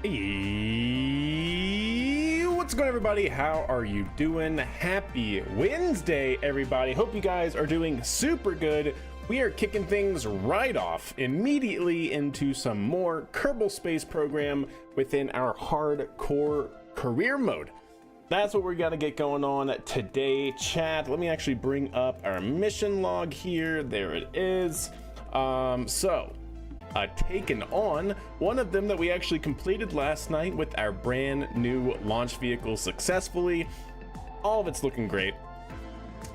Hey, what's going on, everybody? How are you doing? Happy Wednesday, everybody. Hope you guys are doing super good. We are kicking things right off immediately into some more Kerbal Space Program within our hardcore career mode. That's what we got to get going on today, chat. Let me actually bring up our mission log here. There it is. Taken on one of them that we actually completed last night with our brand new launch vehicle successfully. All of it's looking great.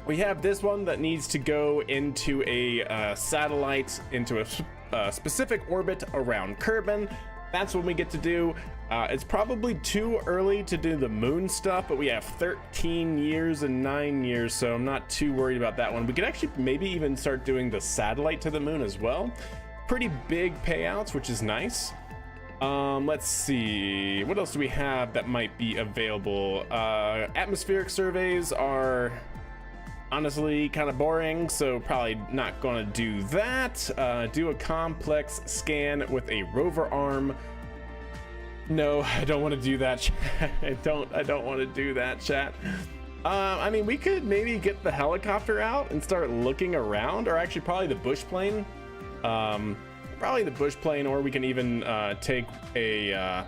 We have this one that needs to go into a satellite into a specific orbit around Kerbin. That's what we get to do. It's probably too early to do the moon stuff, but we have 13 years and 9 years, so I'm not too worried about that one. We could actually maybe even start doing the satellite to the moon as well. Pretty big payouts, which is nice. Let's see, what else do we have that might be available? Atmospheric surveys are honestly kind of boring, so probably not gonna do that. Do a complex scan with a rover arm. No, I don't want to do that. I don't want to do that, chat. I mean, we could maybe get the helicopter out and start looking around, or actually probably the bush plane. Probably the bush plane, or we can even take an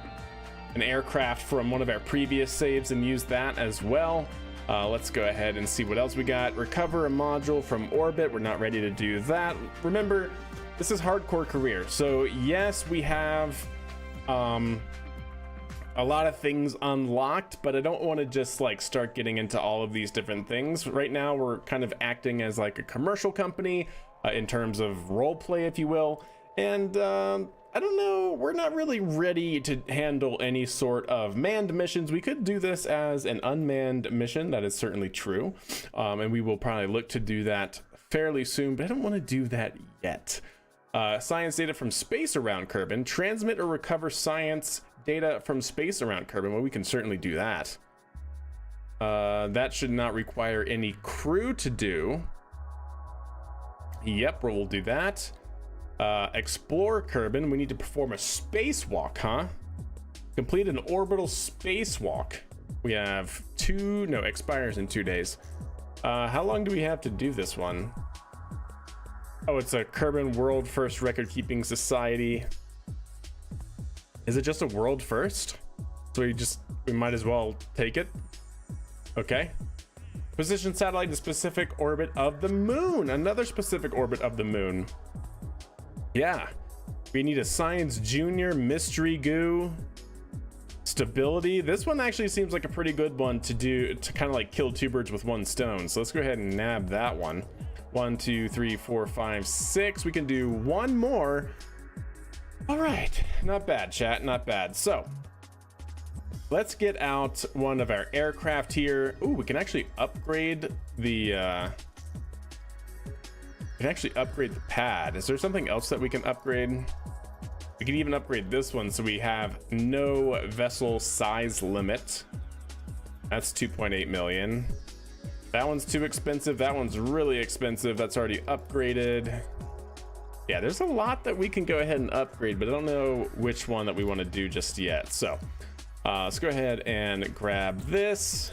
aircraft from one of our previous saves and use that as well. Let's go ahead and see what else we got. Recover a module from orbit. We're not ready to do that. Remember, this is hardcore career, so yes, we have a lot of things unlocked, but I don't want to just like start getting into all of these different things. Right now we're kind of acting as like a commercial company in terms of role play, if you will, and I don't know, we're not really ready to handle any sort of manned missions. We could do this as an unmanned mission, that is certainly true, and we will probably look to do that fairly soon, but I don't want to do that yet. Science data from space around Kerbin. Transmit or recover science data from space around Kerbin. Well, we can certainly do that. That should not require any crew to do. Yep, we'll do that. Explore Kerbin. We need to perform a spacewalk, huh? Complete an orbital spacewalk. We have expires in 2 days. How long do we have to do this one? Oh, it's a Kerbin World First Record Keeping Society. Is it just a world first? So we might as well take it. Okay. Position satellite in specific orbit of the moon. Another specific orbit of the moon. Yeah. We need a science junior mystery goo. Stability. This one actually seems like a pretty good one to do, to kind of like kill two birds with one stone. So let's go ahead and nab that one. 1, 2, 3, 4, 5, 6. We can do one more. All right, not bad, chat, not bad. So let's get out one of our aircraft here. Ooh, we can actually upgrade the pad. Is there something else that we can upgrade? We can even upgrade this one, so we have no vessel size limit. That's 2.8 million. That one's too expensive. That one's really expensive. That's already upgraded. Yeah, there's a lot that we can go ahead and upgrade, but I don't know which one that we want to do just yet. So let's go ahead and grab this.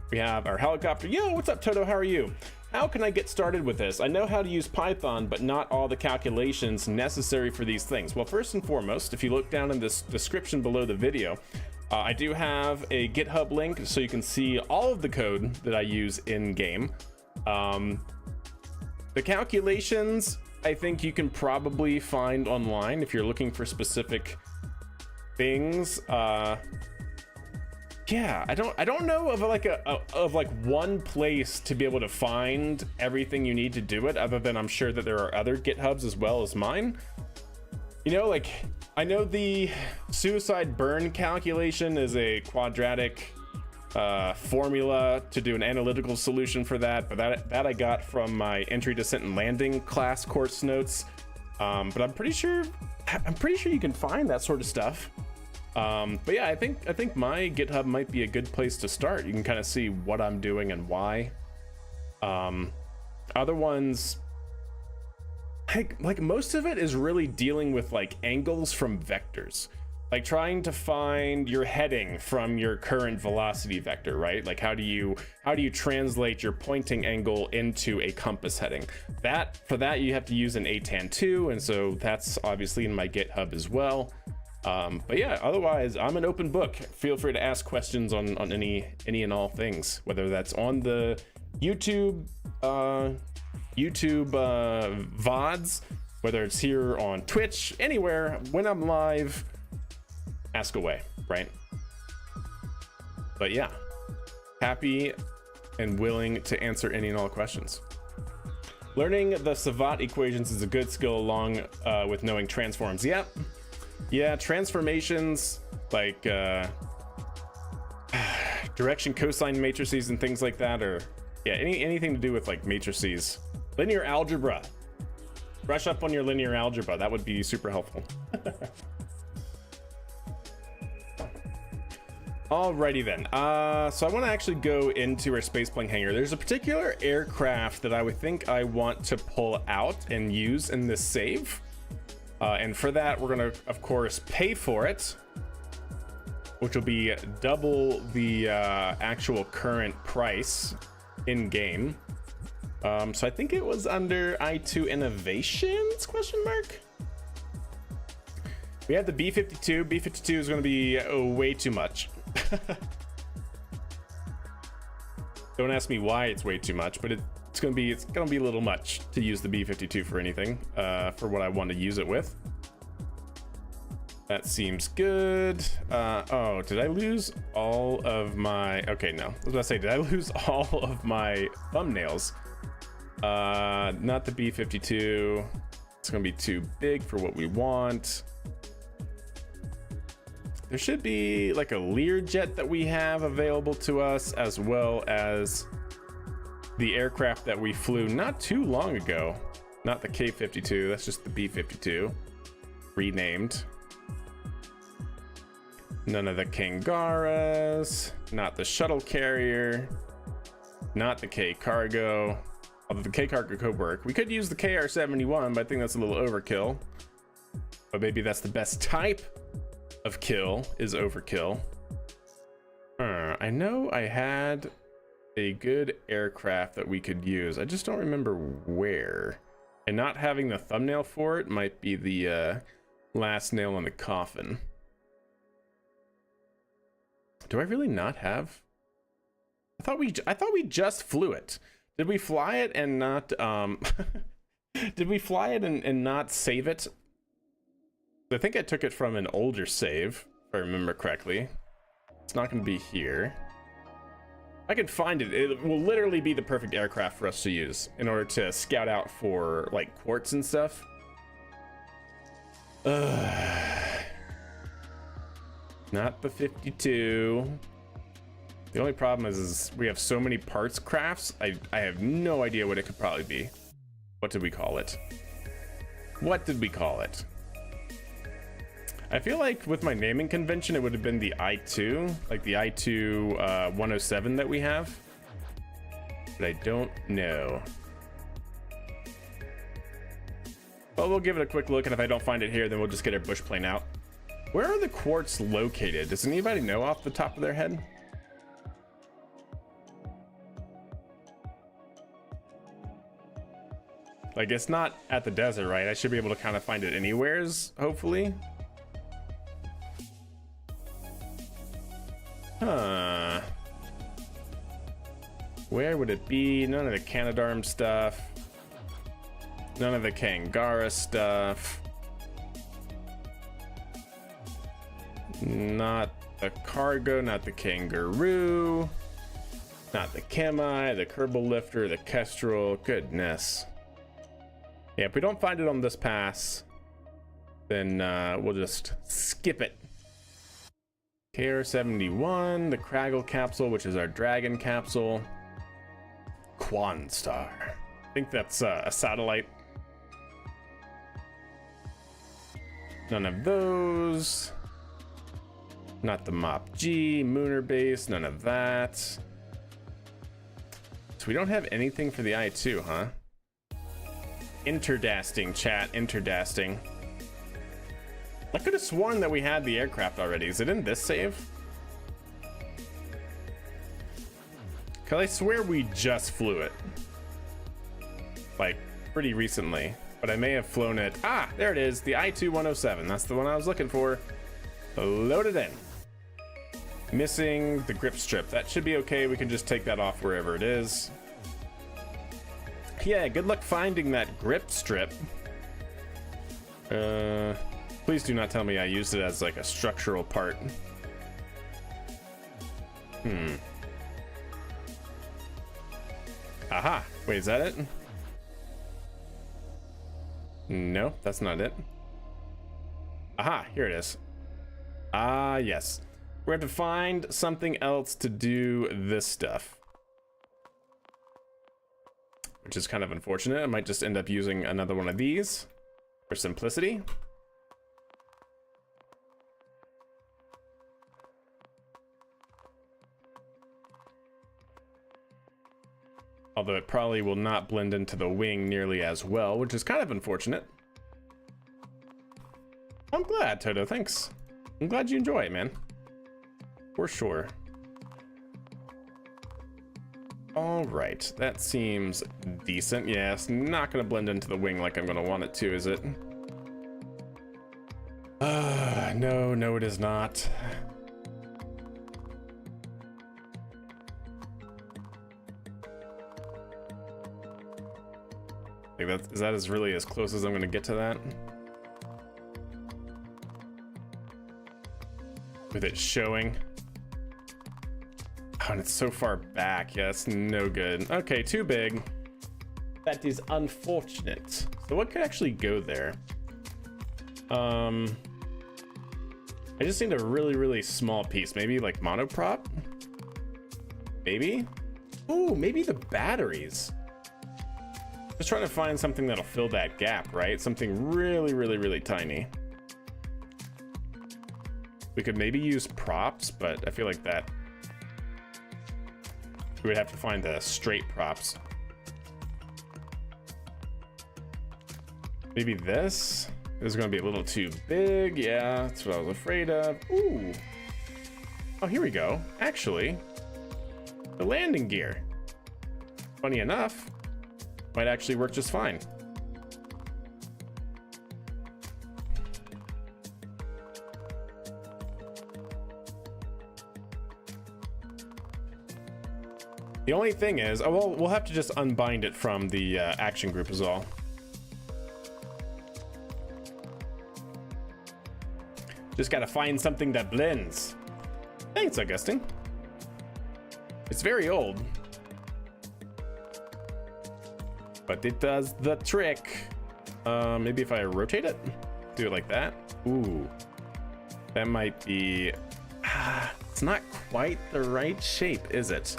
We have our helicopter. Yo, what's up, Toto? How are you? How can I get started with this? I know how to use Python, but not all the calculations necessary for these things. Well, first and foremost, if you look down in this description below the video, I do have a GitHub link so you can see all of the code that I use in game. The calculations, I think you can probably find online if you're looking for specific things. Yeah, I don't know of like one place to be able to find everything you need to do it, other than I'm sure that there are other GitHubs as well as mine. You know, like, I know the suicide burn calculation is a quadratic formula to do an analytical solution for that, but that I got from my entry, descent, and landing class course notes. But I'm pretty sure you can find that sort of stuff. But yeah, I think my GitHub might be a good place to start. You can kind of see what I'm doing and why. Other ones, like most of it is really dealing with like angles from vectors, like trying to find your heading from your current velocity vector, right? Like how do you translate your pointing angle into a compass heading? For that you have to use an atan2, and so that's obviously in my GitHub as well. But yeah, otherwise I'm an open book. Feel free to ask questions on any and all things, whether that's on the YouTube VODs, whether it's here on Twitch, anywhere. When I'm live, ask away, right? But yeah, happy and willing to answer any and all questions. Learning the Savant equations is a good skill along with knowing transforms. Yep. Yeah, transformations, like direction cosine matrices and things like that, or yeah, anything to do with like matrices. Linear algebra. Brush up on your linear algebra. That would be super helpful. Alrighty then. So I want to actually go into our spaceplane hangar. There's a particular aircraft that I would think I want to pull out and use in this save. And for that, we're going to, of course, pay for it, which will be double the actual current price in game. So I think it was under I2 Innovations, question mark. We have the B-52. B-52 is going to be way too much. Don't ask me why it's way too much, but it's gonna be a little much to use the B-52 for anything, for what I want to use it with. That seems good. Oh, did I lose all of my? Okay, no. I was about to say, did I lose all of my thumbnails? Not the B-52. It's gonna be too big for what we want. There should be like a Learjet that we have available to us, as well as the aircraft that we flew not too long ago. Not the K-52, that's just the B-52 renamed. None of the Kangaras, not the shuttle carrier, not the K-Cargo. Although the K-Cargo could work. We could use the KR-71, but I think that's a little overkill. But maybe that's the best type of kill, is overkill. I know I had a good aircraft that we could use. I just don't remember where. And not having the thumbnail for it might be the last nail in the coffin. Do I really not have? I thought we just flew it. Did we fly it and not did we fly it and not save it? I think I took it from an older save, if I remember correctly. It's not going to be here. I can find it. It will literally be the perfect aircraft for us to use in order to scout out for like quartz and stuff. Not the 52. The only problem is we have so many parts crafts. I have no idea what it could probably be. What did we call it? What did we call it? I feel like with my naming convention, it would have been the I2, like the I2 107 that we have. But I don't know. Well, we'll give it a quick look, and if I don't find it here, then we'll just get our bush plane out. Where are the quartz located? Does anybody know off the top of their head? Like, it's not at the desert, right? I should be able to kind of find it anywheres, hopefully. Huh. Where would it be? None of the Canadarm stuff. None of the Kangara stuff. Not the cargo, not the kangaroo. Not the Chemi, the Kerbal Lifter, the Kestrel. Goodness. Yeah, if we don't find it on this pass, then we'll just skip it. KR-71, the Craggle capsule, which is our dragon capsule. Quanstar. I think that's a satellite. None of those. Not the Mop G, Mooner Base, none of that. So we don't have anything for the I-2, huh? Interdasting, chat, interdasting. I could have sworn that we had the aircraft already. Is it in this save? Cause I swear we just flew it. Like, pretty recently. But I may have flown it. Ah, there it is, the I-2-107. That's the one I was looking for. Load it in. Missing the grip strip. That should be okay. We can just take that off wherever it is. Yeah, good luck finding that grip strip. Please do not tell me I used it as like a structural part. Aha. Wait, is that it? No, that's not it. Aha, here it is. Ah, yes. We're going to find something else to do this stuff. Which is kind of unfortunate. I might just end up using another one of these for simplicity. Although it probably will not blend into the wing nearly as well, which is kind of unfortunate. I'm glad, Toto, thanks. I'm glad you enjoy it, man. For sure. All right, that seems decent. Yeah, it's not gonna blend into the wing like I'm gonna want it to, is it? No, it is not. Like is that as really as close as I'm gonna get to that? With it showing. Oh, and it's so far back. Yeah, it's no good. Okay, too big. That is unfortunate. So what could actually go there? I just need a really small piece. Maybe like monoprop? Maybe? Ooh, maybe the batteries. Just trying to find something that'll fill that gap, right? Something really tiny. We could maybe use props, but I feel like that we would have to find the straight props. Maybe this is going to be a little too big. Yeah, that's what I was afraid of. Ooh. Oh, here we go. Actually, the landing gear. Funny enough, might actually work just fine. The only thing is, oh, well, we'll have to just unbind it from the action group is all. Just gotta find something that blends. Thanks, Augustine. It's very old, but it does the trick. Maybe if I rotate it, do it like that. Ooh, that might be. It's not quite the right shape, is it?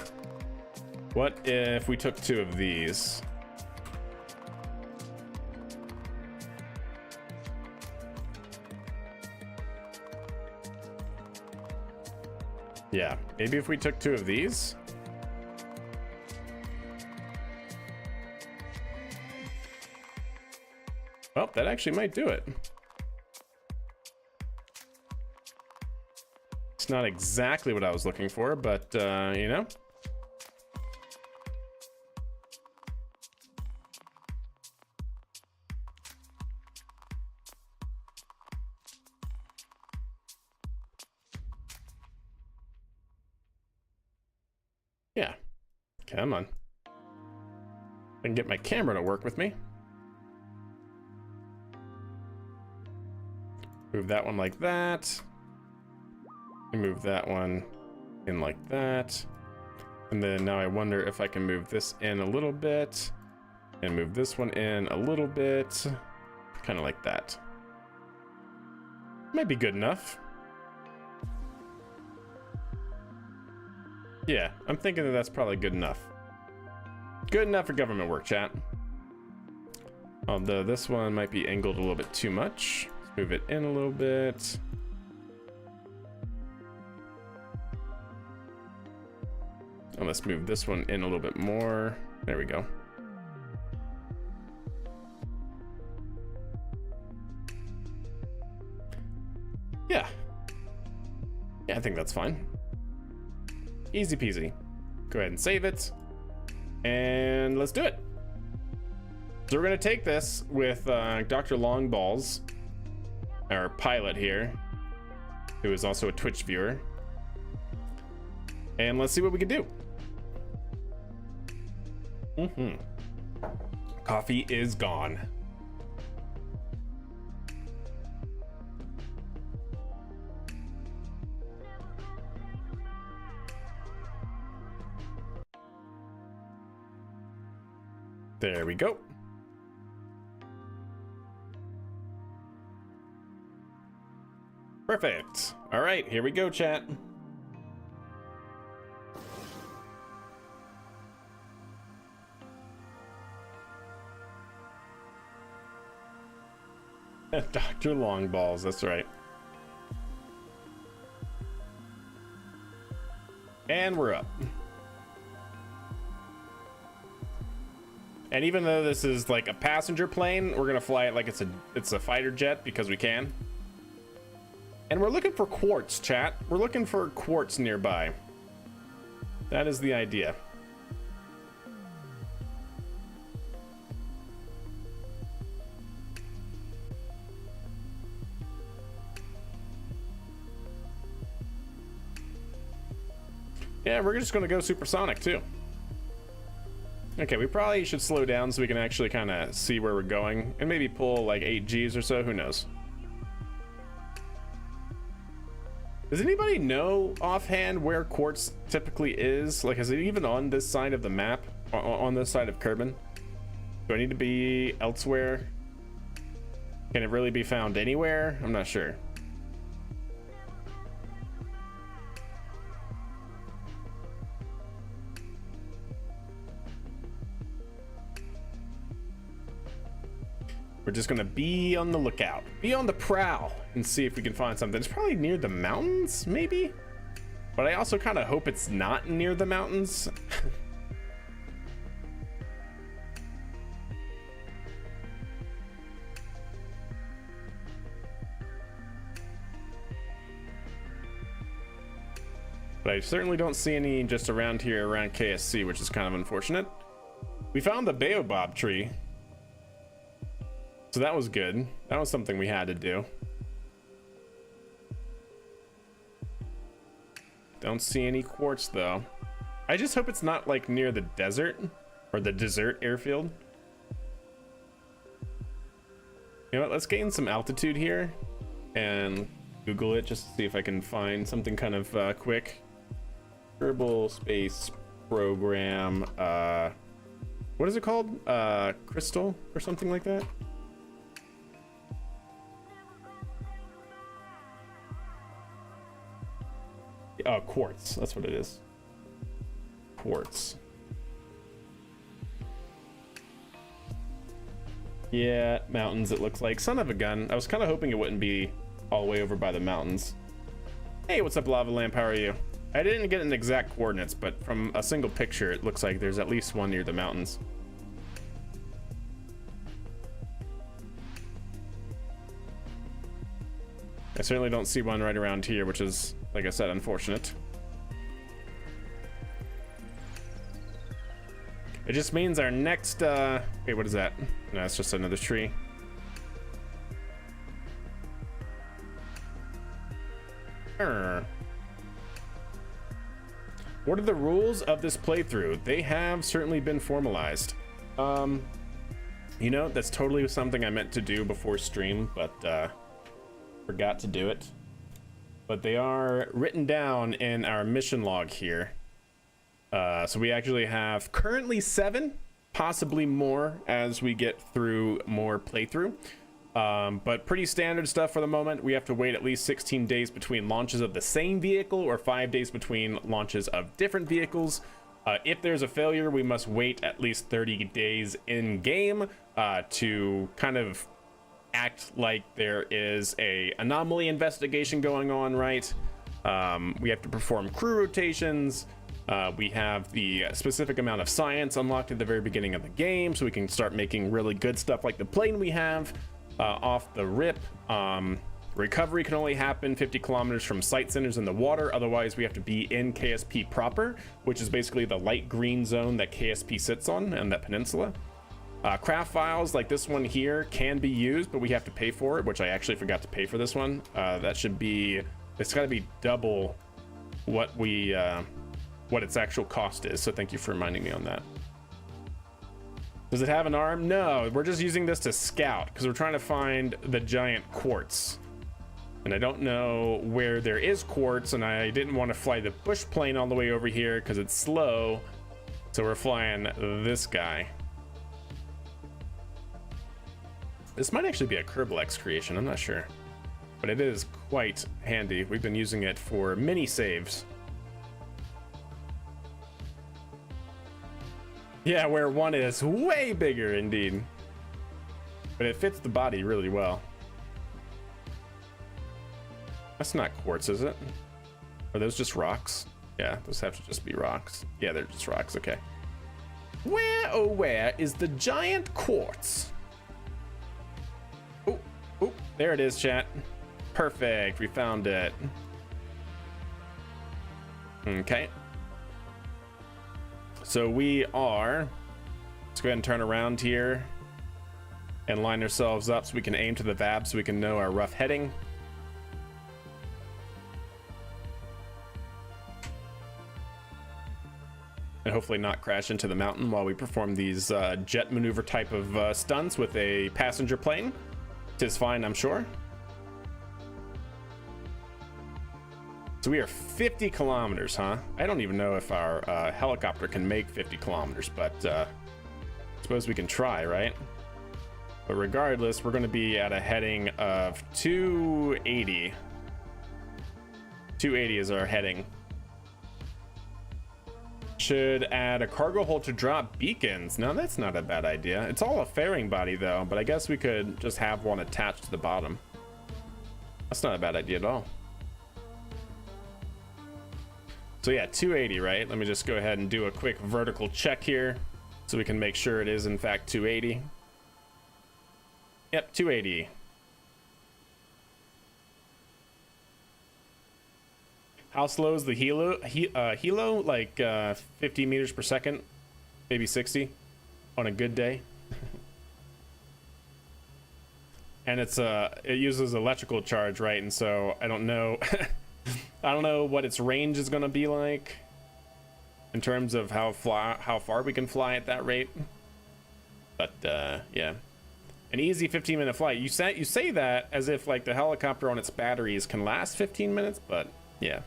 What if we took two of these? Yeah, maybe if we took two of these. Well, that actually might do it. It's not exactly what I was looking for, but you know. Come on. I can get my camera to work with me. Move that one like that. And move that one in like that. And then now I wonder if I can move this in a little bit. And move this one in a little bit. Kind of like that. Might be good enough. Yeah, I'm thinking that that's probably good enough. Good enough for government work, chat. Although this one might be angled a little bit too much. Let's move it in a little bit. And let's move this one in a little bit more. There we go. Yeah. Yeah, I think that's fine. Easy peasy. Go ahead and save it. And let's do it. So we're gonna take this with Dr. Longballs, our pilot here, who is also a Twitch viewer. And let's see what we can do. Coffee is gone. There we go. Perfect. All right, here we go, chat. Dr. Longballs, that's right. And we're up. And even though this is like a passenger plane, we're gonna fly it like it's a fighter jet because we can. And we're looking for quartz, chat. We're looking for quartz nearby. That is the idea. Yeah, we're just gonna go supersonic too. Okay, we probably should slow down so we can actually kind of see where we're going and maybe pull like 8 Gs or so, who knows. Does anybody know offhand where quartz typically is? Like, is it even on this side of the map? On this side of Kerbin? Do I need to be elsewhere? Can it really be found anywhere? I'm not sure. We're just gonna be on the lookout, be on the prowl, and see if we can find something. It's probably near the mountains, maybe? But I also kind of hope it's not near the mountains. But I certainly don't see any just around here, around KSC, which is kind of unfortunate. We found the baobab tree. So that was good. That was something we had to do. Don't see any quartz though. I just hope it's not like near the desert or the desert airfield. You know what? Let's gain some altitude here and Google it just to see if I can find something kind of quick. Kerbal Space Program. What is it called? Crystal or something like that? Oh, quartz. That's what it is. Quartz. Yeah, mountains it looks like. Son of a gun. I was kind of hoping it wouldn't be all the way over by the mountains. Hey, what's up, Lava Lamp? How are you? I didn't get an exact coordinates, but from a single picture, it looks like there's at least one near the mountains. I certainly don't see one right around here, which is, like I said, unfortunate. It just means our next, wait, what is that? No, it's just another tree. What are the rules of this playthrough? They have certainly been formalized. You know, that's totally something I meant to do before stream, but forgot to do it. But they are written down in our mission log here. So we actually have currently 7, possibly more as we get through more playthrough. But pretty standard stuff for the moment. We have to wait at least 16 days between launches of the same vehicle or 5 days between launches of different vehicles. If there's a failure, we must wait at least 30 days in game to kind of act like there is a anomaly investigation going on, right? We have to perform crew rotations. We have the specific amount of science unlocked at the very beginning of the game, so we can start making really good stuff like the plane we have off the rip. Recovery can only happen 50 kilometers from site centers in the water. Otherwise, we have to be in KSP proper, which is basically the light green zone that KSP sits on and that peninsula. Craft files like this one here can be used, but we have to pay for it, which I actually forgot to pay for this one. That should be, it's got to be double what we what its actual cost is. So thank you for reminding me on that. Does it have an arm? No, we're just using this to scout because we're trying to find the giant quartz. And I don't know where there is quartz, and I didn't want to fly the bush plane all the way over here because it's slow. So we're flying this guy. This might actually be a Kerbalex creation, I'm not sure. But it is quite handy. We've been using it for mini saves. Yeah, where one is way bigger indeed. But it fits the body really well. That's not quartz, is it? Are those just rocks? Yeah, those have to just be rocks. Yeah, they're just rocks, okay. Where, oh where is the giant quartz? Oh, oh, there it is, chat. Perfect, we found it. Okay. So we are, let's go ahead and turn around here and line ourselves up so we can aim to the VAB so we can know our rough heading. And hopefully not crash into the mountain while we perform these jet maneuver type of stunts with a passenger plane. 'Tis fine, I'm sure. So we are 50 kilometers, huh? I don't even know if our helicopter can make 50 kilometers, but I suppose we can try, right? But regardless, we're going to be at a heading of 280. 280 is our heading. Should add a cargo hold to drop beacons. No, that's not a bad idea. It's all a fairing body though, but I guess we could just have one attached to the bottom. That's not a bad idea at all. So yeah, 280, right? Let me just go ahead and do a quick vertical check here so we can make sure it is in fact 280. Yep, 280. How slow is the helo? Like 50 meters per second, maybe 60 on a good day. And it's it uses electrical charge, right? And so I don't know I don't know what its range is going to be like in terms of how far we can fly at that rate. But yeah, an easy 15-minute flight. You say that as if like the helicopter on its batteries can last 15 minutes, but yeah.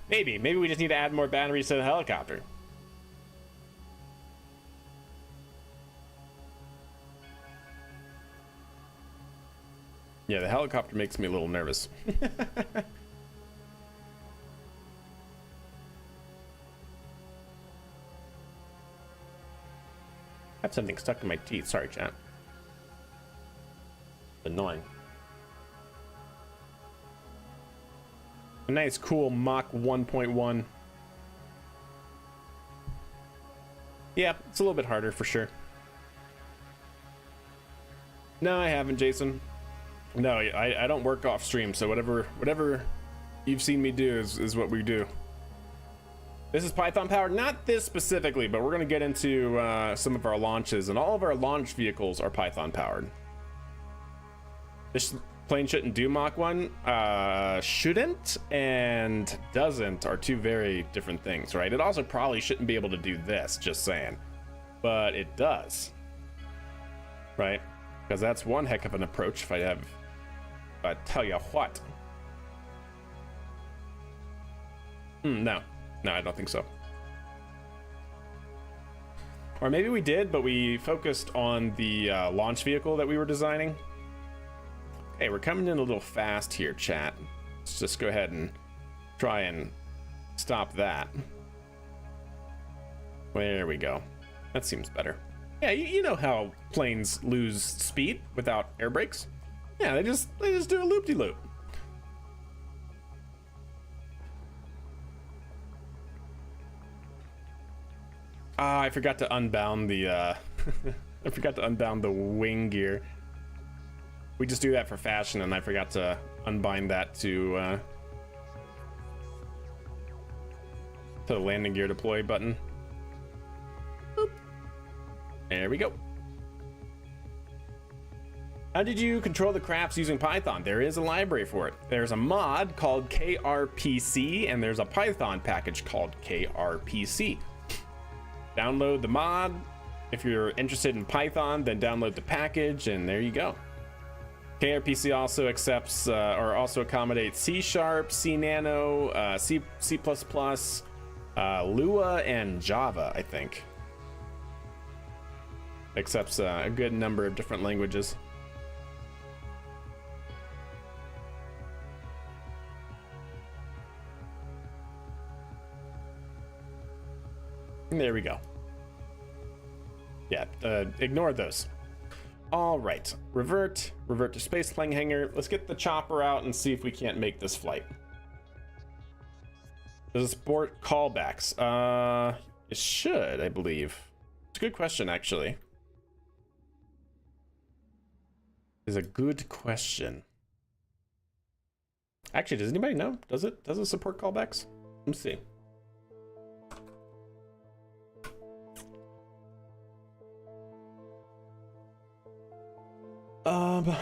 Maybe we just need to add more batteries to the helicopter. Yeah, the helicopter makes me a little nervous. I have something stuck in my teeth. Sorry, chat. Annoying. A nice, cool Mach 1.1. Yeah, it's a little bit harder for sure. No, I haven't, Jason. No, I don't work off stream, so whatever you've seen me do is what we do. This is Python powered, not this specifically, but we're gonna get into some of our launches, and all of our launch vehicles are Python powered. plane shouldn't do Mach 1. Shouldn't and doesn't are two very different things, right? It also probably shouldn't be able to do this, just saying. But it does, right? Because that's one heck of an approach if I tell you what. No, I don't think so. Or maybe we did, but we focused on the launch vehicle that we were designing. Okay, we're coming in a little fast here, chat. Let's just go ahead and try and stop that. There we go. That seems better. Yeah, you know how planes lose speed without air brakes? Yeah, they just do a loop-de-loop. I forgot to unbound the I forgot to unbound the wing gear. We just do that for fashion, and I forgot to unbind that to the landing gear deploy button. Boop. There we go. How did you control the crafts using Python? There is a library for it. There's a mod called KRPC, and there's a Python package called KRPC. Download the mod. If you're interested in Python, then download the package, and there you go. KRPC also accepts or also accommodates C#, C Nano, C++, Lua, and Java, I think. Accepts a good number of different languages. There we go. Yeah, ignore those. All right, revert to space plane hangar. Let's get the chopper out and see if we can't make this flight. Does it support callbacks? It should, I believe. It's a good question, actually. It's a good question. Actually, does anybody know? Does it support callbacks? Let's see. I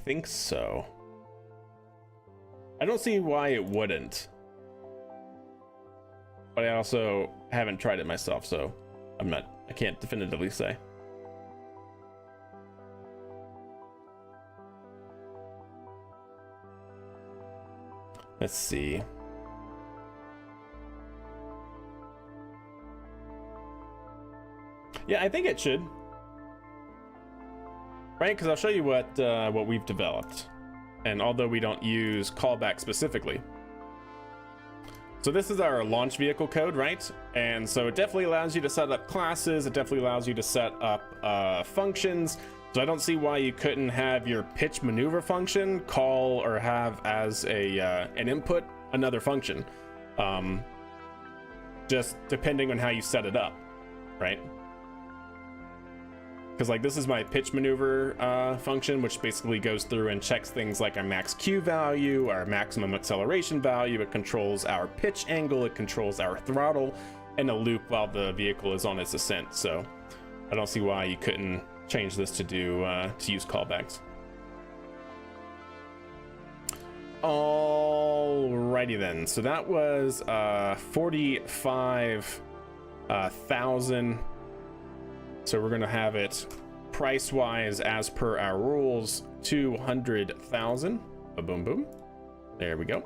think so. I don't see why it wouldn't. But I also haven't tried it myself, so I can't definitively say. Let's see. Yeah, I think it should. Right, because I'll show you what we've developed. And although we don't use callback specifically. So this is our launch vehicle code, right? And so it definitely allows you to set up classes. It definitely allows you to set up functions. So I don't see why you couldn't have your pitch maneuver function call or have as an input another function. Just depending on how you set it up, right? Because like this is my pitch maneuver function, which basically goes through and checks things like our max Q value, our maximum acceleration value. It controls our pitch angle, it controls our throttle, and a loop while the vehicle is on its ascent. So I don't see why you couldn't change this to use callbacks. Alrighty then. So that was 45,000. So we're gonna have it price-wise as per our rules, 200,000. Boom, boom. There we go.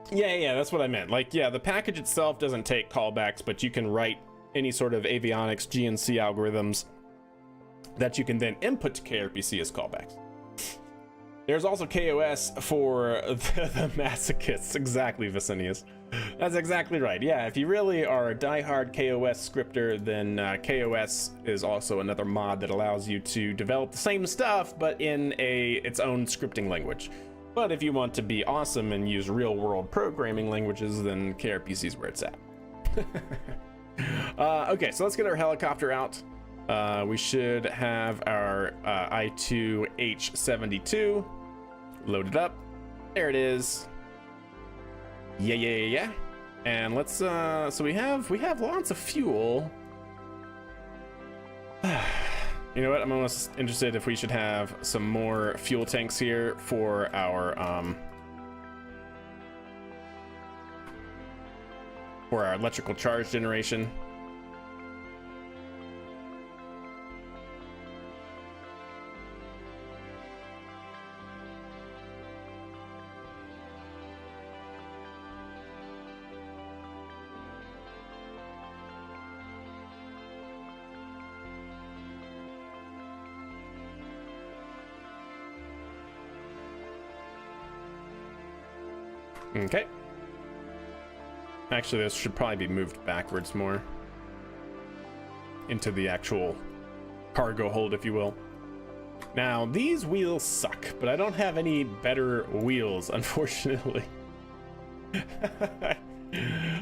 Yeah, that's what I meant. Like, yeah, the package itself doesn't take callbacks, but you can write any sort of avionics GNC algorithms that you can then input to KRPC as callbacks. There's also KOS for the masochists. Exactly, Vicinius. That's exactly right. Yeah, if you really are a diehard KOS scripter, then KOS is also another mod that allows you to develop the same stuff, but in its own scripting language. But if you want to be awesome and use real-world programming languages, then KRPC is where it's at. Okay, so let's get our helicopter out. We should have our I2H-72 loaded up. There it is. Yeah. And let's so we have lots of fuel. You know what? I'm almost interested if we should have some more fuel tanks here for our electrical charge generation. Okay. Actually, this should probably be moved backwards more into the actual cargo hold, if you will. Now, these wheels suck, but I don't have any better wheels, unfortunately.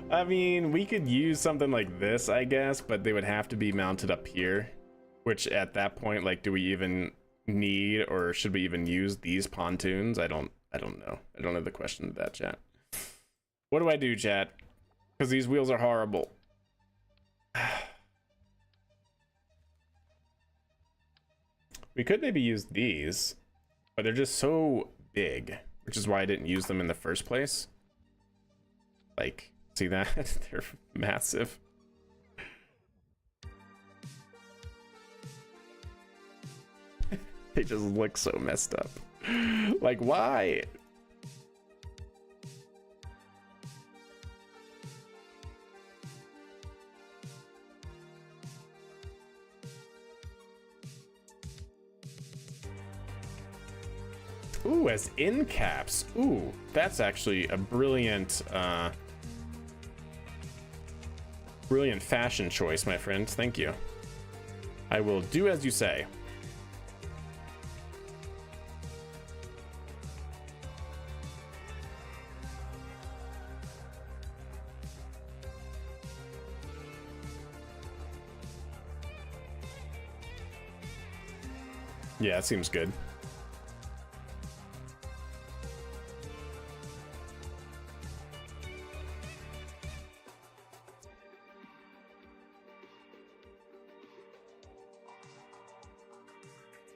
I mean, we could use something like this, I guess, but they would have to be mounted up here, which at that point, like, do we even need, or should we even use these pontoons? I don't know. I don't have the question to that, chat. What do I do, chat? Because these wheels are horrible. We could maybe use these, but they're just so big, which is why I didn't use them in the first place. Like, see that? They're massive. They just look so messed up. Like, why? Ooh, as end caps. Ooh, that's actually a brilliant, brilliant fashion choice, my friend. Thank you. I will do as you say. Yeah, it seems good.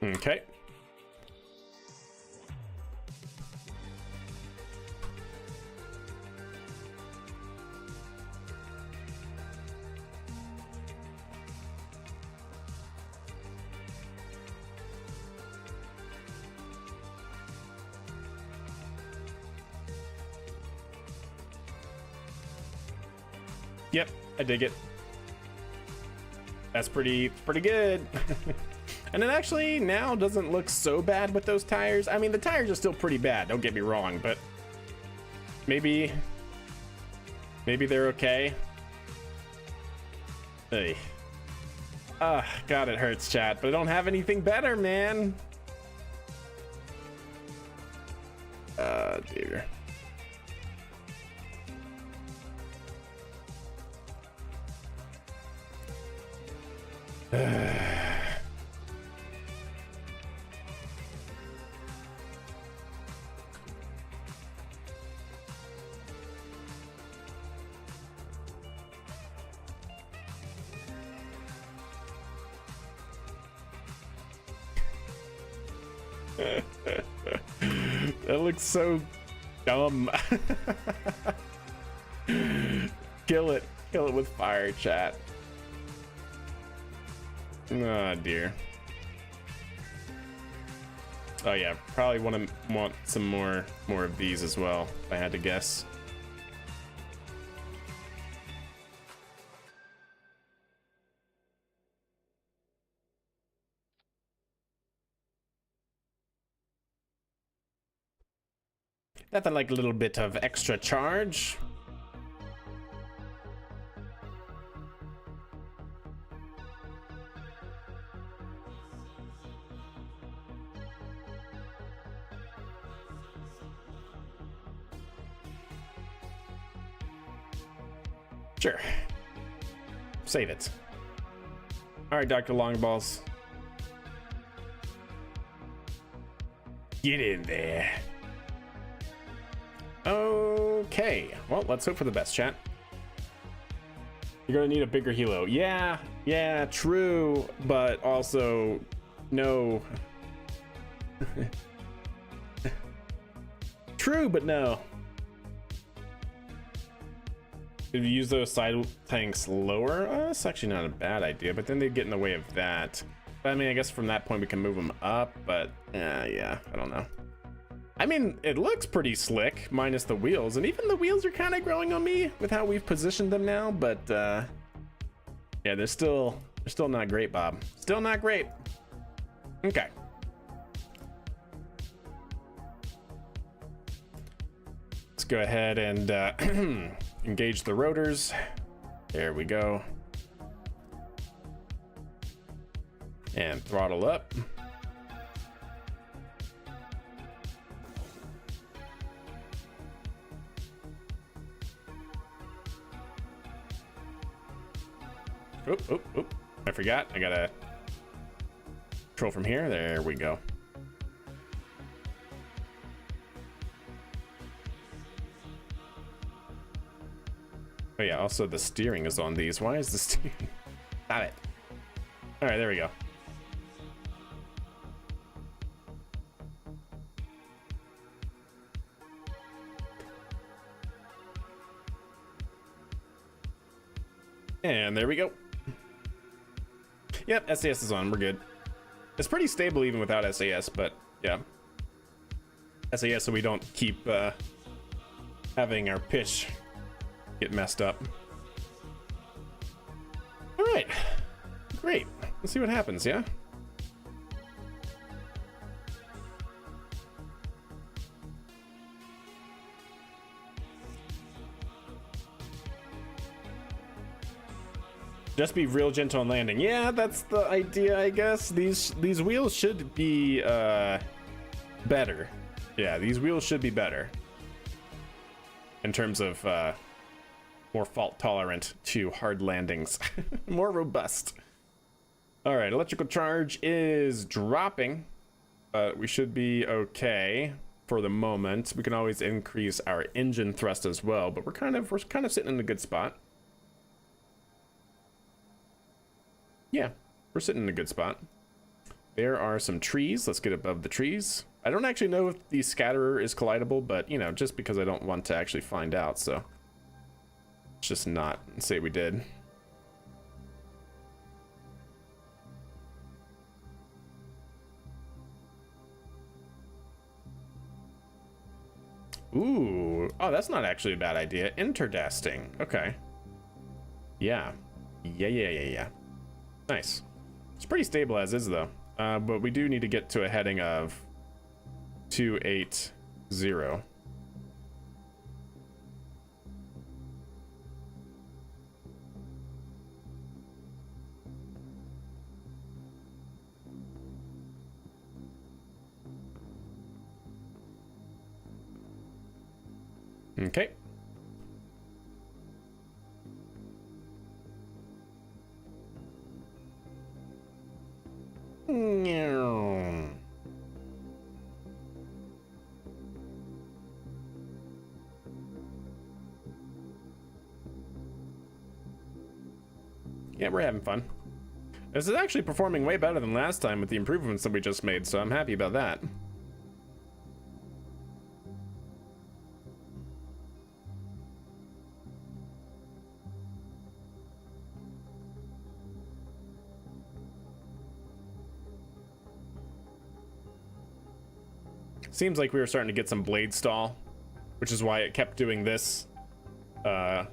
Okay. Yep, I dig it. That's pretty good. And it actually now doesn't look so bad with those tires. I mean, the tires are still pretty bad, don't get me wrong, but maybe they're okay. Hey. God, it hurts, chat, but I don't have anything better, man. Dear. That looks so dumb. Kill it with fire, chat. Oh dear. Oh yeah, probably want some more of these as well, if I had to guess. Nothing like a little bit of extra charge. Sure. Save it. All right, Dr. Longballs. Get in there. Okay, well, let's hope for the best, chat. You're gonna need a bigger helo. Yeah, yeah, true, but also no. True, but no. If you use those side tanks lower, that's actually not a bad idea, but then they'd get in the way of that. But I mean, I guess from that point we can move them up, but yeah, I don't know. I mean, it looks pretty slick, minus the wheels, and even the wheels are kind of growing on me with how we've positioned them now, but yeah, they're still not great, Bob. Still not great. Okay. Let's go ahead and engage the rotors. There we go. And throttle up. Oop. I forgot. I gotta control from here. There we go. Oh yeah, also the steering is on these. Why is the steering? Got it. All right, there we go. And there we go. Yep, SAS is on. We're good. It's pretty stable even without SAS, but yeah. SAS so we don't keep having our pitch get messed up. All right. Great. Let's see what happens, yeah? Just be real gentle on landing. Yeah, that's the idea, I guess. These wheels should be better. Yeah, these wheels should be better in terms of more fault tolerant to hard landings. More robust. All right, electrical charge is dropping, but we should be okay for the moment. We can always increase our engine thrust as well, but we're kind of sitting in a good spot. Yeah, we're sitting in a good spot. There are some trees. Let's get above the trees. I don't actually know if the scatterer is collidable, but you know, just because I don't want to actually find out, so let's just not say we did. Ooh, oh, that's not actually a bad idea. Interdasting. Okay. Yeah. Yeah. Nice. It's pretty stable as is, though. But we do need to get to a heading of 280. Okay. Yeah, we're having fun. This is actually performing way better than last time with the improvements that we just made, so I'm happy about that. Seems like we were starting to get some blade stall, which is why it kept doing this, kind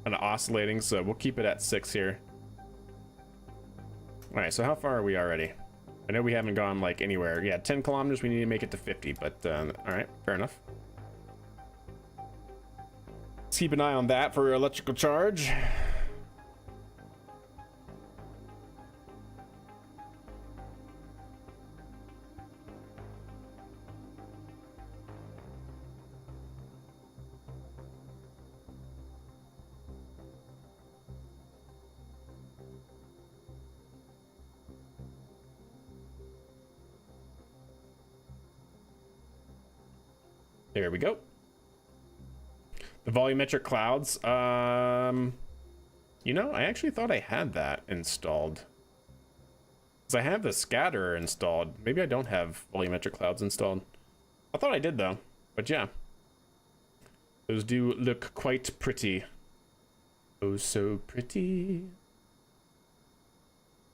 of oscillating, so we'll keep it at 6 here. All right, so how far are we already? I know we haven't gone like anywhere. Yeah, 10 kilometers, we need to make it to 50, but all right, fair enough. Let's keep an eye on that for electrical charge. There we go. The volumetric clouds. You know, I actually thought I had that installed. Because I have the scatterer installed. Maybe I don't have volumetric clouds installed. I thought I did though, but yeah. Those do look quite pretty. Oh, so pretty.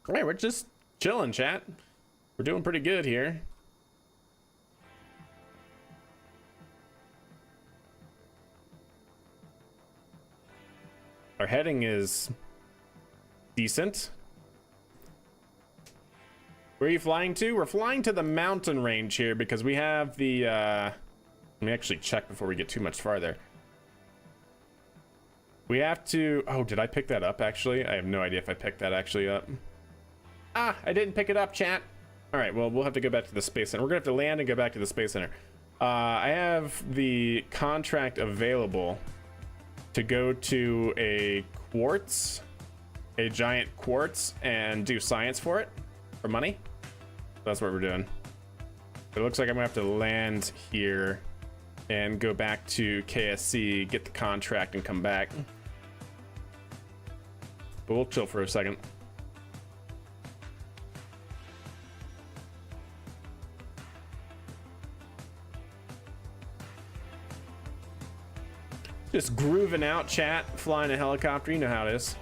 All right, we're just chilling, chat. We're doing pretty good here. Our heading is decent. Where are you flying to? We're flying to the mountain range here because we have the, let me actually check before we get too much farther. We have to, oh, did I pick that up actually? I have no idea if I picked that actually up. Ah, I didn't pick it up, chat. All right, well, we'll have to go back to the Space Center. We're gonna have to land and go back to the Space Center. I have the contract available to go to a quartz, a giant quartz, and do science for it for money. That's what we're doing. It looks like I'm gonna have to land here and go back to KSC, get the contract, and come back. But we'll chill for a second. Just grooving out, chat, flying a helicopter. You know how it is.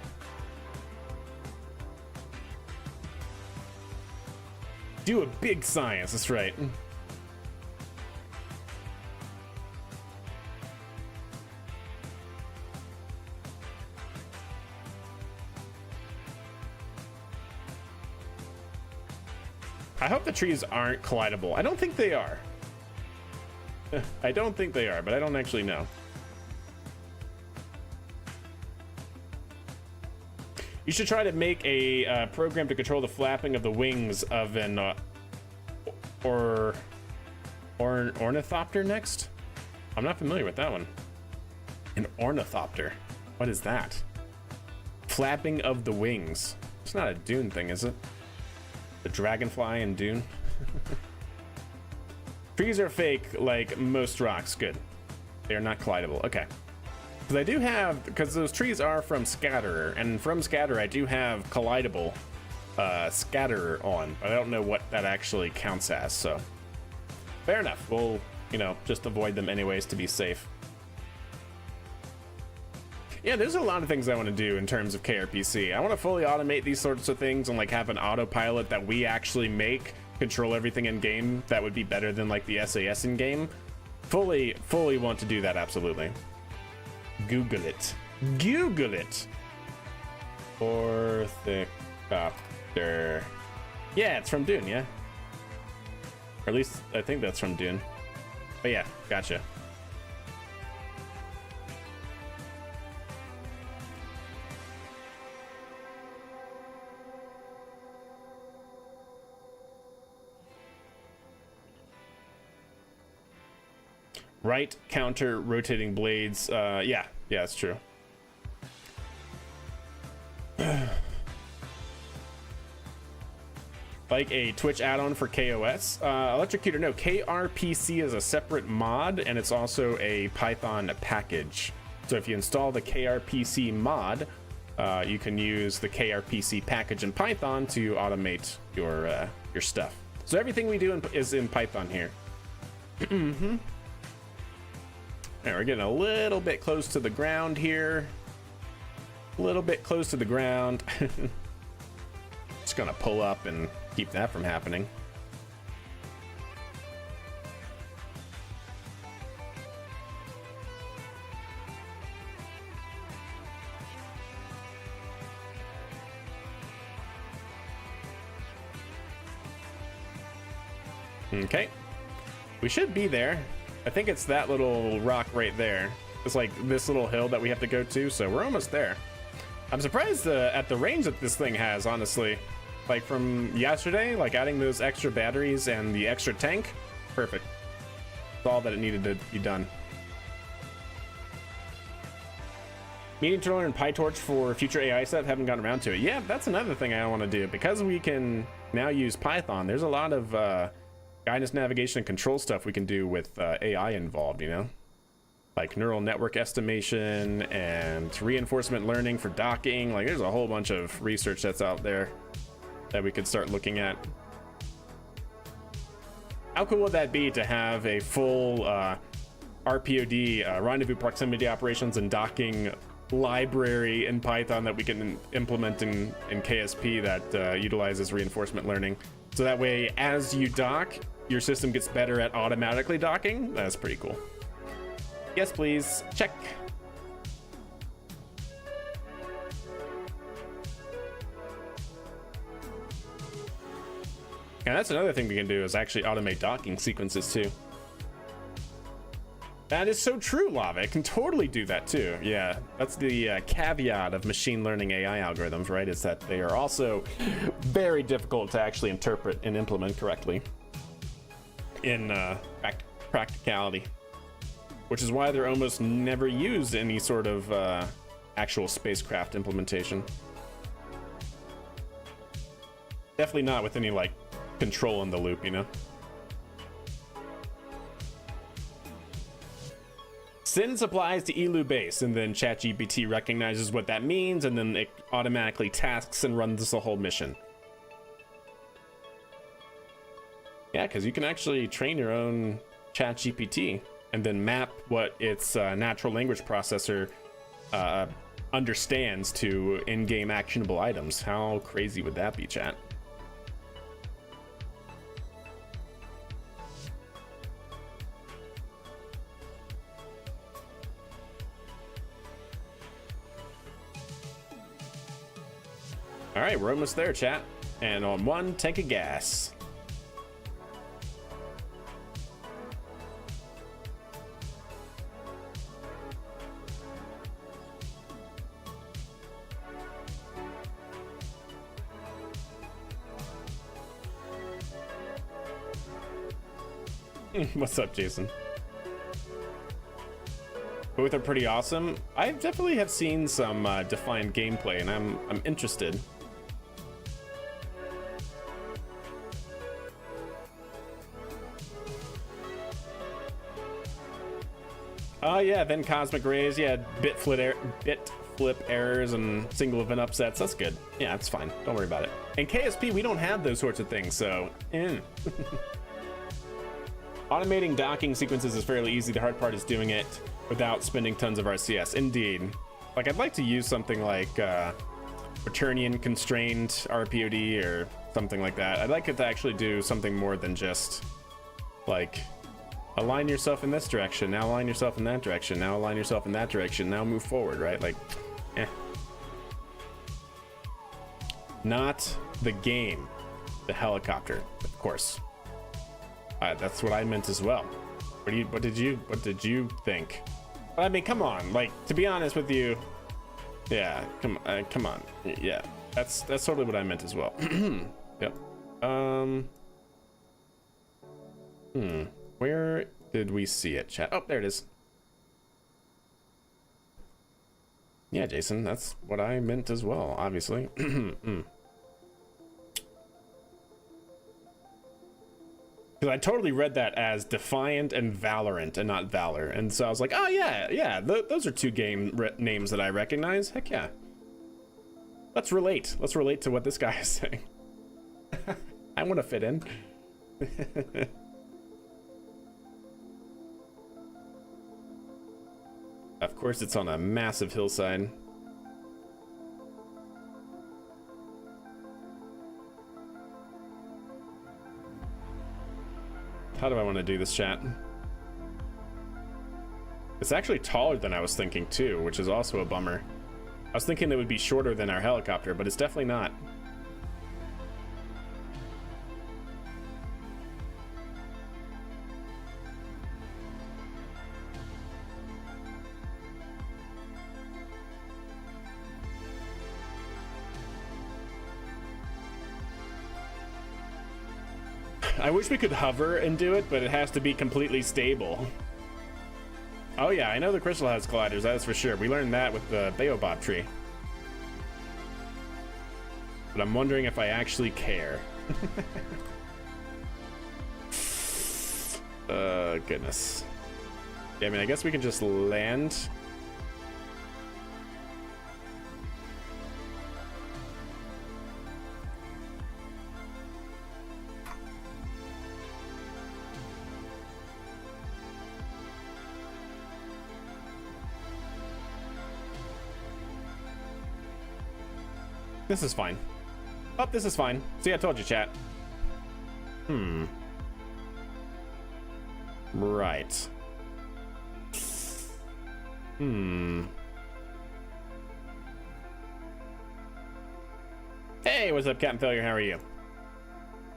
Do a big science, that's right. I hope the trees aren't collidable. I don't think they are. I don't think they are, but I don't actually know. You should try to make a program to control the flapping of the wings of an ornithopter next. I'm not familiar with that one. An ornithopter. What is that? Flapping of the wings. It's not a Dune thing, is it? The dragonfly in Dune. Trees are fake like most rocks. Good. They are not collidable. Okay. Because I do have, because those trees are from Scatterer, and from Scatterer I do have collidable Scatterer on, but I don't know what that actually counts as, so fair enough. We'll, you know, just avoid them anyways to be safe. Yeah, there's a lot of things I want to do in terms of KRPC. I want to fully automate these sorts of things and like have an autopilot that we actually make control everything in game. That would be better than like the SAS in game. Fully want to do that, absolutely. Google it. Google it. Orthicopter. Yeah, it's from Dune, yeah. Or at least I think that's from Dune. But yeah, gotcha. Right counter rotating blades. Yeah, it's true. Like a Twitch add-on for KOS. Electrocutor, no, KRPC is a separate mod, and it's also a Python package. So if you install the KRPC mod, you can use the KRPC package in Python to automate your stuff. So everything we do is in Python here. Mm-hmm. All right, we're getting a little bit close to the ground here. A little bit close to the ground. Just gonna pull up and keep that from happening. Okay, we should be there. I think it's that little rock right there. It's like this little hill that we have to go to, so we're almost there. I'm surprised at the range that this thing has, honestly. Like from yesterday, like adding those extra batteries and the extra tank, perfect. That's all that it needed to be done. Meaning to learn PyTorch for future AI stuff, haven't gotten around to it. Yeah, that's another thing I want to do. Because we can now use Python, there's a lot of guidance, navigation, and control stuff we can do with AI involved, you know? like neural network estimation and reinforcement learning for docking. Like there's a whole bunch of research that's out there that we could start looking at. How cool would that be to have a full RPOD, rendezvous proximity operations and docking library in Python that we can implement in KSP that utilizes reinforcement learning? So that way, as you dock, your system gets better at automatically docking. That's pretty cool. Yes, please. Check. And that's another thing we can do, is actually automate docking sequences too. That is so true, Lava. It can totally do that too. Yeah, that's the caveat of machine learning AI algorithms, right? Is that they are also very difficult to actually interpret and implement correctly in practicality, which is why they're almost never used in any sort of actual spacecraft implementation. Definitely not with any like control in the loop, you know? Sins applies to ELU base, and then ChatGPT recognizes what that means, and then it automatically tasks and runs the whole mission. Yeah, because you can actually train your own ChatGPT and then map what its natural language processor understands to in-game actionable items. How crazy would that be, chat? All right, we're almost there, chat. And on 1 tank of gas. What's up, Jason? Both are pretty awesome. I definitely have seen some defined gameplay, and I'm interested. Yeah, then cosmic rays, yeah, bit flip errors and single event upsets. That's good. Yeah, that's fine. Don't worry about it. In KSP, we don't have those sorts of things, so automating docking sequences is fairly easy. The hard part is doing it without spending tons of RCS. Indeed. Like, I'd like to use something like Quaternion constrained RPOD or something like that. I'd like it to actually do something more than just like align yourself in this direction, now align yourself in that direction, now align yourself in that direction, now move forward, right? Like, Not the game, the helicopter, of course. That's what I meant as well. What did you think? I mean, come on, like, to be honest with you, yeah, come on, yeah, that's totally what I meant as well. Yep. Where did we see it, chat? Oh, there it is. Yeah, Jason, that's what I meant as well, obviously. Because I totally read that as Defiant and Valorant and not Valor. And so I was like, oh, yeah, those are two game names that I recognize. Heck yeah. Let's relate. Let's relate to what this guy is saying. I want to fit in. Of course, it's on a massive hillside. How do I want to do this, chat? It's actually taller than I was thinking, too, which is also a bummer. I was thinking it would be shorter than our helicopter, but it's definitely not. I wish we could hover and do it, but it has to be completely stable. Oh yeah, I know the Crystal has colliders, that's for sure. We learned that with the Baobab tree. But I'm wondering if I actually care. Goodness. Yeah, I mean, I guess we can just land. This is fine. Oh, this is fine. See, I told you, chat. Right. Hey, what's up, Captain Failure? How are you?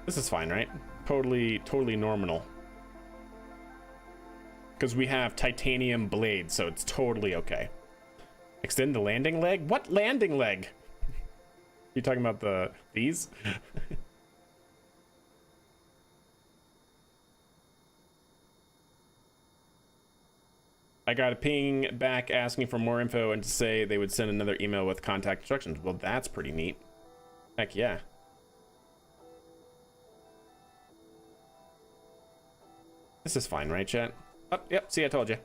This is fine, right? Totally normal. Because we have titanium blades, so it's totally okay. Extend the landing leg? What landing leg? You talking about these? I got a ping back asking for more info and to say they would send another email with contact instructions. Well, that's pretty neat. Heck yeah. This is fine, right, chat? Oh, yep, see, I told you.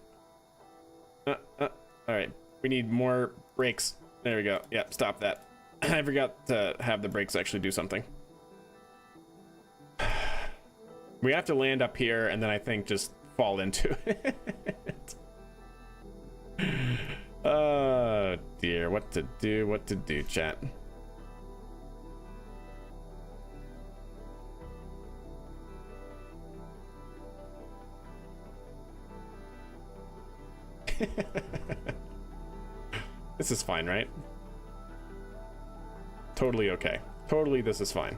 All right, we need more brakes. There we go. Yep, stop that. I forgot to have the brakes actually do something. We have to land up here and then I think just fall into it. Oh dear, what to do, chat. This is fine, right? Totally okay. Totally, this is fine.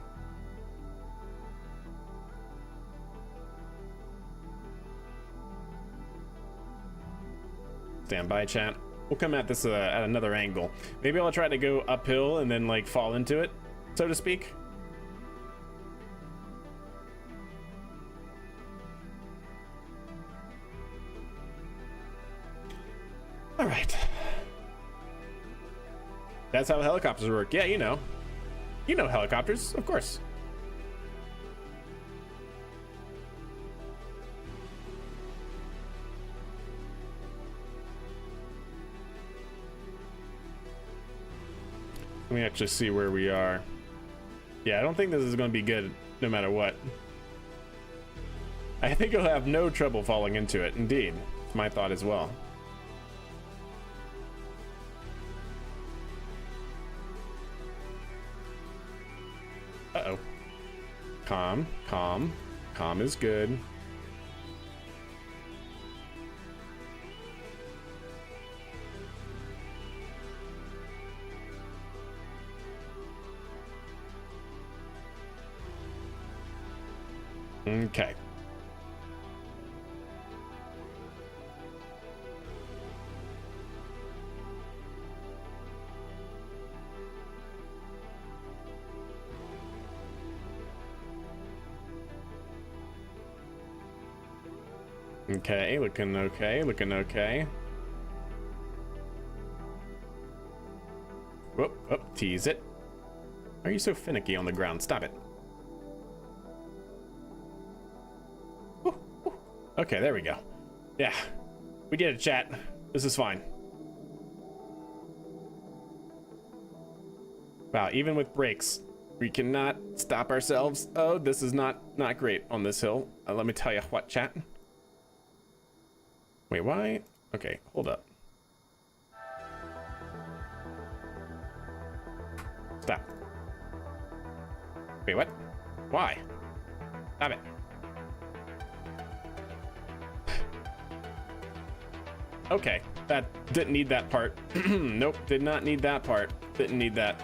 Stand by, chat. We'll come at this at another angle. Maybe I'll try to go uphill and then like fall into it, so to speak. All right. That's how helicopters work. Yeah, you know. You know helicopters, of course. Let me actually see where we are. Yeah, I don't think this is going to be good no matter what. I think you'll have no trouble falling into it. Indeed. It's my thought as well. Uh-oh. Calm, calm. Calm is good. Okay. Okay, looking okay, looking okay. Whoop, whoop, tease it. Why are you so finicky on the ground? Stop it. Woo, woo. Okay, there we go. Yeah, we did it, chat. This is fine. Wow, even with brakes, we cannot stop ourselves. Oh, this is not great on this hill. Let me tell you what, chat. Wait, why? Okay, hold up. Stop. Wait, what? Why? Stop it. Okay, that didn't need that part. Nope, did not need that part. Didn't need that.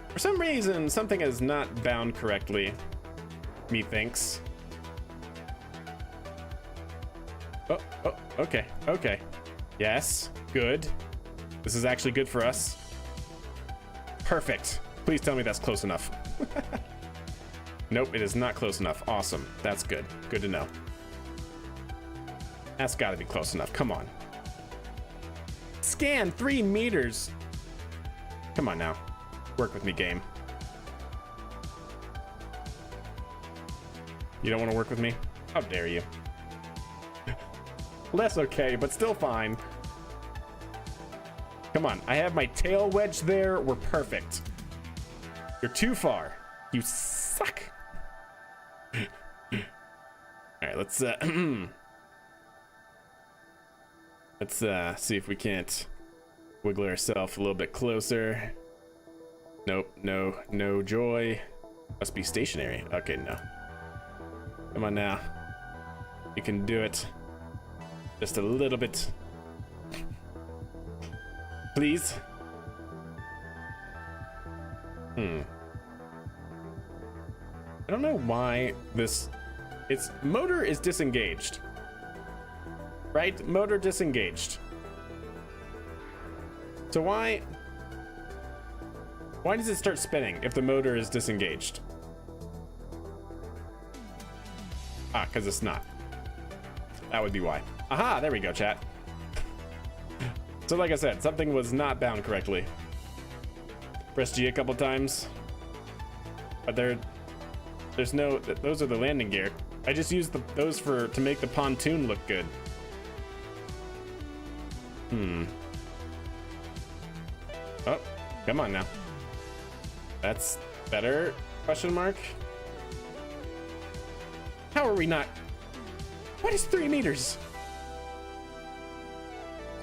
For some reason, something is not bound correctly, methinks. Oh, okay, okay. Yes, good. This is actually good for us. Perfect. Please tell me that's close enough. Nope, it is not close enough. Awesome. That's good. Good to know. That's gotta be close enough. Come on. Scan 3 meters. Come on now. Work with me, game. You don't want to work with me? How dare you? Less okay, but still fine. Come on, I have my tail wedge there. We're perfect. You're too far. You suck. All right, let's see if we can't wiggle ourselves a little bit closer. Nope, no joy. Must be stationary. Okay, no. Come on now. You can do it. Just a little bit. Please. I don't know why this... Its motor is disengaged. Right? Motor disengaged. So why does it start spinning if the motor is disengaged? Ah, because it's not. That would be why. Aha, there we go, chat. So like I said, something was not bound correctly. Press G a couple times. But there's no... Those are the landing gear. I just used those to make the pontoon look good. Oh, come on now. That's better? Question mark. How are we not? What is 3 meters?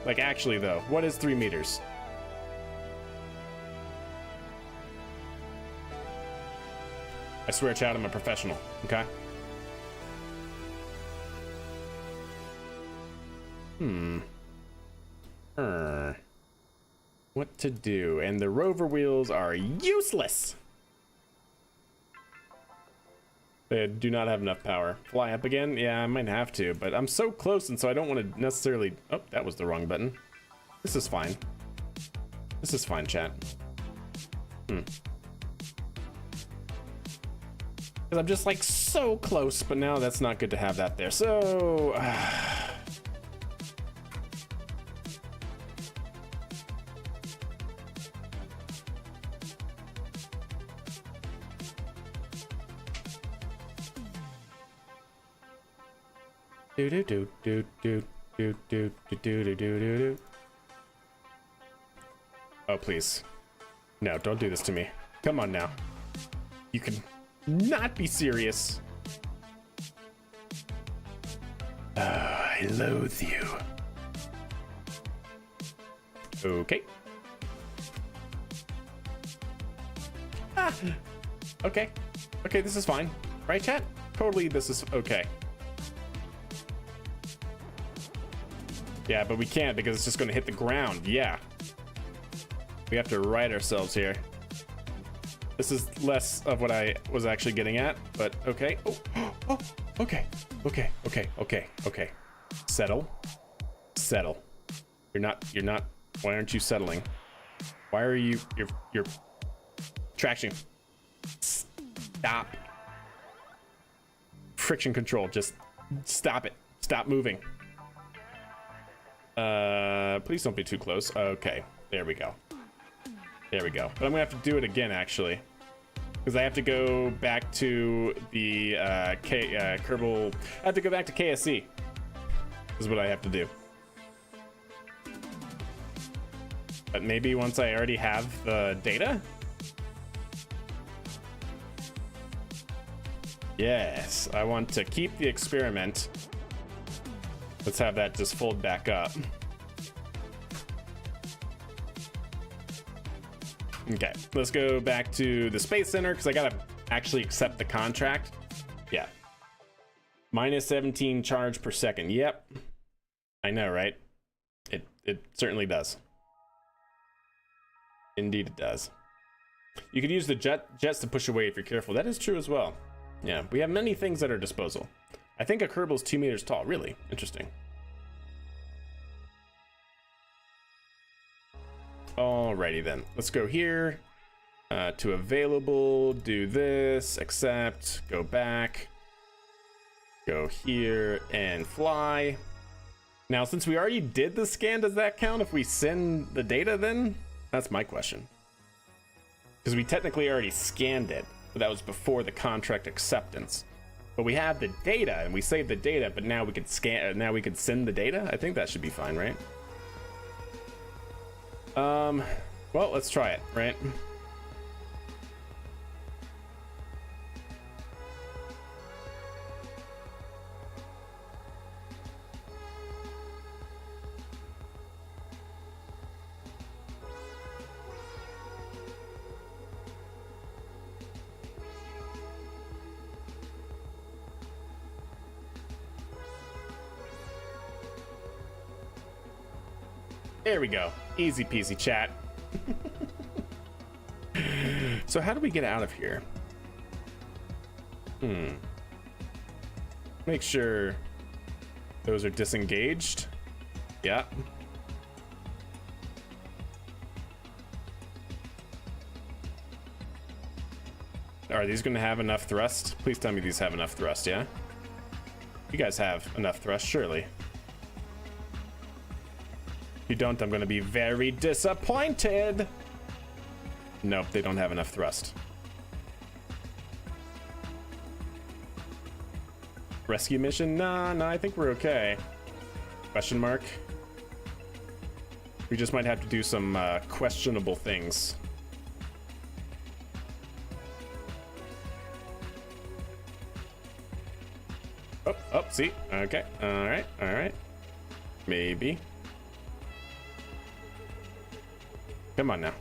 Like, actually, though, what is 3 meters? I swear, Chad, I'm a professional, okay? What to do? And the rover wheels are useless. They do not have enough power. Fly up again? Yeah, I might have to, but I'm so close, and so I don't want to necessarily... Oh, that was the wrong button. This is fine. This is fine, chat. Because I'm just, like, so close, but now that's not good to have that there. So... Oh, please. No, don't do this to me. Come on now. You can not be serious. I loathe you. Okay. Ah. Okay. Okay, this is fine. Right, chat? Totally, this is okay. Yeah, but we can't because it's just going to hit the ground. Yeah. We have to right ourselves here. This is less of what I was actually getting at, but okay. Oh, okay. Okay. Settle. You're not. Why aren't you settling? Why are you, you're traction. Stop. Friction control, just stop it. Stop moving. Please don't be too close. Okay, there we go. But I'm gonna have to do it again, actually, because I have to go back to the Kerbal. I have to go back to KSC. Is what I have to do. But maybe once I already have the data. Yes, I want to keep the experiment. Let's have that just fold back up. Okay, let's go back to the Space Center because I gotta actually accept the contract. Yeah. Minus 17 charge per second. Yep. I know, right? It certainly does. Indeed it does. You could use the jets to push away if you're careful. That is true as well. Yeah, we have many things at our disposal. I think a Kerbal's 2 meters tall. Really interesting. Alrighty then. Let's go here to available. Do this. Accept. Go back. Go here and fly. Now, since we already did the scan, does that count if we send the data then? That's my question. Because we technically already scanned it, but that was before the contract acceptance. But we have the data, and we saved the data, but now we could now we could send the data. I think that should be fine, right? Well, let's try it, right? There we go. Easy peasy, chat. So how do we get out of here? Make sure those are disengaged. Yeah. Are these going to have enough thrust? Please tell me these have enough thrust, yeah? You guys have enough thrust, surely. If you don't, I'm going to be very disappointed. Nope, they don't have enough thrust. Rescue mission? Nah, I think we're okay. Question mark. We just might have to do some questionable things. Oh, see? Okay, all right. Maybe. Come on now.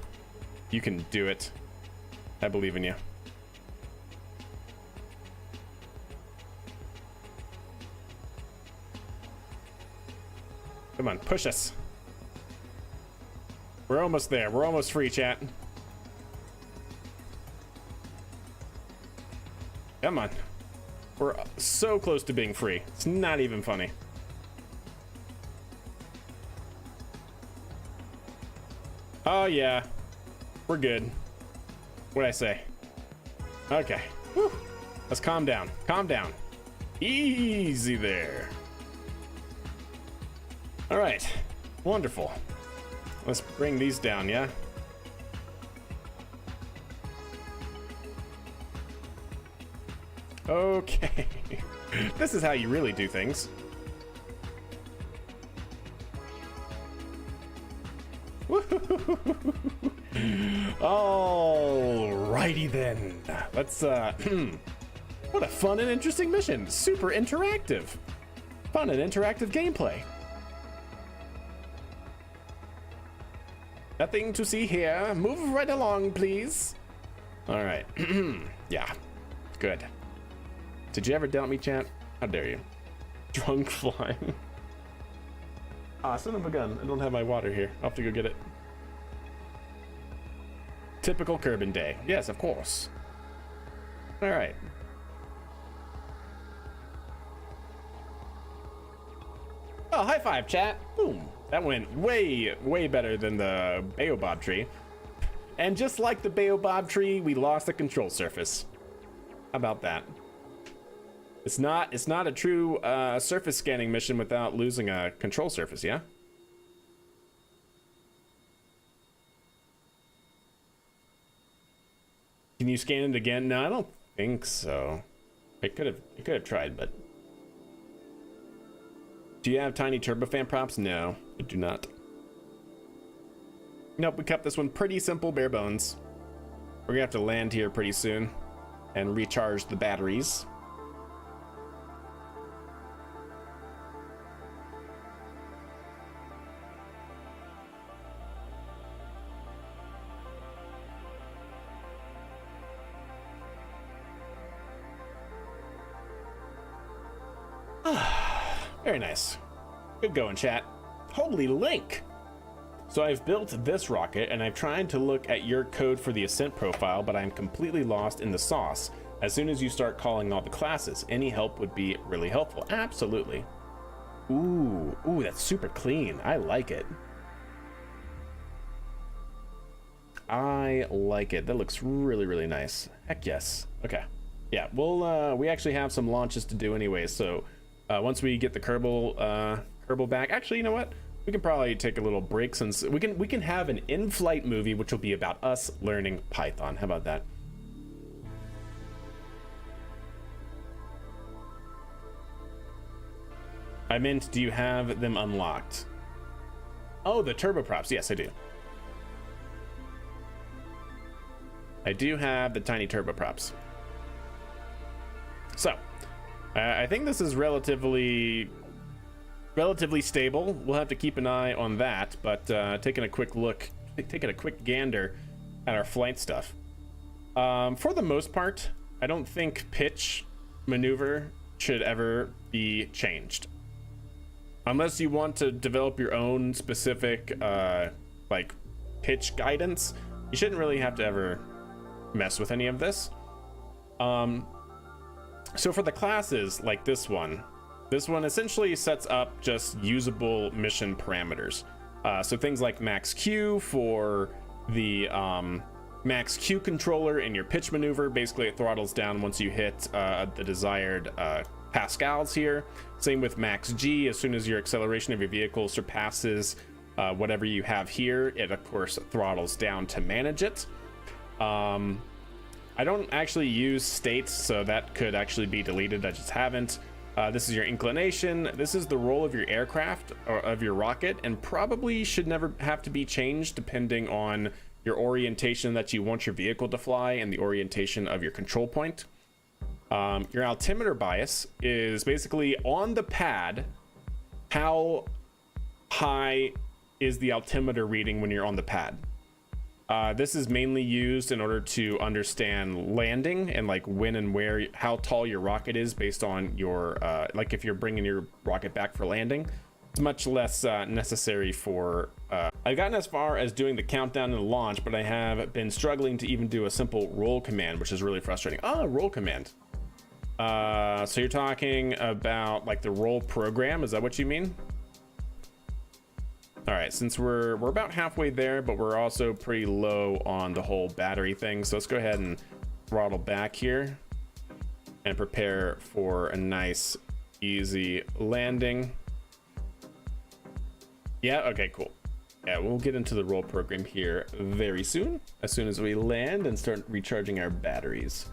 You can do it. I believe in you. Come on, push us. We're almost there. We're almost free, chat. Come on. We're so close to being free. It's not even funny. Oh, yeah. We're good. What'd I say? Okay. Whew. Let's calm down. Calm down. Easy there. All right. Wonderful. Let's bring these down, yeah? Okay. This is how you really do things. Alrighty then. Let's what a fun and interesting mission. Super interactive. Fun and interactive gameplay. Nothing to see here. Move right along, please. All right. Yeah. Good. Did you ever doubt me, chat? How dare you? Drunk flying. Ah, son of a gun. I don't have my water here. I'll have to go get it. Typical Kerbin day. Yes, of course. All right. Oh, high five, chat. Boom. That went way better than the Baobab tree. And just like the Baobab tree, we lost the control surface. How about that? It's not a true surface scanning mission without losing a control surface, yeah? Can you scan it again? No, I don't think so. I could have tried, but do you have tiny turbofan props? No, I do not. Nope, we kept this one pretty simple, bare bones. We're gonna have to land here pretty soon and recharge the batteries. Very nice. Good going, chat. Holy link! So I've built this rocket, and I've tried to look at your code for the ascent profile, but I'm completely lost in the sauce. As soon as you start calling all the classes, any help would be really helpful. Absolutely. Ooh, that's super clean. I like it. I like it. That looks really nice. Heck yes. Okay. Yeah, we actually have some launches to do anyway, so once we get the Kerbal back, actually, you know what? We can probably take a little break since we can have an in-flight movie which will be about us learning Python. How about that? I meant, do you have them unlocked? Oh, the turboprops. Yes, I do. I do have the tiny turboprops. So, I think this is relatively stable. We'll have to keep an eye on that, but taking a quick gander at our flight stuff. For the most part, I don't think pitch maneuver should ever be changed. Unless you want to develop your own specific like pitch guidance, you shouldn't really have to ever mess with any of this. So for the classes like this one essentially sets up just usable mission parameters. So things like max Q for the max Q controller in your pitch maneuver. Basically it throttles down once you hit the desired pascals here. Same with max G. As soon as your acceleration of your vehicle surpasses whatever you have here, it of course throttles down to manage it. I don't actually use states, so that could actually be deleted. I just haven't. This is your inclination. This is the roll of your aircraft or of your rocket, and probably should never have to be changed depending on your orientation that you want your vehicle to fly and the orientation of your control point. Your altimeter bias is basically on the pad. How high is the altimeter reading when you're on the pad? This is mainly used in order to understand landing and like when and where, how tall your rocket is based on your, like if you're bringing your rocket back for landing. It's much less necessary for, I've gotten as far as doing the countdown and the launch, but I have been struggling to even do a simple roll command, which is really frustrating. Roll command. So you're talking about like the roll program, is that what you mean? All right, since we're about halfway there, but we're also pretty low on the whole battery thing. So let's go ahead and throttle back here and prepare for a nice, easy landing. Yeah, okay, cool. Yeah, we'll get into the roll program here very soon, as soon as we land and start recharging our batteries.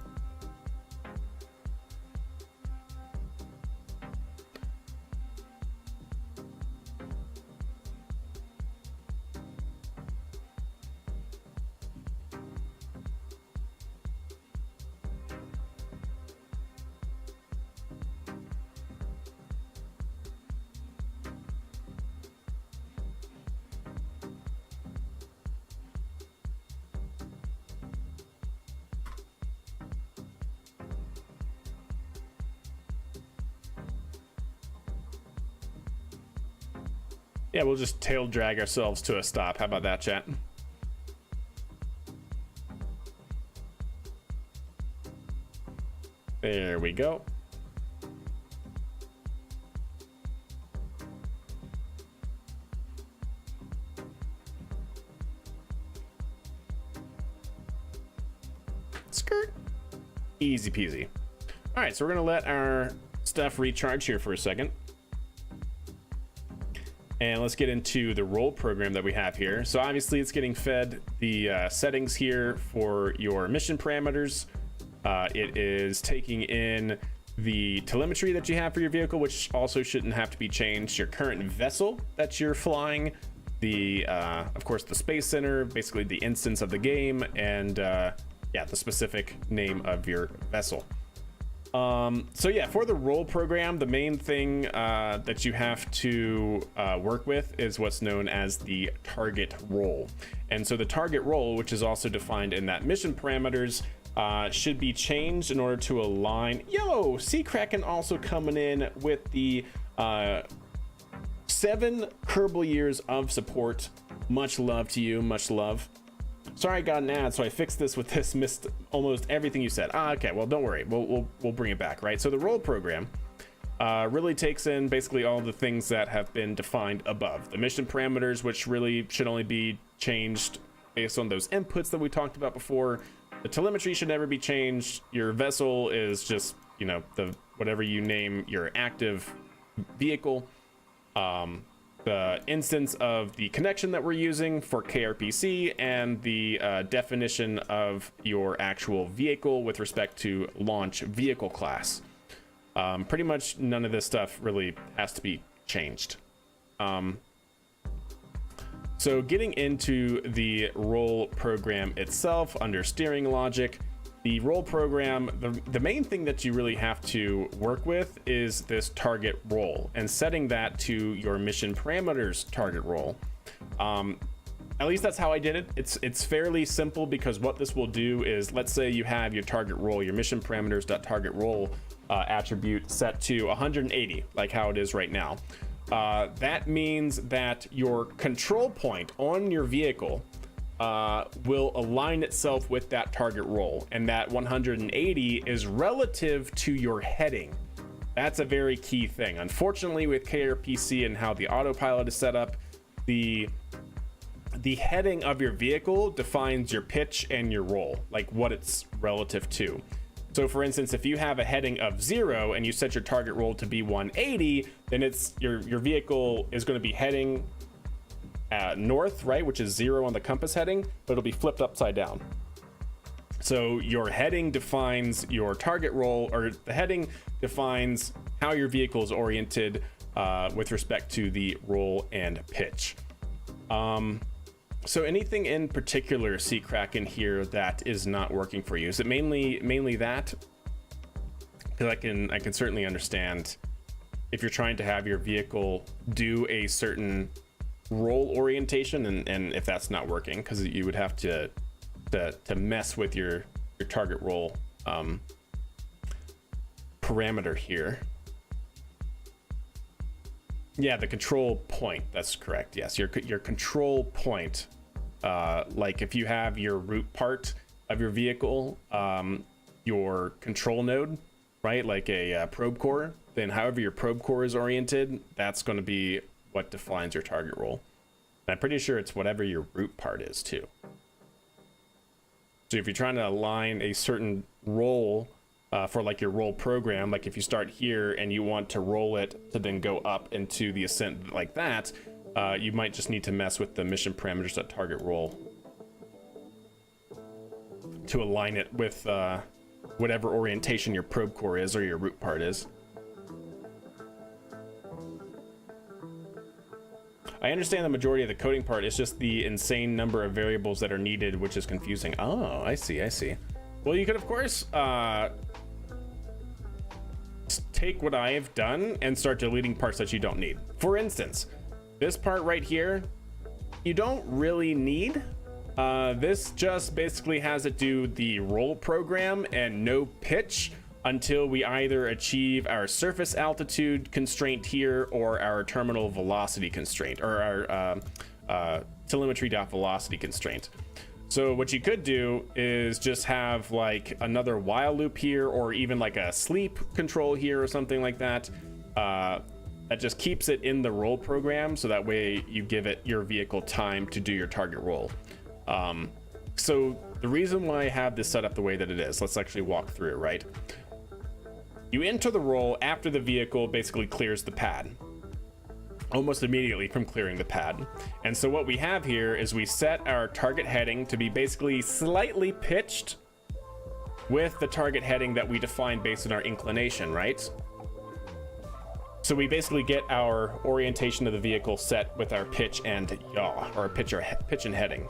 Yeah, we'll just tail drag ourselves to a stop. How about that, chat? There we go. Skirt. Easy peasy. All right, so we're gonna let our stuff recharge here for a second. And let's get into the roll program that we have here. So obviously it's getting fed the settings here for your mission parameters. It is taking in the telemetry that you have for your vehicle, which also shouldn't have to be changed. Your current vessel that you're flying, the of course the space center, basically the instance of the game, and yeah, the specific name of your vessel. So yeah, for the roll program, the main thing that you have to work with is what's known as the target roll. And so the target roll, which is also defined in that mission parameters, should be changed in order to align. Yo, Sea Kraken also coming in with the 7 Kerbal years of support. Much love to you, much love. Sorry, I got an ad, so I fixed this with this. Missed almost everything you said. Okay, well, don't worry. We'll bring it back, right? So the roll program really takes in basically all the things that have been defined above. The mission parameters, which really should only be changed based on those inputs that we talked about before. The telemetry should never be changed. Your vessel is just, you know, the whatever you name your active vehicle. The instance of the connection that we're using for KRPC, and the definition of your actual vehicle with respect to launch vehicle class. Pretty much none of this stuff really has to be changed. So getting into the roll program itself under steering logic, the roll program, the main thing that you really have to work with is this target roll and setting that to your mission parameters target roll. At least that's how I did it. It's fairly simple because what this will do is, let's say you have your target roll, your mission parameters.target roll attribute set to 180, like how it is right now. That means that your control point on your vehicle will align itself with that target roll, and that 180 is relative to your heading. That's a very key thing. Unfortunately, with KRPC and how the autopilot is set up, the heading of your vehicle defines your pitch and your roll, like what it's relative to. So for instance, if you have a heading of 0 and you set your target roll to be 180, then it's your vehicle is going to be heading north, right, which is 0 on the compass heading, but it'll be flipped upside down. So your heading defines your target roll, or the heading defines how your vehicle is oriented with respect to the roll and pitch. So anything in particular, Seacrack, here that is not working for you? Is it mainly that? Because I can certainly understand if you're trying to have your vehicle do a certain roll orientation, and if that's not working, because you would have to mess with your target roll parameter here. Yeah, the control point. That's correct. Yes, your control point. Like if you have your root part of your vehicle, your control node, right? Like a probe core. Then however your probe core is oriented, that's going to be what defines your target roll. And I'm pretty sure it's whatever your root part is too. So if you're trying to align a certain roll for like your roll program, like if you start here and you want to roll it to then go up into the ascent like that, you might just need to mess with the mission parameters.target roll to align it with whatever orientation your probe core is or your root part is. I understand the majority of the coding part. It's just the insane number of variables that are needed, which is confusing. Oh, I see. Well, you could, of course, take what I have done and start deleting parts that you don't need. For instance, this part right here, you don't really need. This just basically has it do the roll program and no pitch until we either achieve our surface altitude constraint here or our terminal velocity constraint, or our telemetry.velocity constraint. So what you could do is just have like another while loop here, or even like a sleep control here or something like that. That just keeps it in the roll program, so that way you give it your vehicle time to do your target roll. So the reason why I have this set up the way that it is, let's actually walk through it, right? You enter the roll after the vehicle basically clears the pad, almost immediately from clearing the pad. And so what we have here is we set our target heading to be basically slightly pitched with the target heading that we define based on our inclination, right? So we basically get our orientation of the vehicle set with our pitch and yaw, or pitch and heading.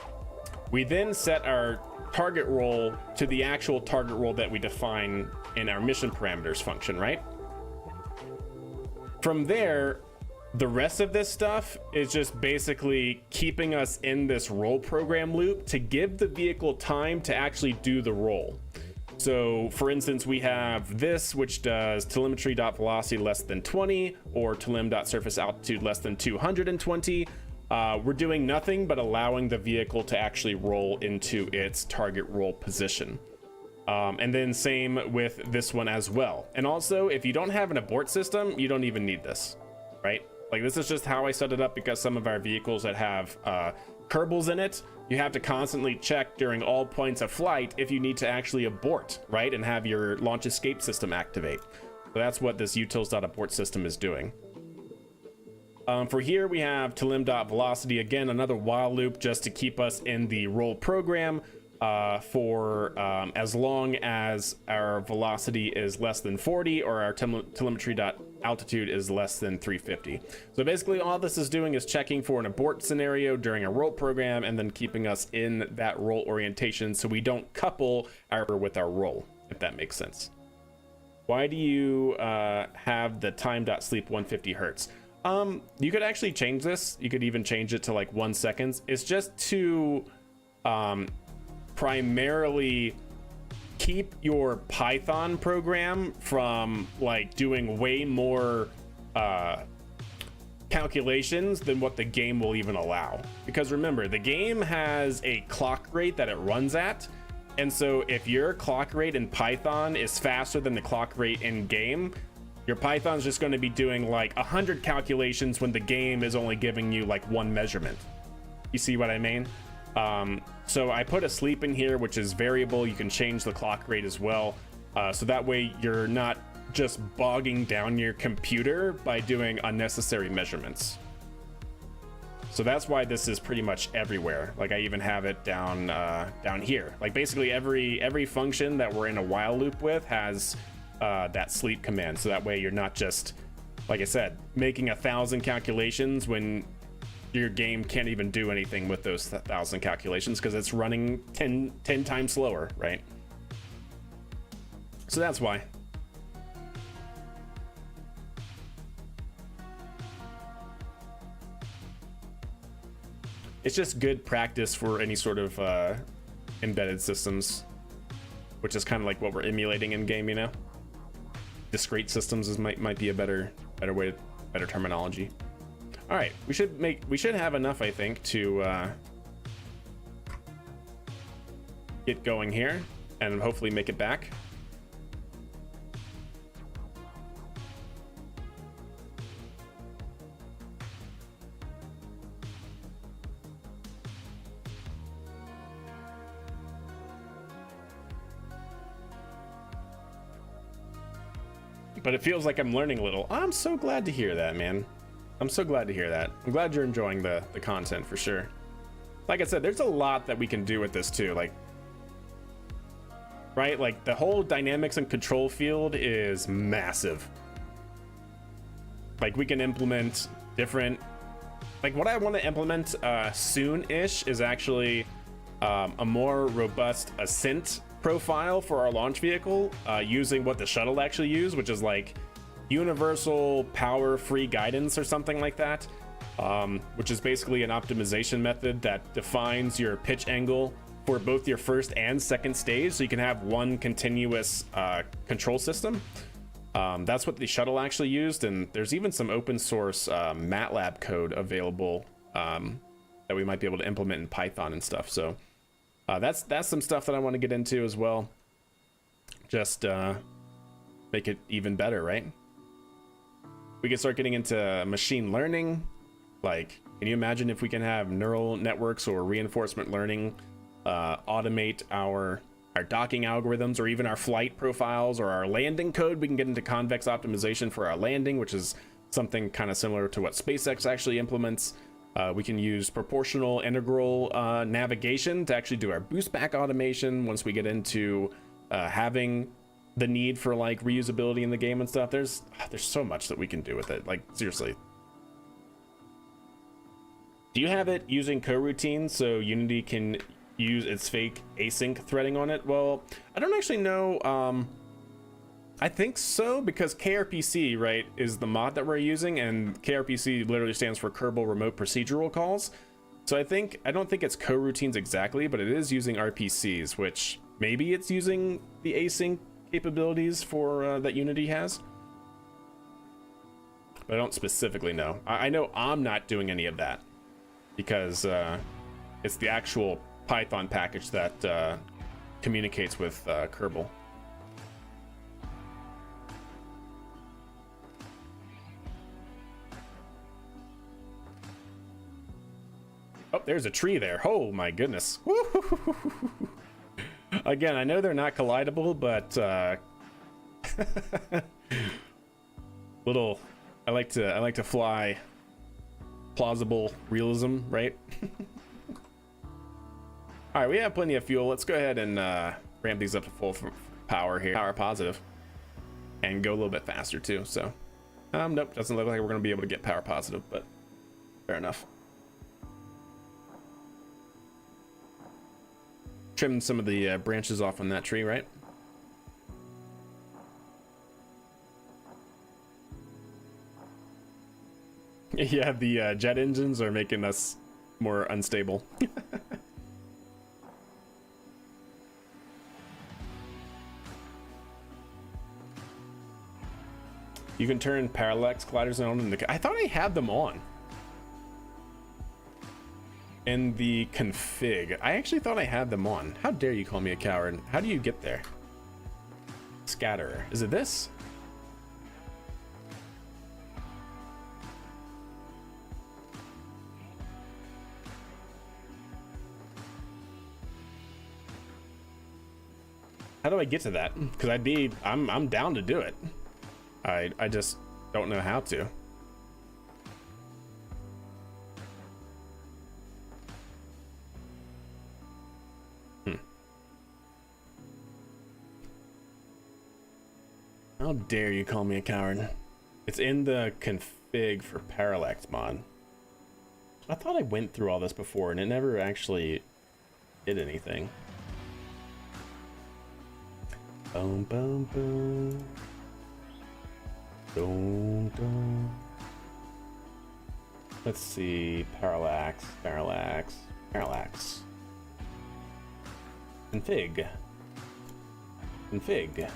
We then set our target roll to the actual target roll that we define in our mission parameters function, right? From there, the rest of this stuff is just basically keeping us in this roll program loop to give the vehicle time to actually do the roll. So for instance, we have this, which does telemetry.velocity less than 20 or telim.surface altitude less than 220. We're doing nothing but allowing the vehicle to actually roll into its target roll position. And then same with this one as well. And also, if you don't have an abort system, you don't even need this, right? Like, this is just how I set it up, because some of our vehicles that have Kerbals in it, you have to constantly check during all points of flight if you need to actually abort, right? And have your launch escape system activate. So that's what this utils.abort system is doing. For here we have telim.velocity, again, another while loop just to keep us in the roll program. for as long as our velocity is less than 40 or our telemetry dot altitude is less than 350. So basically all this is doing is checking for an abort scenario during a roll program and then keeping us in that roll orientation so we don't couple our with our roll, if that makes sense. Why do you have the time.sleep 150 hertz? You could actually change this. You could even change it to like 1 second. It's just to primarily keep your Python program from like doing way more calculations than what the game will even allow. Because remember, the game has a clock rate that it runs at. And so if your clock rate in Python is faster than the clock rate in game, your Python's just going to be doing like 100 calculations when the game is only giving you like one measurement. You see what I mean? So I put a sleep in here, which is variable. You can change the clock rate as well. So that way you're not just bogging down your computer by doing unnecessary measurements. So that's why this is pretty much everywhere. Like I even have it down here. Like basically every function that we're in a while loop with has that sleep command. So that way you're not just, like I said, making 1,000 calculations when your game can't even do anything with those 1,000 calculations because it's running 10 times slower, right? So that's why. It's just good practice for any sort of embedded systems, which is kind of like what we're emulating in game, you know? Discrete systems might be a better way, better terminology. All right, we should have enough, I think, to get going here and hopefully make it back. But it feels like I'm learning a little. I'm so glad to hear that, man. I'm so glad to hear that. I'm glad you're enjoying the content for sure. Like I said, there's a lot that we can do with this too. Like, right? Like the whole dynamics and control field is massive. Like we can implement different, like what I want to implement soon-ish is actually a more robust ascent profile for our launch vehicle using what the shuttle actually used, which is like universal power free guidance or something like that, which is basically an optimization method that defines your pitch angle for both your first and second stage so you can have one continuous control system. That's what the shuttle actually used, and there's even some open source MATLAB code available that we might be able to implement in Python and stuff. So that's some stuff that I want to get into as well. Just make it even better, right? We can start getting into machine learning. Like, can you imagine if we can have neural networks or reinforcement learning automate our docking algorithms or even our flight profiles or our landing code? We can get into convex optimization for our landing, which is something kind of similar to what SpaceX actually implements. We can use proportional integral navigation to actually do our boost back automation once we get into having the need for like reusability in the game and stuff. There's so much that we can do with it. Like seriously. Do you have it using coroutines so Unity can use its fake async threading on it? Well, I don't actually know. I think so, because KRPC, right, is the mod that we're using, and KRPC literally stands for Kerbal Remote Procedural Calls. So I don't think it's coroutines exactly, but it is using RPCs, which maybe it's using the async capabilities for that Unity has. But I don't specifically know. I know I'm not doing any of that because it's the actual Python package that communicates with Kerbal. Oh, there's a tree there. Oh my goodness. Again, I know they're not collidable, but I like to fly plausible realism, right? All right, we have plenty of fuel. Let's go ahead and ramp these up to full power here, power positive, and go a little bit faster too. So, nope, doesn't look like we're gonna be able to get power positive, but fair enough. Trim some of the branches off on that tree, right? Yeah, the jet engines are making us more unstable. You can turn parallax gliders on in the... I thought I had them on in the config. I actually thought I had them on. How dare you call me a coward? How do you get there? Scatterer. Is it this? How do I get to that? Because I'm down to do it. I just don't know how to. How dare you call me a coward? It's in the config for parallax mod. I thought I went through all this before and it never actually did anything. Boom, boom, boom. Dun, dun. Let's see. Parallax, parallax, parallax. Config. Config.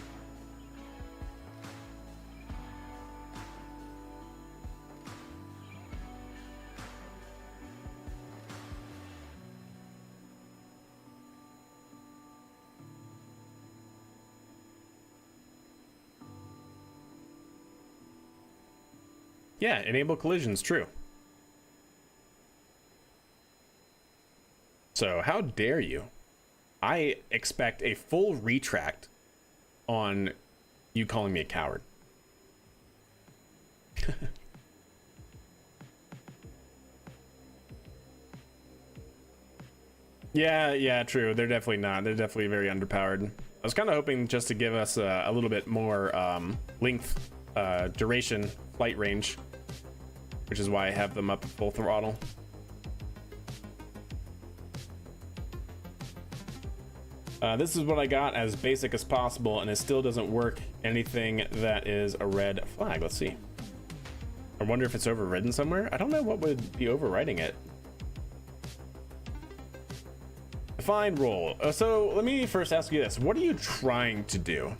Yeah, enable collisions, true. So how dare you? I expect a full retract on you calling me a coward. Yeah, true. They're definitely not. They're definitely very underpowered. I was kind of hoping just to give us a little bit more length, duration, flight range, which is why I have them up at full throttle. This is what I got, as basic as possible, and it still doesn't work anything that is a red flag. Let's see. I wonder if it's overridden somewhere. I don't know what would be overriding it. Define role. So let me first ask you this. What are you trying to do?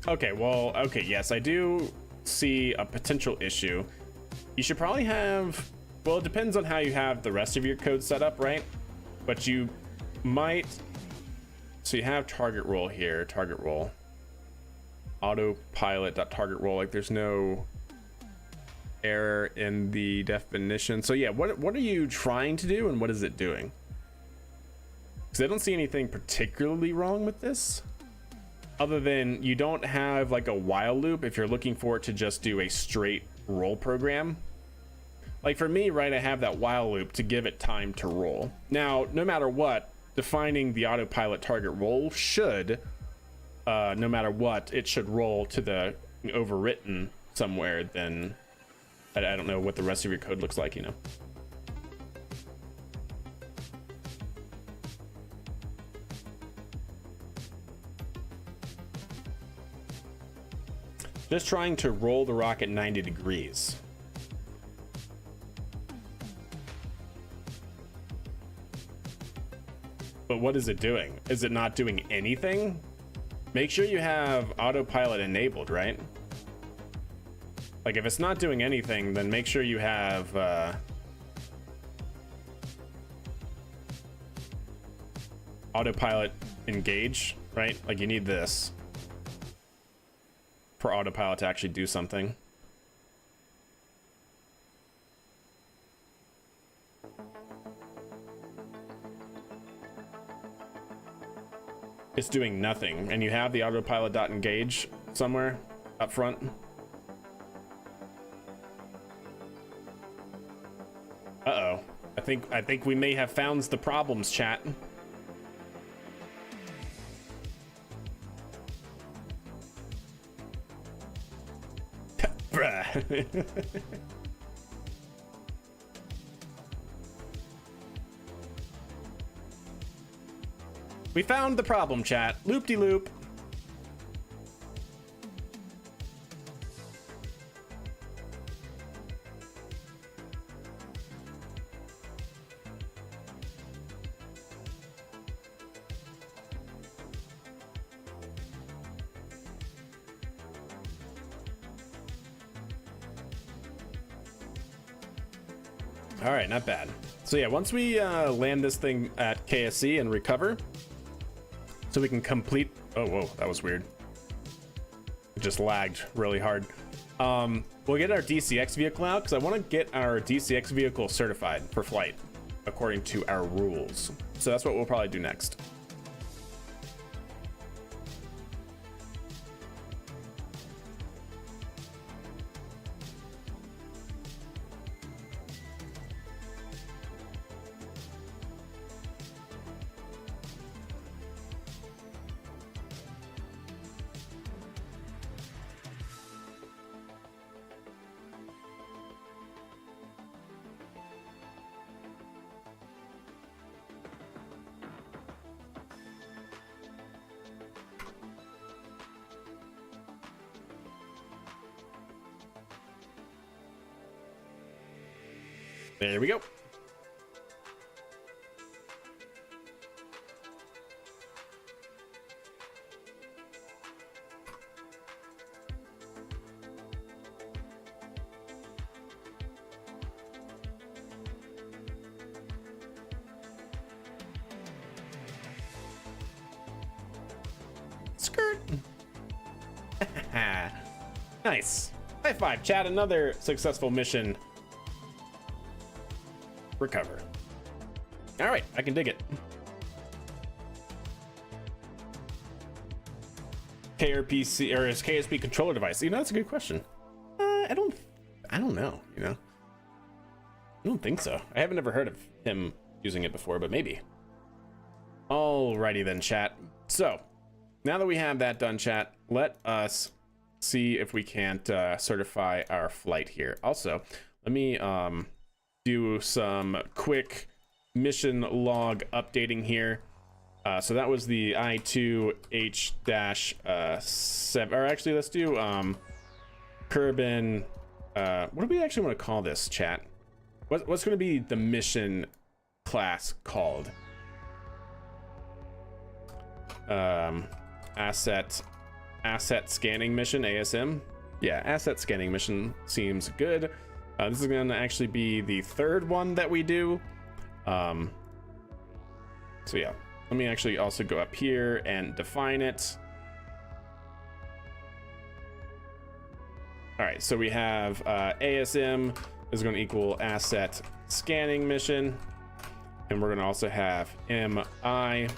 Okay, well, okay, yes, I do see a potential issue. You should probably have, well, it depends on how you have the rest of your code set up, right? But you might, so you have target role here, target role, autopilot.target role, like there's no error in the definition. So yeah, what are you trying to do and what is it doing? Because I don't see anything particularly wrong with this, other than you don't have like a while loop if you're looking for it to just do a straight roll program. Like for me, right, I have that while loop to give it time to roll. Now, no matter what, defining the autopilot target roll should, no matter what, it should roll to the overwritten somewhere. Then I don't know what the rest of your code looks like, you know. Just trying to roll the rocket 90 degrees. But what is it doing? Is it not doing anything? Make sure you have autopilot enabled, right? Like if it's not doing anything, then make sure you have autopilot engage, right? Like you need this for autopilot to actually do something. It's doing nothing, and you have the autopilot.engage somewhere up front. Uh-oh. I think we may have found the problems, chat. Bruh. We found the problem, chat. Loop-de-loop. All right, not bad. So yeah, once we land this thing at KSC and recover, so we can complete. Oh, whoa, that was weird. It just lagged really hard. We'll get our DCX vehicle out because I want to get our DCX vehicle certified for flight according to our rules. So that's what we'll probably do next. There we go. Skirt. Nice. High five, chat. Another successful mission. Recover. All right, I can dig it. KRPC or is KSP controller device? You know, that's a good question. I don't know. You know, I don't think so. I haven't ever heard of him using it before, but maybe. Alrighty then, chat. So now that we have that done, chat, let us see if we can't certify our flight here. Also, let me do some quick mission log updating here. So that was the I2H-7, or actually let's do Kerbin. What do we actually want to call this, chat? What's going to be the mission class called? Asset scanning mission, ASM. Yeah, asset scanning mission seems good. This is going to actually be the third one that we do. So yeah, let me actually also go up here and define it. All right, so we have ASM is going to equal asset scanning mission. And we're going to also have MI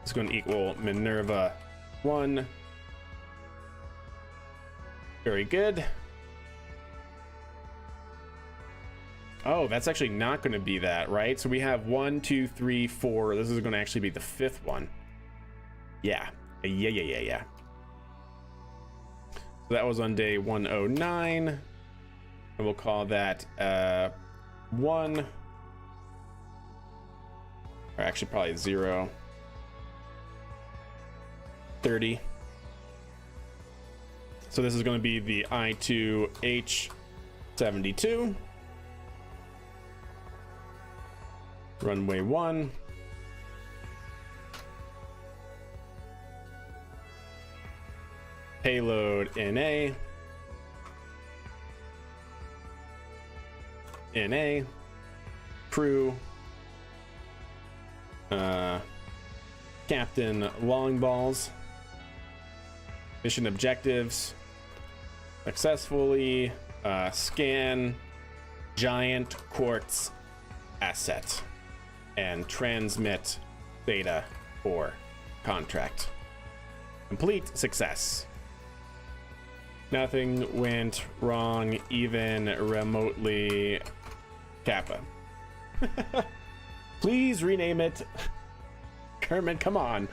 is going to equal Minerva 1. Very good. Oh, that's actually not going to be that, right? So we have 1, 2, 3, 4. This is going to actually be the fifth one. Yeah. Yeah. So that was on day 109. And we'll call that 1. Or actually probably 0. 30. So this is going to be the I2H-72. Runway 1. Payload NA. Crew. Captain Longballs. Mission objectives. Successfully scan giant quartz asset and transmit data for contract. Complete success. Nothing went wrong, even remotely. Kappa. Please rename it. Kermit, come on.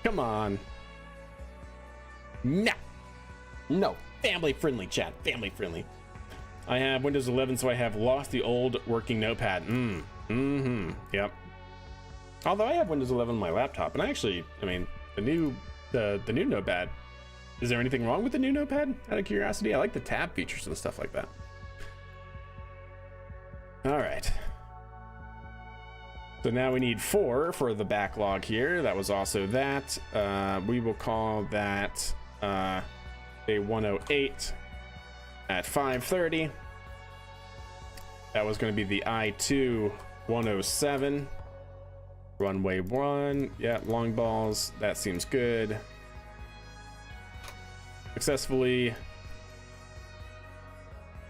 Come on. No. Family friendly, chat. Family friendly. I have Windows 11, so I have lost the old working notepad. Yep. Although I have Windows 11 on my laptop, and I mean, the new notepad. Is there anything wrong with the new notepad? Out of curiosity, I like the tab features and stuff like that. All right. So now we need 4 for the backlog here. That was also that. We will call that day 108 at 5:30. That was going to be the I2 107. Runway 1. Yeah, long balls. That seems good. Successfully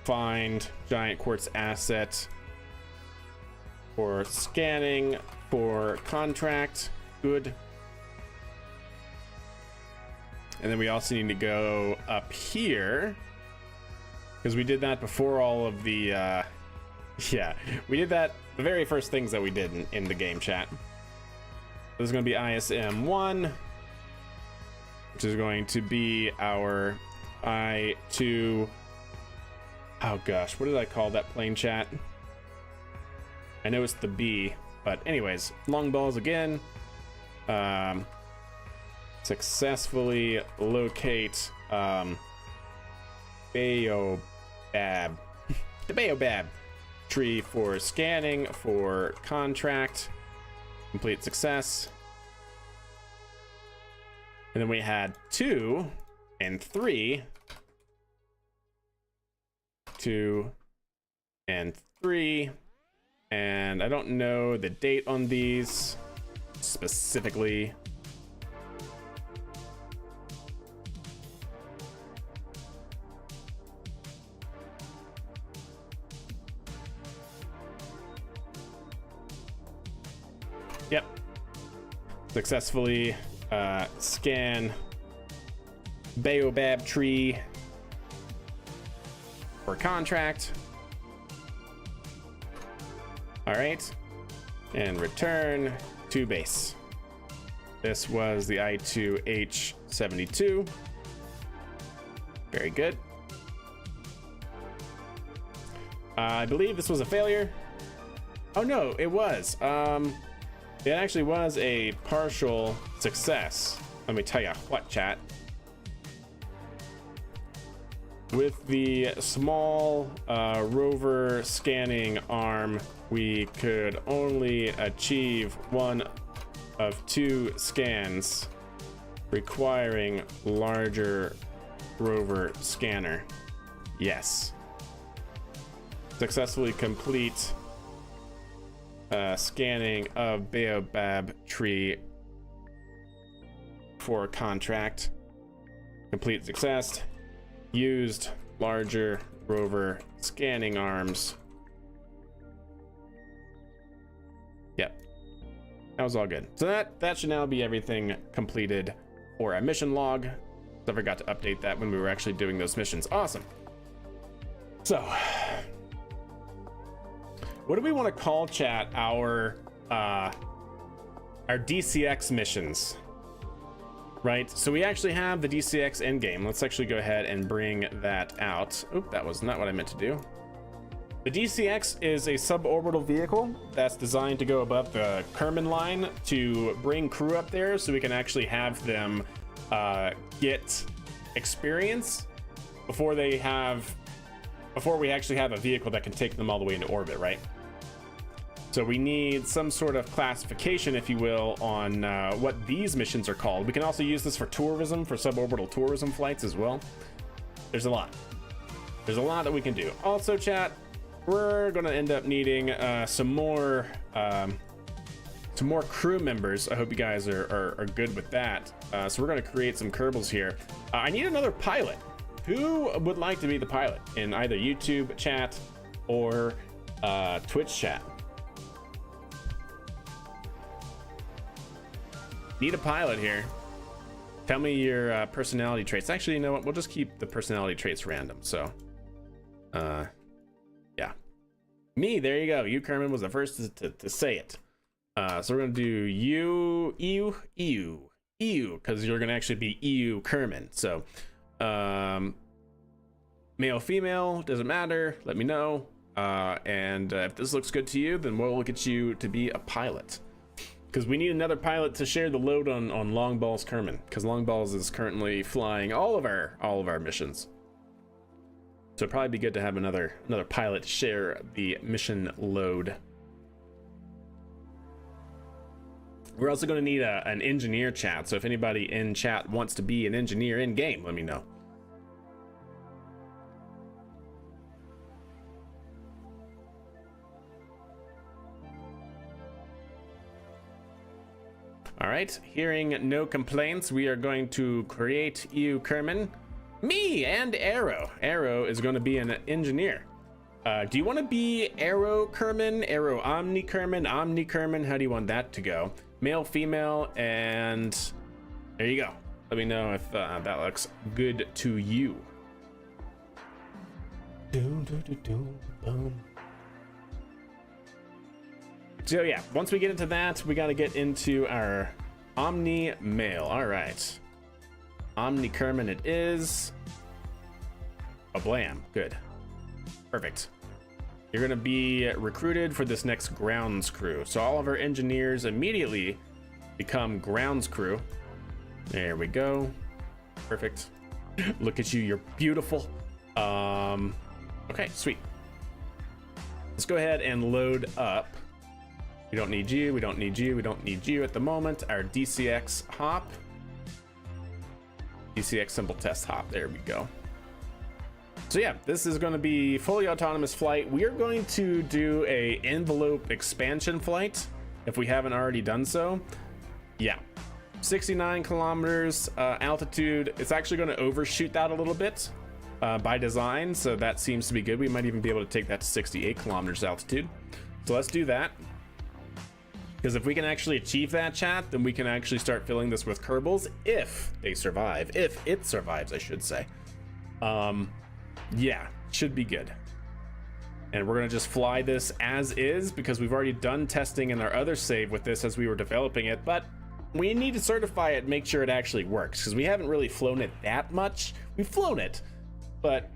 find giant quartz asset for scanning for contract. Good. And then we also need to go up here because we did that before all of the yeah, we did that the very first things that we did in the game chat. This is going to be ISM 1, which is going to be our I2. Oh gosh, what did I call that plane, chat? I know it's the B, but anyways, long balls again. Successfully locate Baobab, the Baobab tree for scanning for contract. Complete success. And then we had 2 and 3. 2 and 3. And I don't know the date on these specifically. Yep. Successfully scan Baobab tree for contract. All right. And return to base. This was the I2H72. Very good. I believe this was a failure. Oh no, it was. It actually was a partial success. Let me tell you what, chat. With the small rover scanning arm, we could only achieve 1 of 2 scans, requiring larger rover scanner. Yes. Successfully complete scanning of Baobab tree for contract. Complete success. Used larger rover scanning arms. Yep. That was all good. So that should now be everything completed for a mission log. I forgot to update that when we were actually doing those missions. Awesome. So what do we want to call, chat, our DCX missions? Right, so we actually have the DCX endgame. Let's actually go ahead and bring that out. Oop, that was not what I meant to do. The DCX is a suborbital vehicle that's designed to go above the Kerman line to bring crew up there so we can actually have them get experience before we actually have a vehicle that can take them all the way into orbit, right? So we need some sort of classification, if you will, on what these missions are called. We can also use this for tourism, for suborbital tourism flights as well. There's a lot. There's a lot that we can do. Also, chat, we're going to end up needing some more crew members. I hope you guys are good with that. So we're going to create some Kerbals here. I need another pilot. Who would like to be the pilot in either YouTube chat or Twitch chat? Need a pilot here. Tell me your personality traits. Actually, you know what? We'll just keep the personality traits random. So, yeah. Me, there you go. You, Kerman, was the first to say it. So we're going to do EU, because you're going to actually be EU Kerman. So, Male, female, doesn't matter. Let me know. And if this looks good to you, then we'll get you to be a pilot. Because we need another pilot to share the load on Longballs Kerman. Because Longballs is currently flying all of our missions. So it'd probably be good to have another pilot share the mission load. We're also going to need an engineer chat. So if anybody in chat wants to be an engineer in game, let me know. All right, hearing no complaints, we are going to create you, Kerman. Me and Arrow. Arrow is going to be an engineer. Do you want to be Arrow Kerman, Arrow Omni Kerman, Omni Kerman? How do you want that to go? Male, female, and there you go. Let me know if that looks good to you. So yeah, once we get into that, we got to get into our Omni male. All right, Omni Kerman it is. A blam, good, perfect. You're gonna be recruited for this next grounds crew. So all of our engineers immediately become grounds crew. There we go, perfect. Look at you, you're beautiful. Okay, sweet. Let's go ahead and load up. We don't need you, we don't need you, we don't need you at the moment. Our DCX hop. DCX simple test hop, there we go. So yeah, this is going to be fully autonomous flight. We are going to do a envelope expansion flight if we haven't already done so. Yeah, 69 kilometers altitude. It's actually going to overshoot that a little bit by design, so that seems to be good. We might even be able to take that to 68 kilometers altitude. So let's do that. Because if we can actually achieve that, chat, then we can actually start filling this with Kerbals if they survive. If it survives, I should say. Yeah, should be good. And we're gonna just fly this as is because we've already done testing in our other save with this as we were developing it, but we need to certify it and make sure it actually works because we haven't really flown it that much. We've flown it, but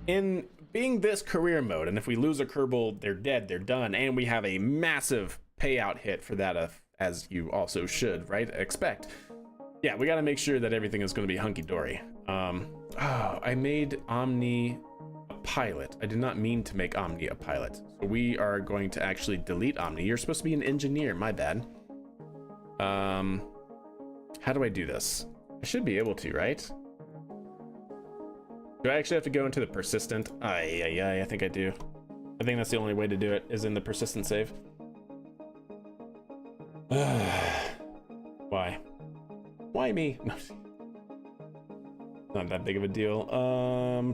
in being this career mode, and if we lose a Kerbal, they're dead, they're done, and we have a massive payout hit for that, as you also should, right? Expect. Yeah, we got to make sure that everything is going to be hunky-dory. Oh, I made Omni a pilot. I did not mean to make Omni a pilot. So we are going to actually delete Omni. You're supposed to be an engineer, my bad. How do I do this? I should be able to, right? Do I actually have to go into the persistent? I think I do. I think that's the only way to do it, is in the persistent save. Why? Why me? No. Not that big of a deal.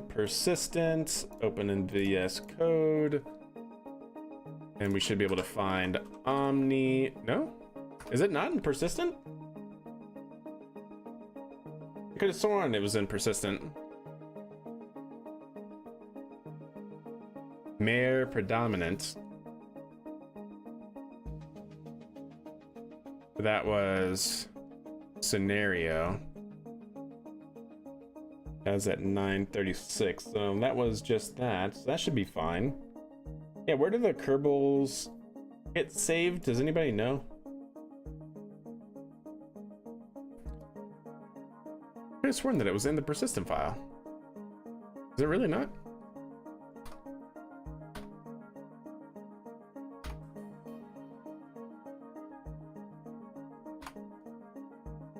Persistent, open in VS Code. And we should be able to find Omni. No? Is it not in persistent? I could have sworn it was in persistent. Mare predominant. That was scenario. That was at 936. So that was just that. So that should be fine. Yeah, where do the Kerbals get saved? Does anybody know? I could have sworn that it was in the persistent file. Is it really not?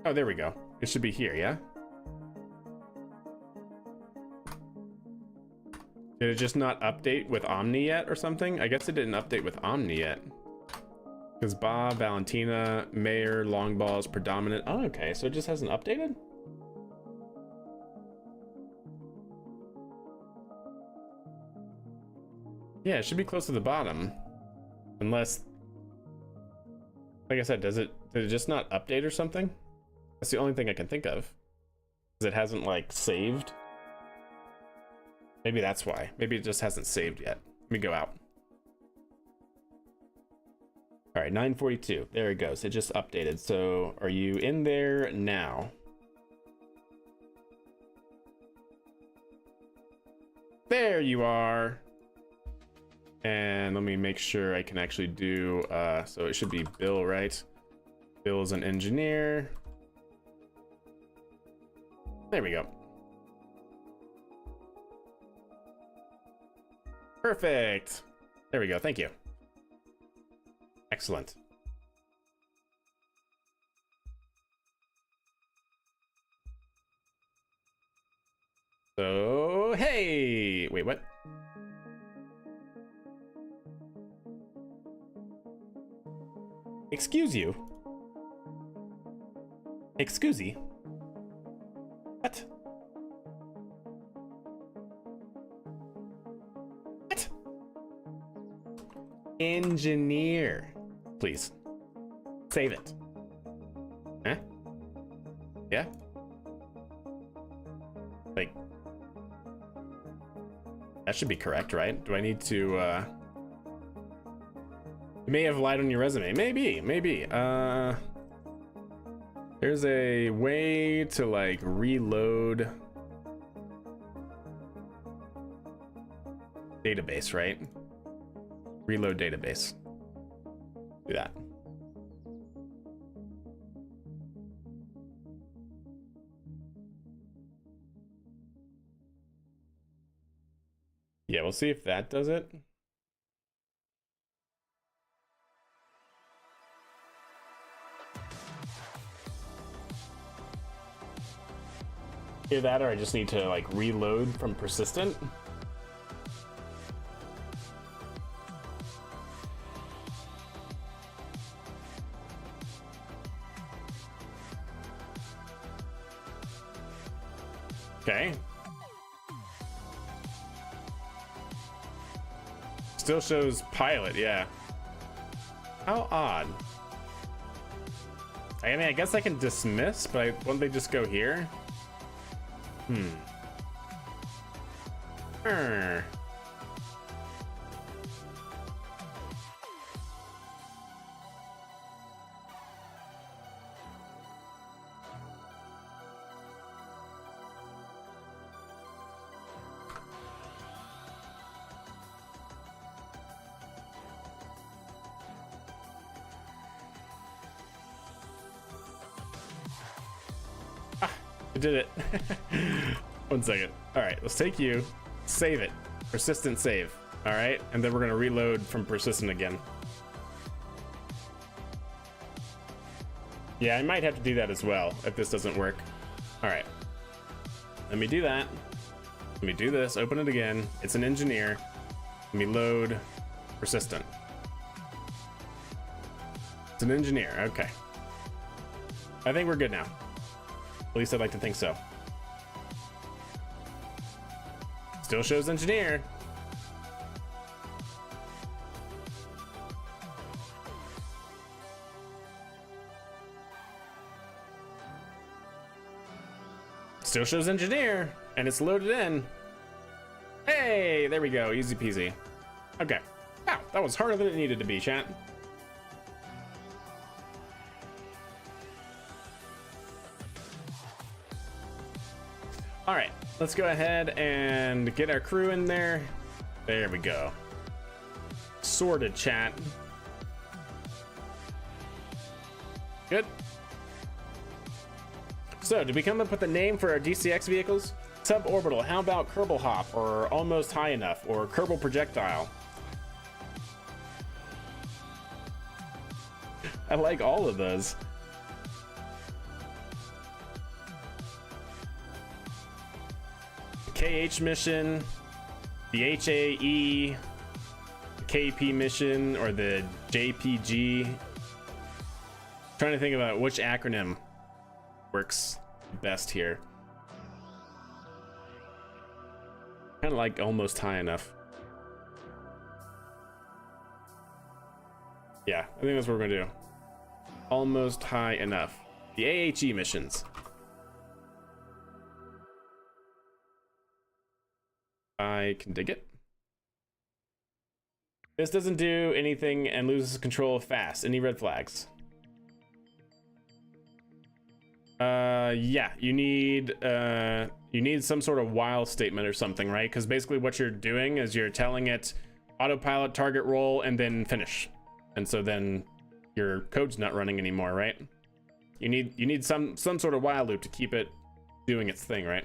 Oh, there we go. It should be here, yeah? Did it just not update with Omni yet or something? I guess it didn't update with Omni yet. Because Bob, Valentina, Mayor, Longball is predominant. Oh, okay, so it just hasn't updated? Yeah, it should be close to the bottom. Unless, like I said, did it just not update or something? That's the only thing I can think of. Because it hasn't, like, saved. Maybe that's why. Maybe it just hasn't saved yet. Let me go out. All right, 942. There it goes. It just updated. So are you in there now? There you are. And let me make sure I can actually do, so it should be Bill, right? Bill is an engineer. There we go. Perfect. There we go. Thank you. Excellent. So, hey, wait, what? Excuse you. Excuse me. What? What? Engineer. Please. Save it. Huh? Yeah? Like, that should be correct, right? Do I need to, you may have lied on your resume. Maybe. There's a way to, like, reload database, right? Reload database. Do that. Yeah, we'll see if that does it. Either that or I just need to like reload from persistent. Okay. Still shows pilot, yeah. How odd. I mean, I guess I can dismiss, but wouldn't they just go here? I did it. 1 second. All right, let's take you, save it, persistent save. All right, and then we're gonna reload from persistent again. Yeah, I might have to do that as well if this doesn't work. All right, let me do that. Let me do this, open it again. It's an engineer. Let me load persistent. It's an engineer, okay. I think we're good now. At least I'd like to think so. Still shows engineer. Still shows engineer, and it's loaded in. Hey, there we go, easy peasy. Okay, wow, that was harder than it needed to be, chat. All right, let's go ahead and get our crew in there. There we go. Sorted, chat. Good. So, did we come up with a name for our DCX vehicles? Suborbital, how about Kerbal Hop, or Almost High Enough, or Kerbal Projectile? I like all of those. KH mission, the HAE, the KP mission, or the JPG. Trying to think about which acronym works best here. Kind of like Almost High Enough. Yeah, I think that's what we're gonna do. Almost High Enough. The AHE missions. I can dig it. This doesn't do anything and loses control fast. Any red flags? Yeah, you need some sort of while statement or something, right? Because basically what you're doing is you're telling it autopilot, target roll, and then finish. And so then your code's not running anymore, right? You need some sort of while loop to keep it doing its thing, right?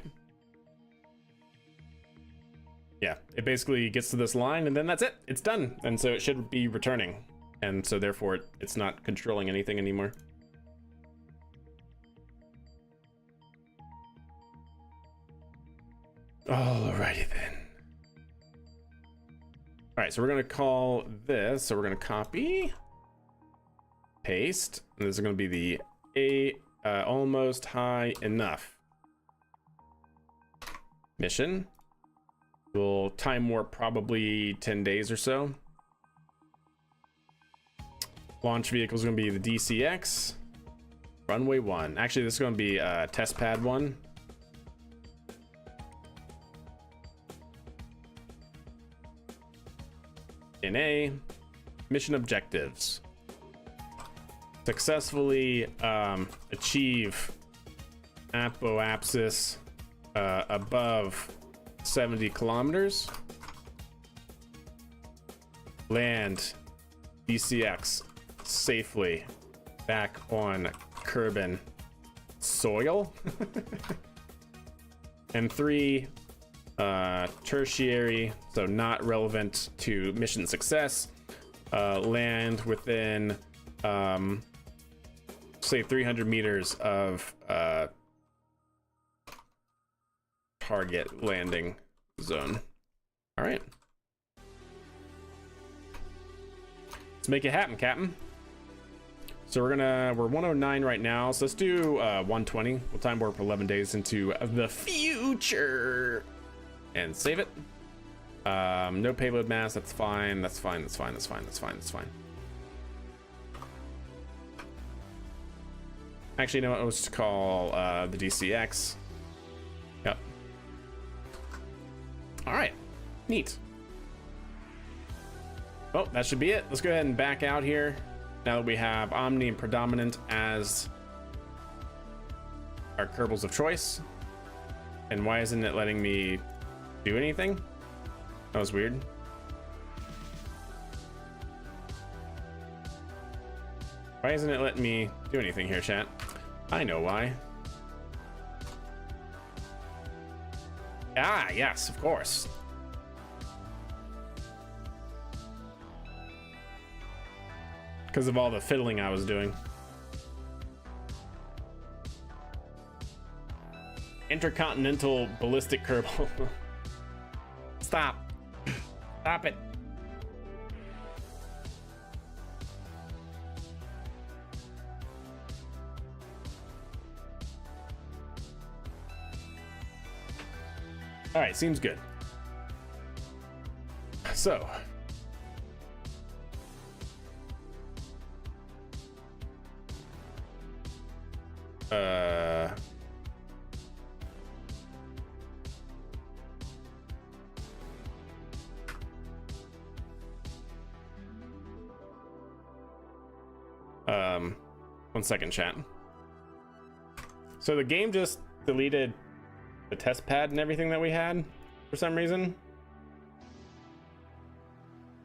Yeah, it basically gets to this line and then that's it. It's done. And so it should be returning. And so therefore it's not controlling anything anymore. Alrighty then. All right, so we're gonna call this, so we're gonna copy, paste, and this is gonna be the almost high enough mission. We'll time warp probably 10 days or so. Launch vehicle is gonna be the DCX, runway 1. Actually, this is gonna be test pad 1. NA, mission objectives. Successfully achieve apoapsis above 70 kilometers. Land DCX safely back on Kerbin soil. And 3, tertiary, so not relevant to mission success, land within say 300 meters of target landing zone. All right, let's make it happen, Captain. So we're 109 right now, so let's do 120. We'll time warp 11 days into the future and save it. No payload mass, that's fine. That's fine. Actually, you know what? Let's call the DCX. Yep. All right, neat. Oh, that should be it. Let's go ahead and back out here. Now that we have Omni and Predominant as our Kerbals of choice. And why isn't it letting me do anything? That was weird. Why isn't it letting me do anything here, chat? I know why. Ah, yes, of course. Because of all the fiddling I was doing. Intercontinental ballistic Kerbal. Stop. Stop it. All right, seems good. So, one second, chat. So the game just deleted the test pad and everything that we had for some reason.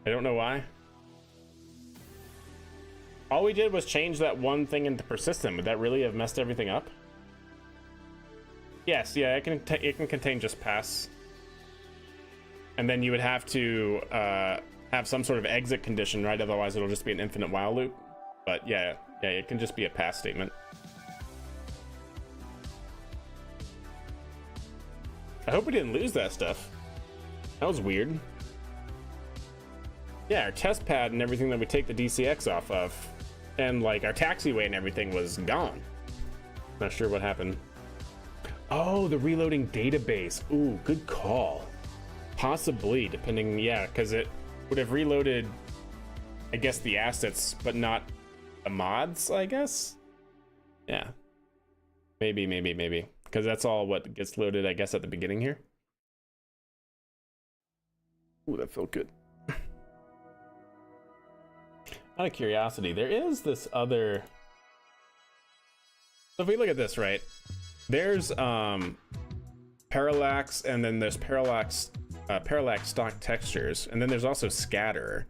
I don't know why. All we did was change that one thing into persistent. Would that really have messed everything up? Yes, yeah, it can contain just pass. And then you would have to have some sort of exit condition, right? Otherwise it'll just be an infinite while loop. But yeah, it can just be a pass statement. I hope we didn't lose that stuff. That was weird. Yeah, our test pad and everything that we take the DCX off of, and like our taxiway and everything was gone. Not sure what happened. Oh, the reloading database. Ooh, good call. Possibly, depending, yeah, because it would have reloaded, I guess, the assets, but not the mods, I guess? Yeah. Maybe. Because that's all what gets loaded, I guess, at the beginning here. Ooh, that felt good. Out of curiosity, there is this other... So if we look at this, right? There's parallax, and then there's parallax stock textures, and then there's also scatter.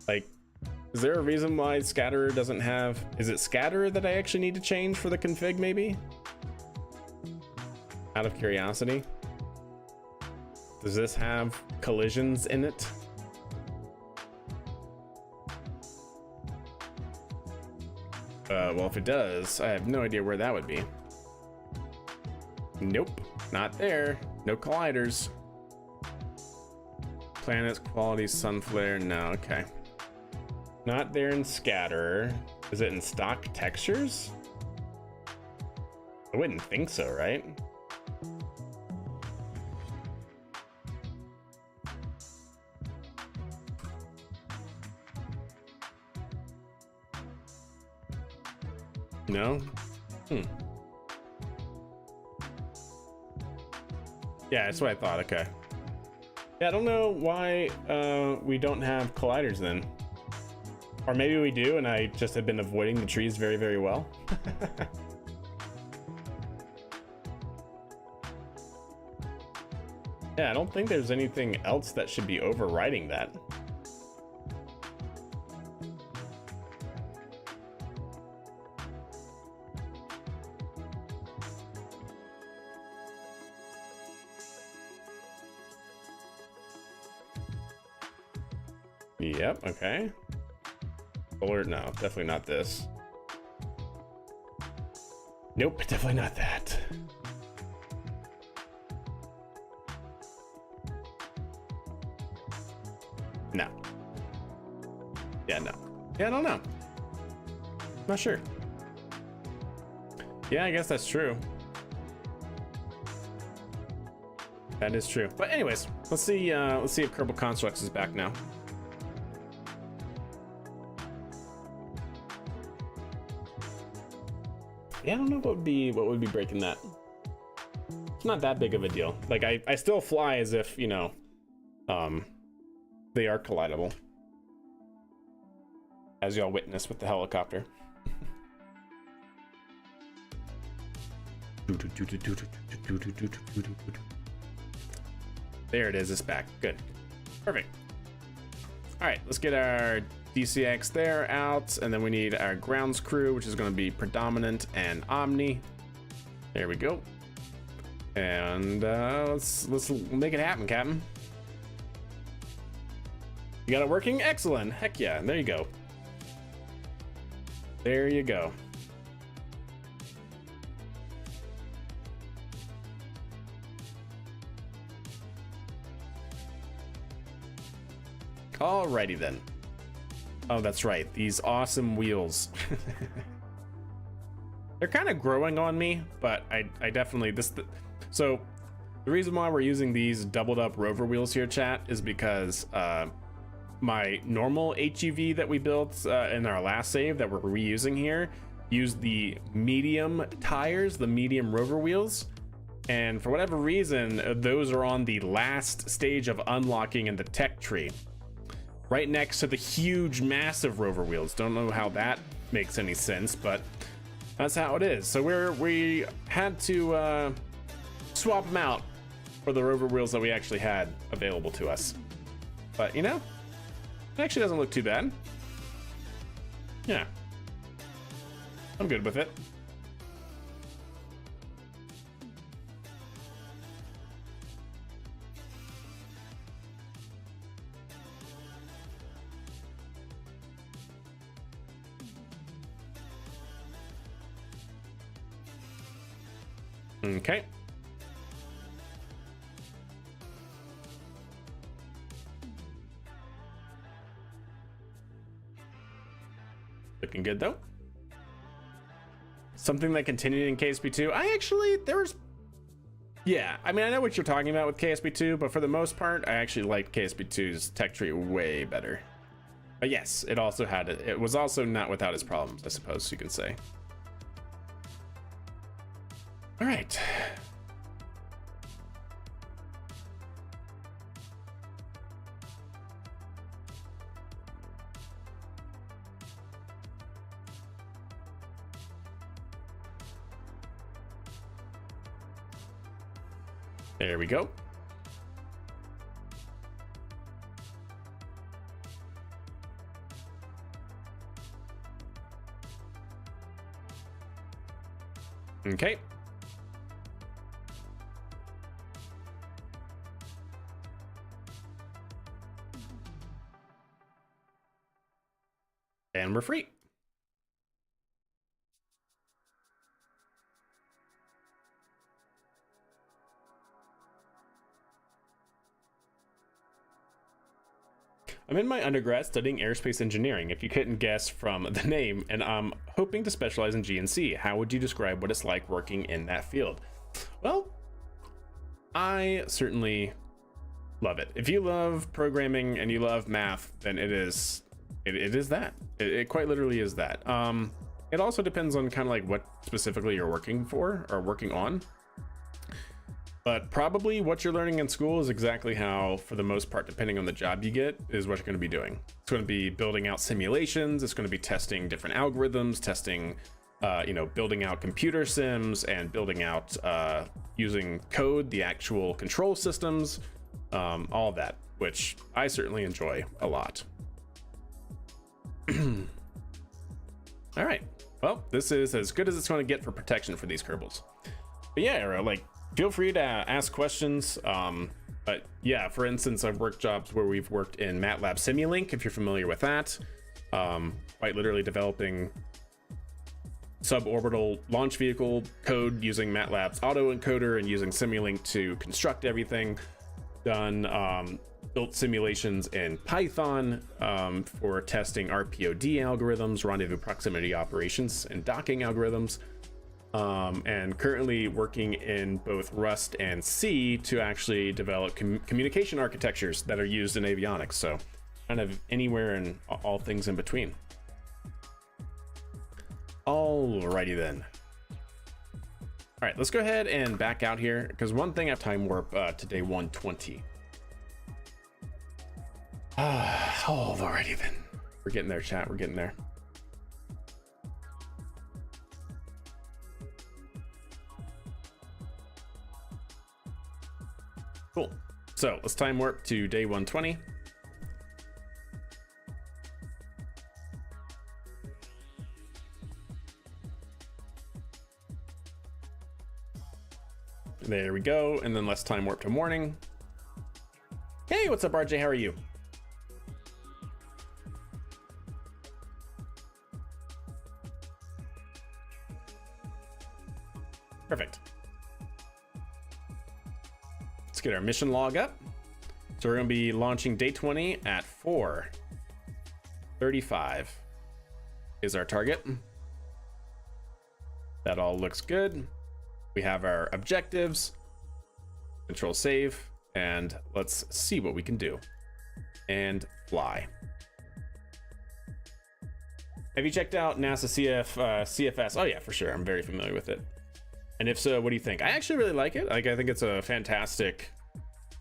Like, is there a reason why scatter doesn't have? Is it scatter that I actually need to change for the config? Maybe. Out of curiosity, does this have collisions in it? Well, if it does, I have no idea where that would be. Nope, not there. No colliders. Planets, quality, sun flare. No, okay. Not there in scatter. Is it in stock textures? I wouldn't think so, right? No? Yeah, that's what I thought. Okay. Yeah, I don't know why we don't have colliders then. Or maybe we do, and I just have been avoiding the trees very, very well. Yeah, I don't think there's anything else that should be overriding that. Yep, okay. Solar, no, definitely not this. Nope, definitely not that. No. Yeah, no. Yeah, I don't know. Not sure. Yeah, I guess that's true. That is true. But anyways, let's see if Kerbal Constructs is back now. Yeah, I don't know what would be breaking that. It's not that big of a deal. Like I still fly as if, you know, they are collidable. As y'all witnessed with the helicopter. There it is, it's back. Good. Perfect. All right, let's get our DCX there out, and then we need our grounds crew, which is going to be predominant and omni. There we go. And let's make it happen, Captain. You got it working? Excellent. Heck yeah. There you go. There you go. Alrighty then. Oh, that's right. These awesome wheels. They're kind of growing on me, but I definitely so the reason why we're using these doubled up rover wheels here, chat, is because my normal HEV that we built in our last save that we're reusing here used the medium tires, the medium rover wheels, and for whatever reason those are on the last stage of unlocking in the tech tree, right next to the huge massive rover wheels. Don't know how that makes any sense, but that's how it is. So we had to swap them out for the rover wheels that we actually had available to us. But you know, it actually doesn't look too bad. Yeah, I'm good with it. Okay. Looking good though. Something that continued in KSP2. Yeah, I mean, I know what you're talking about with KSP2, but for the most part, I actually liked KSP2's tech tree way better. But yes, it also had it. It was also not without its problems, I suppose you can say. All right. There we go. Okay. And we're free. I'm in my undergrad studying aerospace engineering, if you couldn't guess from the name, and I'm hoping to specialize in GNC. How would you describe what it's like working in that field? Well, I certainly love it. If you love programming and you love math, then it is that. It quite literally is that. It also depends on kind of like what specifically you're working for or working on. But probably what you're learning in school is exactly how, for the most part, depending on the job you get, is what you're going to be doing. It's going to be building out simulations. It's going to be testing different algorithms, testing, building out computer sims and building out using code, the actual control systems, all of that, which I certainly enjoy a lot. All right. Well, this is as good as it's going to get for protection for these Kerbals. But yeah, Arrow, like, feel free to ask questions. But yeah, for instance, I've worked jobs where we've worked in MATLAB Simulink, if you're familiar with that. Quite literally developing suborbital launch vehicle code using MATLAB's autoencoder and using Simulink to construct everything. Built simulations in Python for testing RPOD algorithms, rendezvous proximity operations, and docking algorithms. And currently working in both Rust and C to actually develop communication architectures that are used in avionics. So kind of anywhere and all things in between. Alrighty then. All right, let's go ahead and back out here because one thing I have time warp to day 120. Alrighty then. We're getting there, chat. We're getting there. Cool. So let's time warp to day 120. There we go. And then let's time warp to morning. Hey, what's up, RJ? How are you? Perfect. Let's get our mission log up. So we're going to be launching day 20 at 4:35 is our target. That all looks good. We have our objectives. Control save, and let's see what we can do. And fly. Have you checked out NASA CFS? Oh yeah, for sure. I'm very familiar with it. And if so, what do you think? I actually really like it. Like, I think it's a fantastic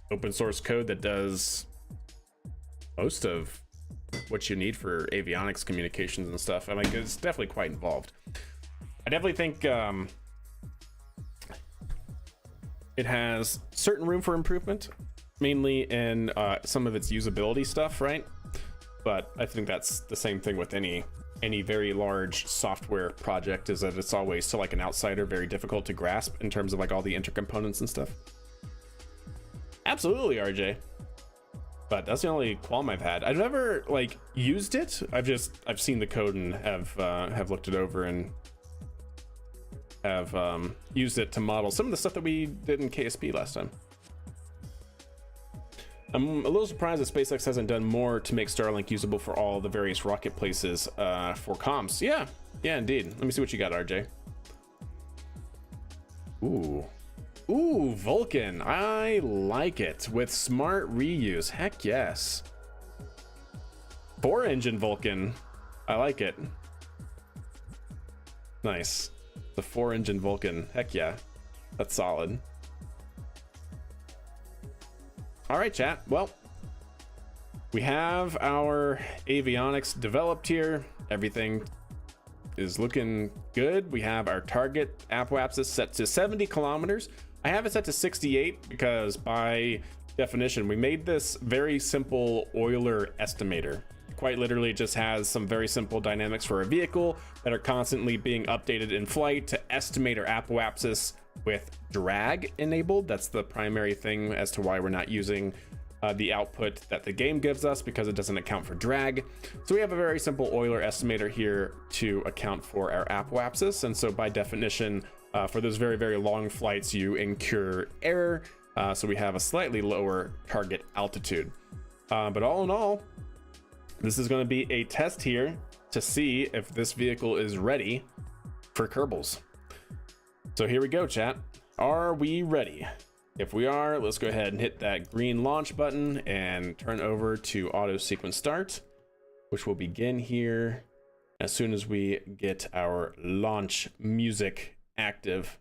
open source code that does most of what you need for avionics communications and stuff. I mean, it's definitely quite involved. I definitely think it has certain room for improvement, mainly in some of its usability stuff, right? But I think that's the same thing with any very large software project, is that it's always, to like an outsider, very difficult to grasp in terms of like all the intercomponents and stuff. Absolutely, RJ. But that's the only qualm I've had. I've never like used it. I've seen the code and have looked it over and have used it to model some of the stuff that we did in KSP last time. I'm a little surprised that SpaceX hasn't done more to make Starlink usable for all the various rocket places for comms. Yeah, indeed. Let me see what you got, RJ. Ooh, Vulcan. I like it with smart reuse. Heck yes. 4-engine Vulcan. I like it. Nice. The 4-engine Vulcan. Heck yeah. That's solid. All right, chat. Well, we have our avionics developed here. Everything is looking good. We have our target apoapsis set to 70 kilometers. I have it set to 68 because by definition, we made this very simple Euler estimator. Quite literally just has some very simple dynamics for a vehicle that are constantly being updated in flight to estimate our apoapsis with drag enabled. That's the primary thing as to why we're not using the output that the game gives us, because it doesn't account for drag. So we have a very simple Euler estimator here to account for our apoapsis. And so by definition, for those very, very long flights, you incur error. So we have a slightly lower target altitude. But all in all, this is going to be a test here to see if this vehicle is ready for Kerbals. So here we go, chat. Are we ready? If we are, let's go ahead and hit that green launch button and turn over to auto sequence start, which will begin here as soon as we get our launch music active.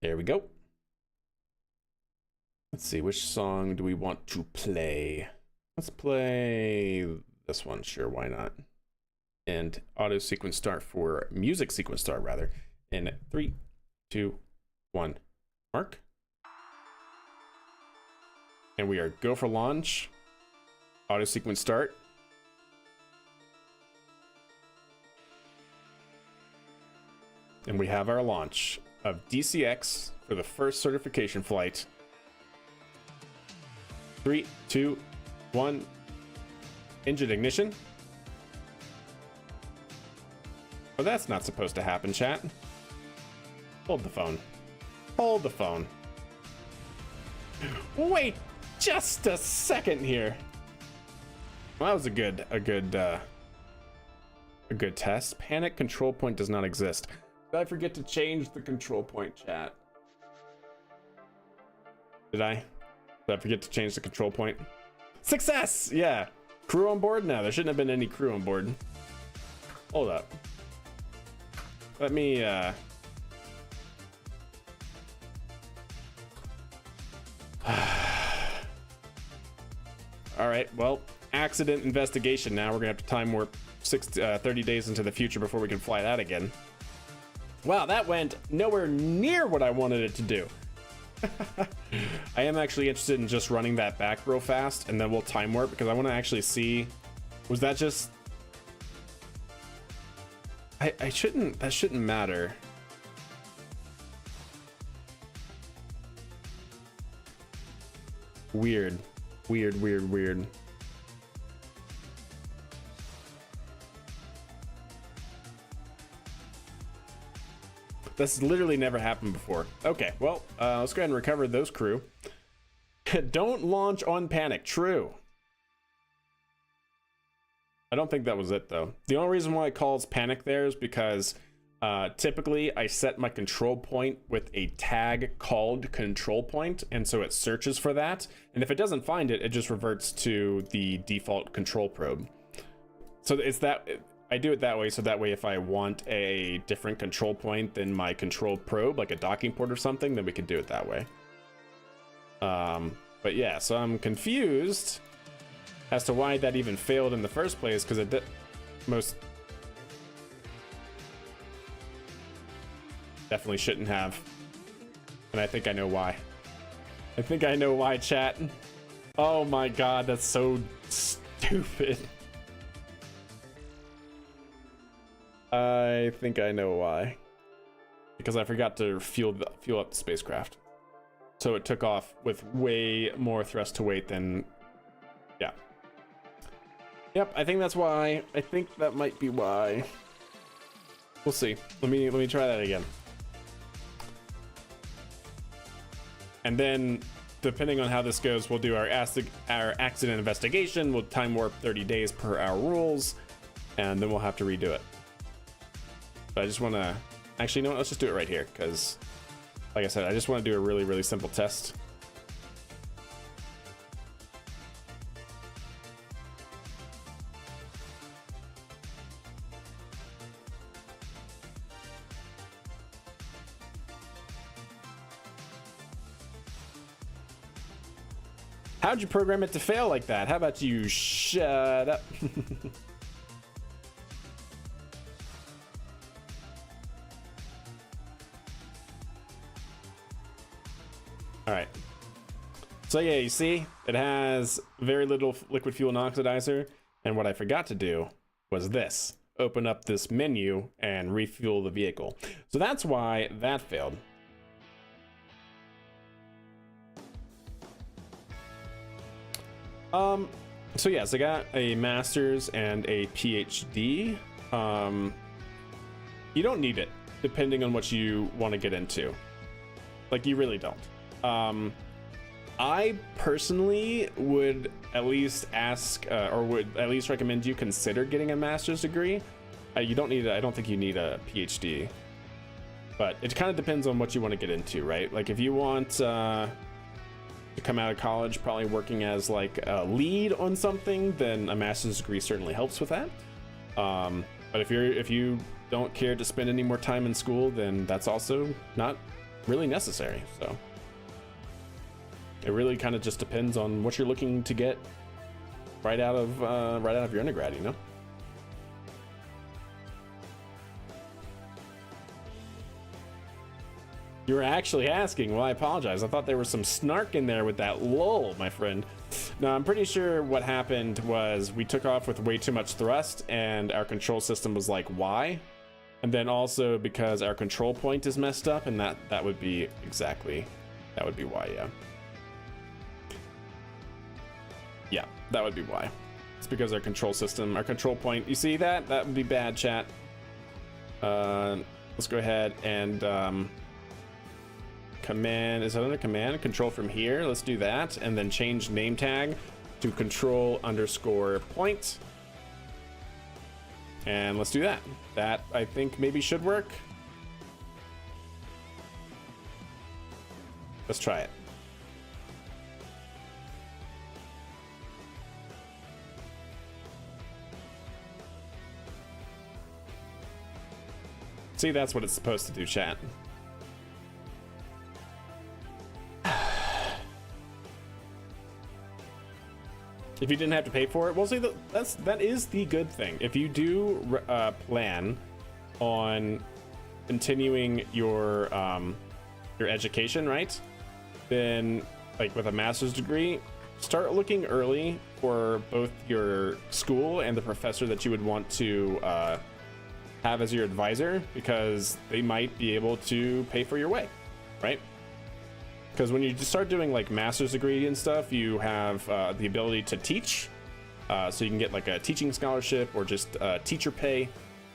There we go. Let's see, which song do we want to play? Let's play this one. Sure, why not? And auto sequence start for music sequence start rather. In 3, 2, 1, mark. And we are go for launch. Auto sequence start. And we have our launch of DCX for the first certification flight. 3, 2, 1. Engine ignition. Oh, that's not supposed to happen, chat. Hold the phone. Hold the phone. Wait just a second here. Well, that was a good test. Panic control point does not exist. Did I forget to change the control point, chat? Did I forget to change the control point? Success! Yeah. Crew on board? No, there shouldn't have been any crew on board. Hold up. Let me, all right, well, accident investigation. Now we're gonna have to time warp 30 days into the future before we can fly that again. Wow, that went nowhere near what I wanted it to do. I am actually interested in just running that back real fast, and then we'll time warp, because I want to actually see, was that just... that shouldn't matter. Weird. That's literally never happened before. Okay, well, let's go ahead and recover those crew. Don't launch on panic. True. I don't think that was it, though. The only reason why it calls panic there is because typically I set my control point with a tag called control point, and so it searches for that. And if it doesn't find it, it just reverts to the default control probe. So it's that... I do it that way, so that way if I want a different control point than my control probe, like a docking port or something, then we can do it that way. But yeah, so I'm confused as to why that even failed in the first place, because it definitely shouldn't have. And I think I know why. I think I know why, chat. Oh my god, that's so stupid. I think I know why. Because I forgot to fuel up the spacecraft. So it took off with way more thrust to weight than... Yeah. Yep, I think that's why. I think that might be why. We'll see. Let me try that again. And then, depending on how this goes, we'll do our accident investigation. We'll time warp 30 days per our rules, and then we'll have to redo it. But I just want to... Actually, you know what? Let's just do it right here, because, like I said, I just want to do a really, really simple test. How'd you program it to fail like that? How about you shut up? All right. So yeah, you see, it has very little liquid fuel and oxidizer. And what I forgot to do was this. Open up this menu and refuel the vehicle. So that's why that failed. So yes, I got a master's and a PhD. You don't need it, depending on what you want to get into. Like, you really don't. I personally would at least ask, or would at least recommend you consider getting a master's degree. You don't need, I don't think you need a PhD, but it kind of depends on what you want to get into, right? Like, if you want to come out of college probably working as like a lead on something, then a master's degree certainly helps with that. But if you don't care to spend any more time in school, then that's also not really necessary. So it really kind of just depends on what you're looking to get right out of your undergrad, you know. You were actually asking. Well, I apologize. I thought there was some snark in there with that lull, my friend. No, I'm pretty sure what happened was we took off with way too much thrust and our control system was like, why? And then also because our control point is messed up, and that would be why, yeah. Yeah, that would be why. It's because our control system, our control point, you see that? That would be bad, chat. Let's go ahead and command, is it under command? Control from here, let's do that. And then change name tag to control_point. And let's do that. That, I think, maybe should work. Let's try it. See, that's what it's supposed to do, chat. If you didn't have to pay for it, well, see, that is the good thing. If you do plan on continuing your education, right? Then, like with a master's degree, start looking early for both your school and the professor that you would want to have as your advisor, because they might be able to pay for your way, right? Because when you just start doing like master's degree and stuff, you have the ability to teach. So you can get like a teaching scholarship or just teacher pay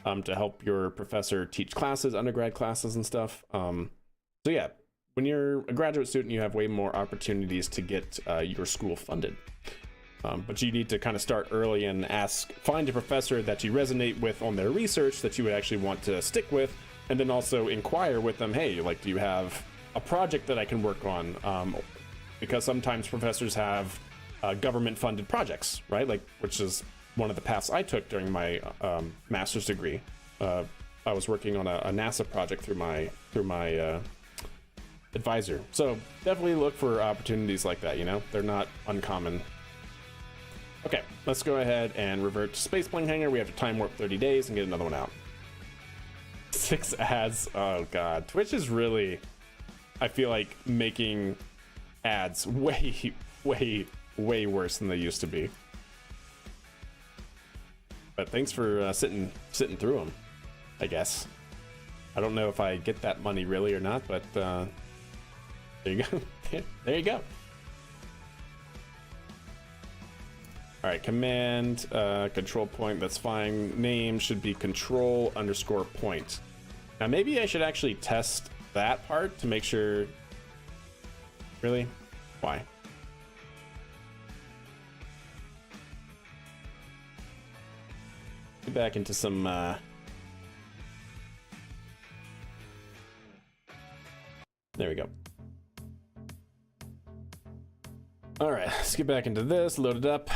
to help your professor teach classes, undergrad classes and stuff. So yeah, when you're a graduate student, you have way more opportunities to get your school funded. But you need to kind of start early and find a professor that you resonate with on their research that you would actually want to stick with. And then also inquire with them, hey, like, do you have a project that I can work on? Because sometimes professors have government funded projects, right? Like, which is one of the paths I took during my master's degree. I was working on a NASA project through my advisor. So definitely look for opportunities like that, you know? They're not uncommon. Okay, let's go ahead and revert to Space Plane Hangar. We have to time warp 30 days and get another one out. 6 ads, oh god. Twitch is really, I feel like, making ads way worse than they used to be. But thanks for sitting through them, I guess. I don't know if I get that money really or not, but there you go. There you go. All right, command control point, that's fine. Name should be control_point. Now maybe I should actually test that part to make sure. Really? Why? Get back into some there we go. All right, let's get back into this, load it up.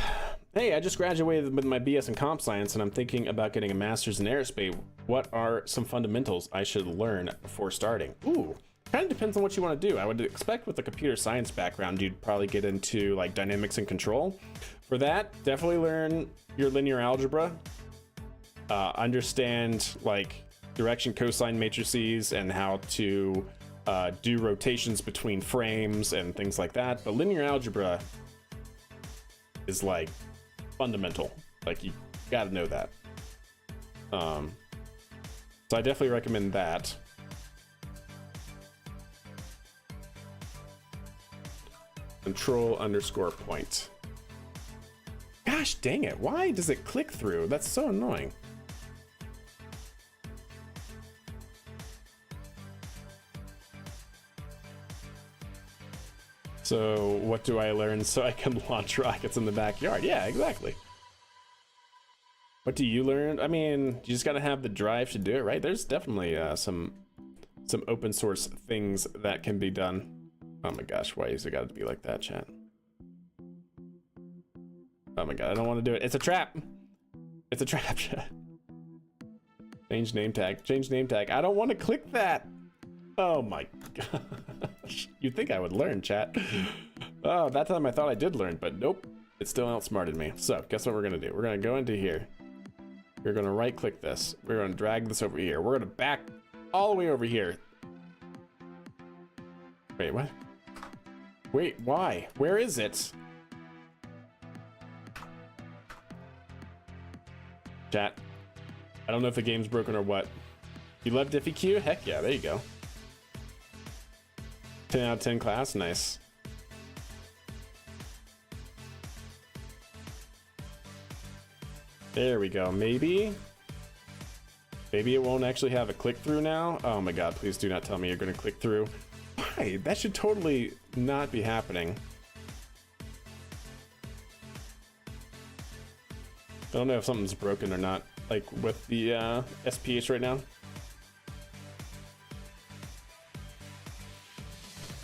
Hey, I just graduated with my BS in comp science and I'm thinking about getting a master's in aerospace. What are some fundamentals I should learn before starting? Ooh, kind of depends on what you want to do. I would expect with a computer science background, you'd probably get into like dynamics and control. For that, definitely learn your linear algebra. Understand like direction cosine matrices and how to do rotations between frames and things like that. But linear algebra is like fundamental. Like you gotta know that. So I definitely recommend that. Control_point. Gosh dang it, why does it click through? That's so annoying. So what do I learn so I can launch rockets in the backyard? Yeah, exactly. What do you learn? I mean, you just gotta have the drive to do it, right? There's definitely some open source things that can be done. Oh my gosh, why is it gotta be like that, chat? Oh my god, I don't want to do it. It's a trap. It's a trap, chat. Change name tag. Change name tag. I don't want to click that. Oh my gosh. You'd think I would learn, chat. Oh, that time I thought I did learn, but nope. It still outsmarted me. So, guess what we're gonna do? We're gonna go into here. We're gonna right click this. We're gonna drag this over here. We're gonna back all the way over here. Wait, what? Wait, why? Where is it? Chat. I don't know if the game's broken or what. You love Diffie Q? Heck yeah, there you go. 10 out of 10 class, nice. There we go. Maybe it won't actually have a click through now. Oh my god, please do not tell me you're gonna click through. Why? That should totally not be happening. I don't know if something's broken or not, like with the SPH right now.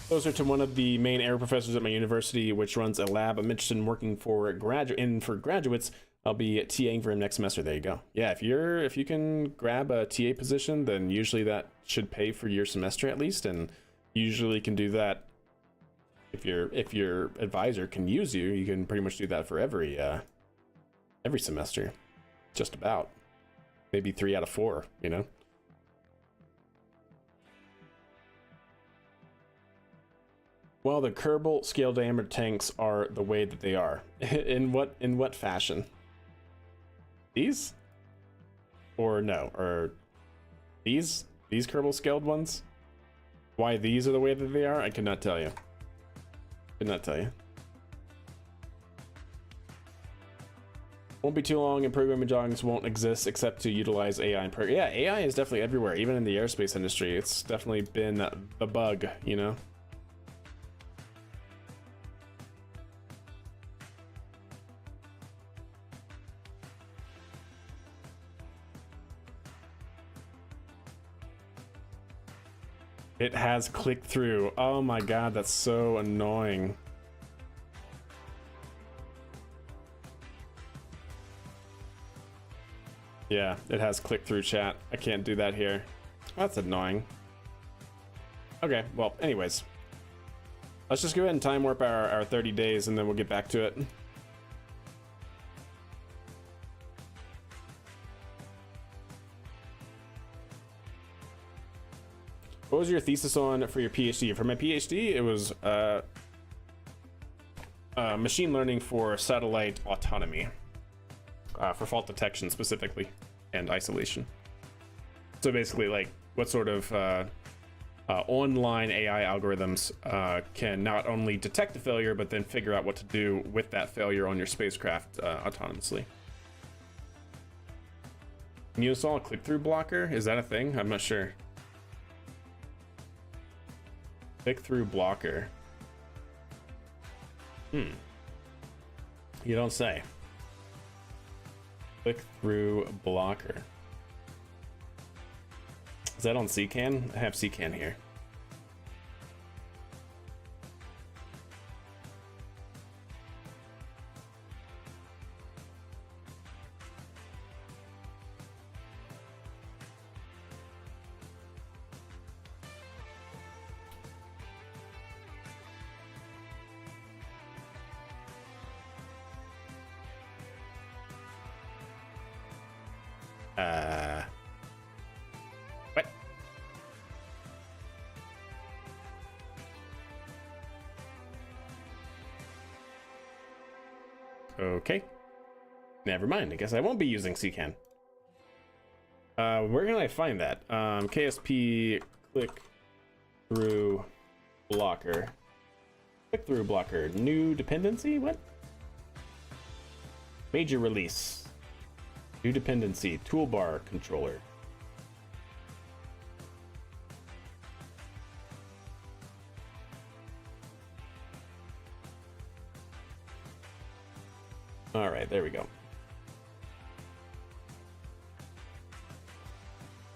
Closer to one of the main air professors at my university, which runs a lab. I'm interested in working for graduates. I'll be TAing for him next semester. There you go. Yeah, if you can grab a TA position, then usually that should pay for your semester at least, and usually can do that. If your advisor can use you, you can pretty much do that for every semester, just about. Maybe 3 out of 4, you know. Well, the Kerbal scale diameter tanks are the way that they are. In what fashion? These? Or no? Or these Kerbal scaled ones? Why these are the way that they are? I could not tell you. Could not tell you. Won't be too long and programming jobs won't exist except to utilize AI and yeah, AI is definitely everywhere, even in the aerospace industry. It's definitely been the bug, you know. It has clicked through. Oh my god, that's so annoying. Yeah, it has clicked through, chat. I can't do that here. That's annoying. Okay, well, anyways. Let's just go ahead and time warp our 30 days and then we'll get back to it. What was your thesis on for your PhD? For my PhD, it was machine learning for satellite autonomy, for fault detection specifically, and isolation. So basically, like, what sort of online AI algorithms can not only detect a failure, but then figure out what to do with that failure on your spacecraft autonomously. Can you install a click-through blocker? Is that a thing? I'm not sure. Click-through blocker. You don't say. Click-through blocker. Is that on CCAN? I have CCAN here. What? Okay. Never mind. I guess I won't be using CCAN. Where can I find that? KSP click through blocker. Click through blocker. New dependency? What? Major release. New dependency. Toolbar controller. All right, there we go.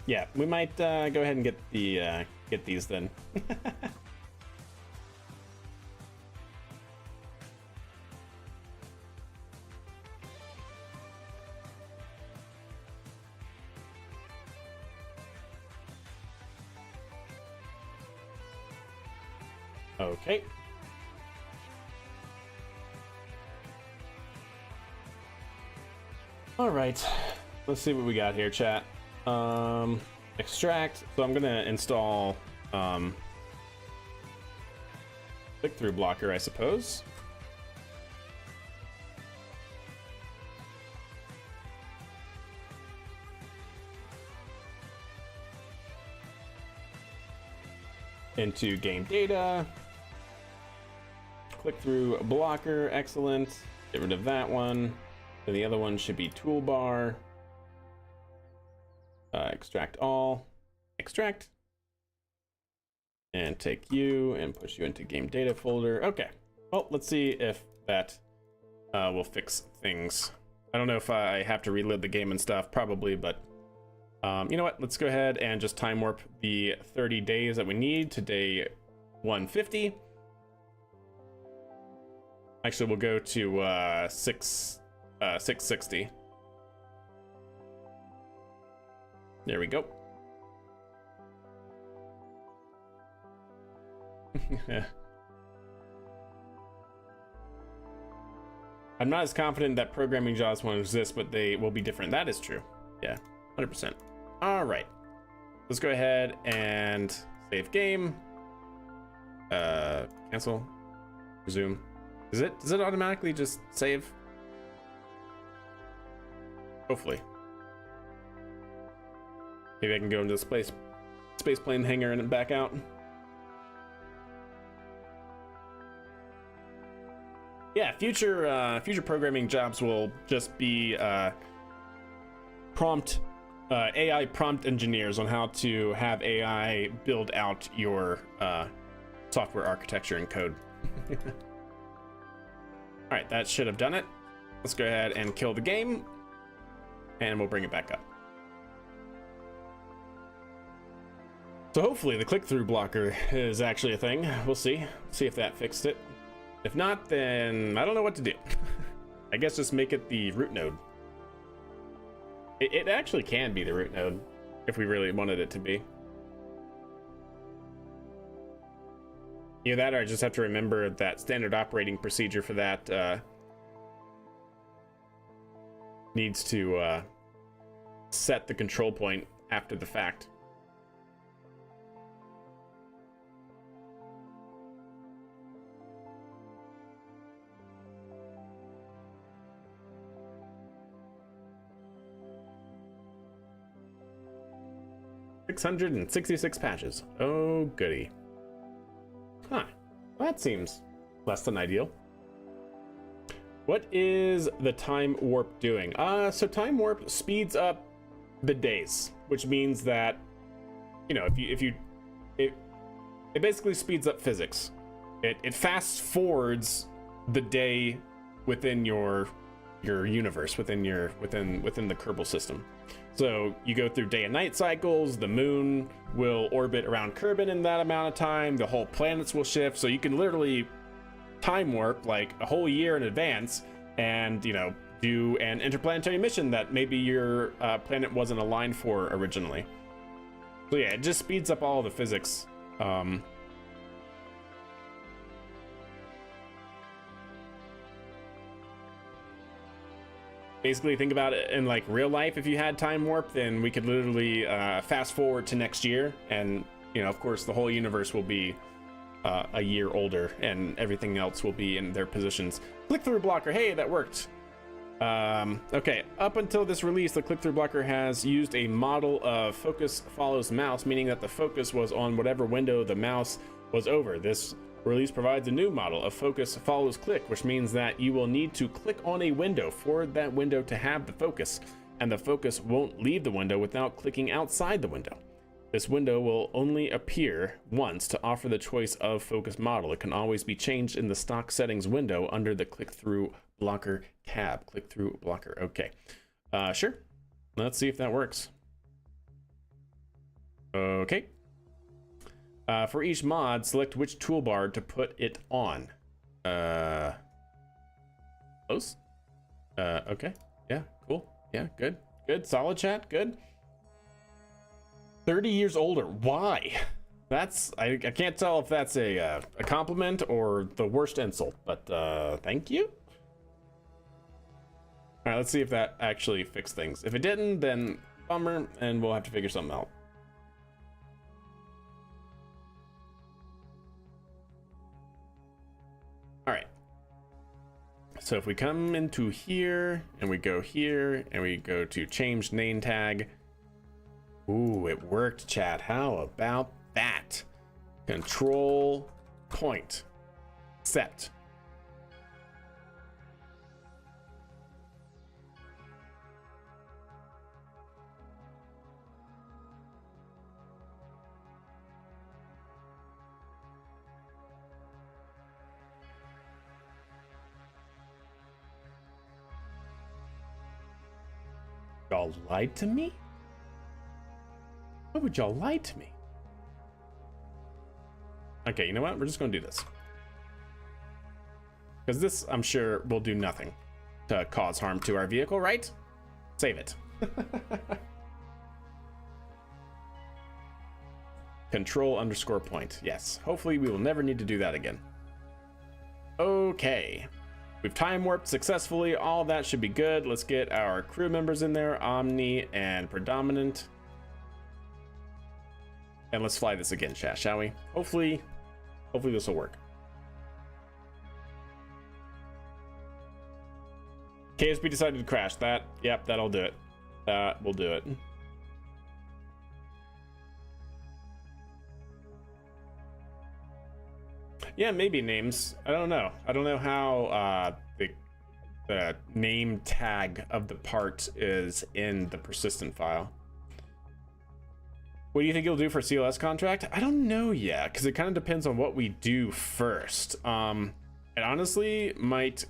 Yeah, we might go ahead and get the get these then. Okay. All right, let's see what we got here, chat. Extract. So I'm gonna install click-through blocker, I suppose. Into game data. Click-through blocker, excellent. Get rid of that one. Then the other one should be toolbar. Extract all. Extract. And take you and push you into game data folder. Okay. Well, let's see if that will fix things. I don't know if I have to reload the game and stuff, probably, but you know what? Let's go ahead and just time warp the 30 days that we need to day 150. Actually, we'll go to 660. There we go. I'm not as confident that programming jobs won't exist, but they will be different. That is true. Yeah, 100%. All right. Let's go ahead and save game. Cancel. Resume. Does it automatically just save? Hopefully. Maybe I can go into the space plane hangar and back out. Yeah, future programming jobs will just be AI prompt engineers on how to have AI build out your software architecture and code. All right, that should have done it. Let's go ahead and kill the game, and we'll bring it back up. So hopefully the click-through blocker is actually a thing. We'll see if that fixed it. If not, then I don't know what to do. I guess just make it the root node. It actually can be the root node if we really wanted it to be. Either that, or I just have to remember that standard operating procedure for that needs to set the control point after the fact. $666 patches. Oh, goody. Huh. Well, that seems less than ideal. What is the time warp doing? So time warp speeds up the days, which means that, you know, it basically speeds up physics. It fast forwards the day within your universe, within the Kerbal system. So you go through day and night cycles, the moon will orbit around Kerbin in that amount of time, the whole planets will shift, so you can literally time warp like a whole year in advance and, you know, do an interplanetary mission that maybe your planet wasn't aligned for originally. So yeah, it just speeds up all the physics. Basically, think about it in like real life. If you had time warp, then we could literally fast forward to next year, and you know, of course, the whole universe will be a year older, and everything else will be in their positions. Click-through blocker. Hey, that worked. Okay, up until this release, the click-through blocker has used a model of focus follows mouse, meaning that the focus was on whatever window the mouse was over. This release provides a new model of focus follows click, which means that you will need to click on a window for that window to have the focus, and the focus won't leave the window without clicking outside the window. This window will only appear once to offer the choice of focus model. It can always be changed in the stock settings window under the click-through blocker tab. Click-through blocker. Okay. Sure. Let's see if that works. Okay. For each mod, select which toolbar to put it on. Close. Okay. Yeah, cool. Yeah, good. Good. Solid chat. Good. 30 years older. Why? That's I can't tell if that's a compliment or the worst insult, but thank you. All right, let's see if that actually fixed things. If it didn't, then bummer, and we'll have to figure something out. All right. So if we come into here and we go here and we go to change name tag. Ooh, it worked, chat. How about that? Control point set. Y'all lied to me? Why would y'all lie to me? Okay, you know what? We're just gonna do this. Because this, I'm sure, will do nothing to cause harm to our vehicle, right? Save it. Control underscore point. Yes. Hopefully we will never need to do that again. Okay. We've time warped successfully. All that should be good. Let's get our crew members in there. Omni and Predominant. And let's fly this again, chat, shall we? Hopefully this will work. KSP decided to crash that. Yep, that'll do it. We'll do it. Yeah, maybe names. I don't know. I don't know how the name tag of the part is in the persistent file. What do you think you'll do for CLS contract? I don't know yet, because it kind of depends on what we do first. It honestly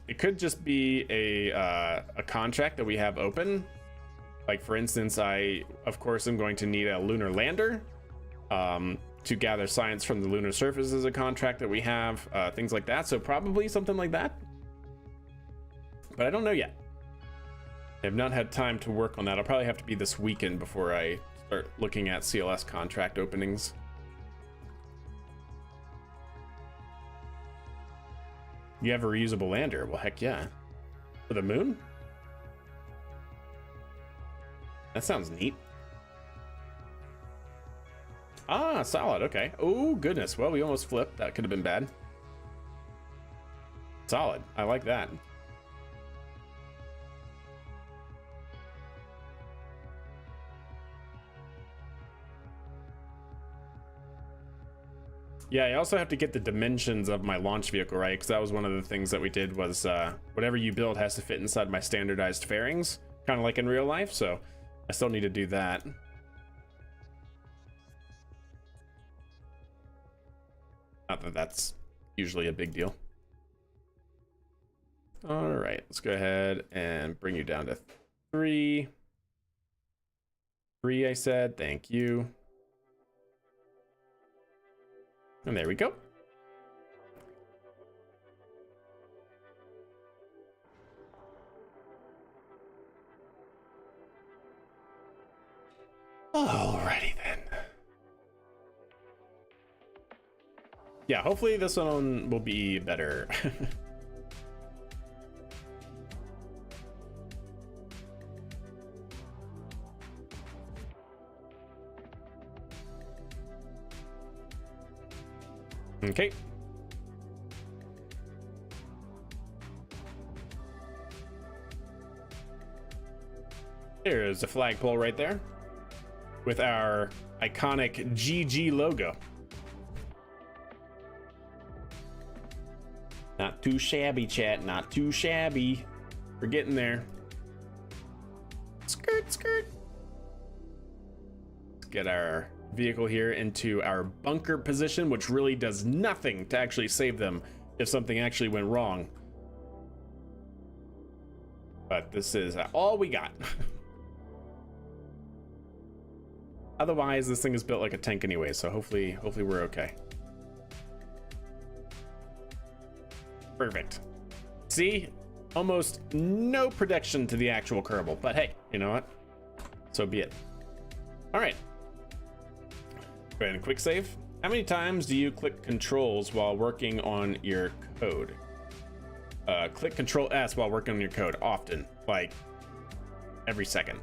it could just be a contract that we have open. Like for instance, I of course am going to need a lunar lander to gather science from the lunar surface as a contract that we have, things like that. So probably something like that. But I don't know yet. I have not had time to work on that. I'll probably have to be this weekend before I start looking at CLS contract openings. You have a reusable lander? Well, heck yeah. For the moon? That sounds neat. Ah, solid. Okay. Oh, goodness. Well, we almost flipped. That could have been bad. Solid. I like that. Yeah, I also have to get the dimensions of my launch vehicle right, because that was one of the things that we did was whatever you build has to fit inside my standardized fairings, kind of like in real life, so I still need to do that. Not that that's usually a big deal. All right, let's go ahead and bring you down to 3. 3, I said. Thank you. And there we go. Alrighty then. Yeah, hopefully this one will be better. Okay. There's a flagpole right there with our iconic GG logo. Not too shabby, chat. Not too shabby. We're getting there. Skirt, skirt. Let's get our vehicle here into our bunker position, which really does nothing to actually save them if something actually went wrong. But this is all we got. Otherwise, this thing is built like a tank anyway, so hopefully we're okay. Perfect. See? Almost no protection to the actual Kerbal, but hey, you know what? So be it. All right. Go ahead and quick save. How many times do you click controls while working on your code? Click Control S while working on your code. Often, like every second.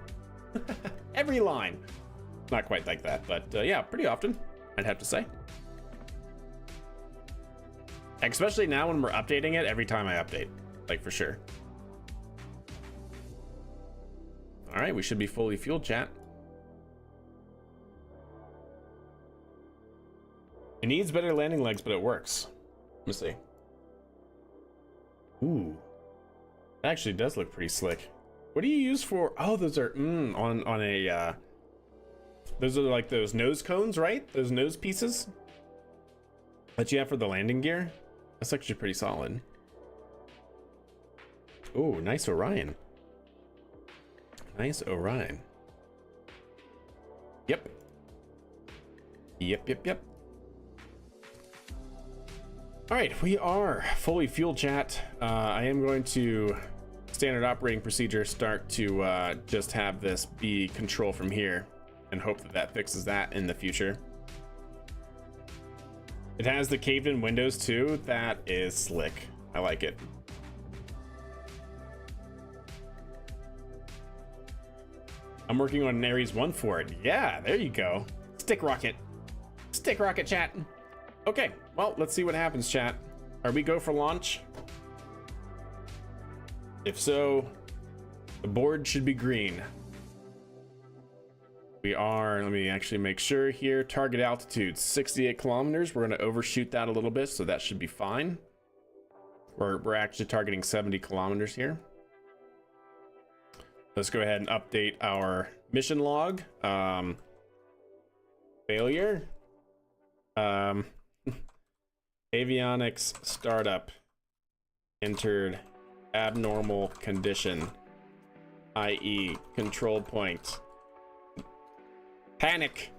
Every line. Not quite like that, but yeah, pretty often, I'd have to say. Especially now when we're updating it every time I update, like for sure. All right, we should be fully fueled, chat. It needs better landing legs, but it works. Let me see. Ooh, that actually does look pretty slick. What do you use for? Oh, those are on a. Those are like those nose cones, right? Those nose pieces that you have for the landing gear. That's actually pretty solid. Oh, nice Orion. Nice Orion. Yep. Yep. All right, we are fully fueled, chat. I am going to standard operating procedure start to just have this be control from here and hope that that fixes that in the future. It has the caved in windows too. That is slick. I like it. I'm working on an Ares 1 for it. Yeah, there you go. Stick rocket. Stick rocket, chat. Okay, well, let's see what happens, chat. Are we go for launch? If so, the board should be green. We are, let me actually make sure here. Target altitude 68 kilometers. We're going to overshoot that a little bit, so that should be fine. We're actually targeting 70 kilometers here. Let's go ahead and update our mission log. Failure. Avionics startup entered abnormal condition, i.e. control point. Panic.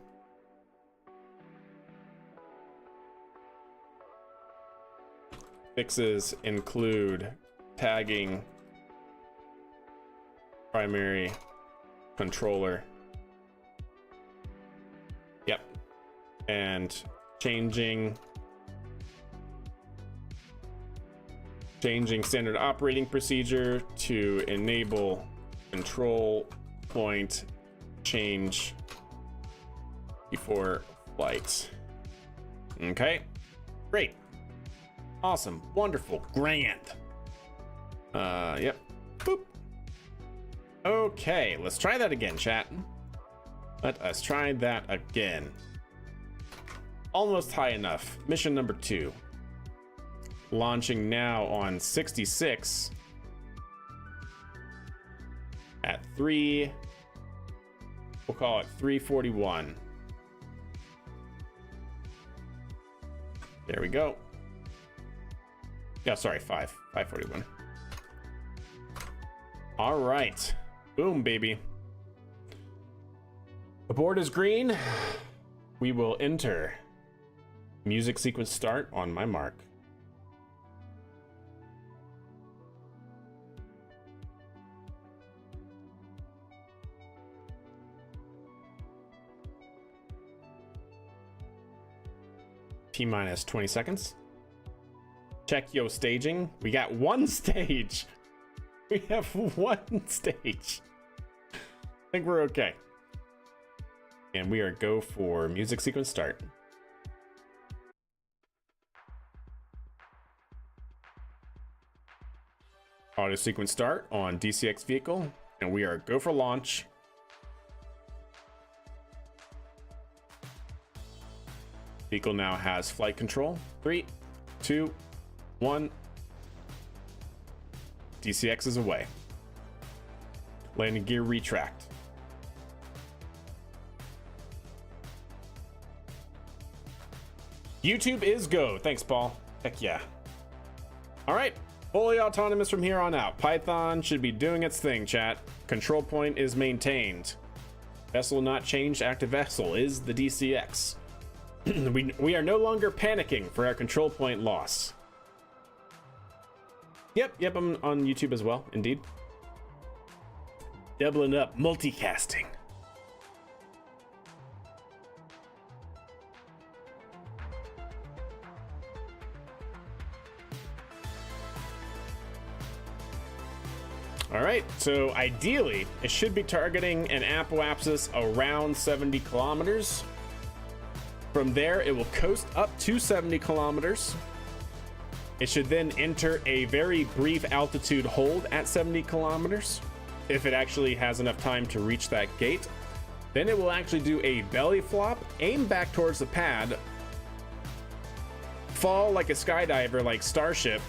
Fixes include tagging primary controller. Yep. And changing standard operating procedure to enable control point change before flight. Okay, great, awesome, wonderful, grand. Yep. Boop. Okay, let's try that again, chat. Let us try that again. Almost high enough. Mission number 2. Launching now on 66 at 3. We'll call it 341. There we go. Yeah, sorry, 541. All right. Boom, baby. The board is green. We will enter music sequence start on my mark. T-minus 20 seconds. Check yo staging. We got one stage. We have one stage. I think we're okay. And we are go for music sequence start. Auto sequence start on DCX vehicle, and we are go for launch. Vehicle now has flight control. 3, 2, 1. DCX is away. Landing gear retract. YouTube is go. Thanks, Paul. Heck yeah. All right. Fully autonomous from here on out. Python should be doing its thing, chat. Control point is maintained. Vessel not changed. Active vessel is the DCX. we are no longer panicking for our control point loss. Yep, I'm on YouTube as well, indeed. Doubling up, multicasting. All right, so ideally, it should be targeting an apoapsis around 70 kilometers. From there, it will coast up to 70 kilometers. It should then enter a very brief altitude hold at 70 kilometers, if it actually has enough time to reach that gate. Then it will actually do a belly flop, aim back towards the pad, fall like a skydiver like Starship,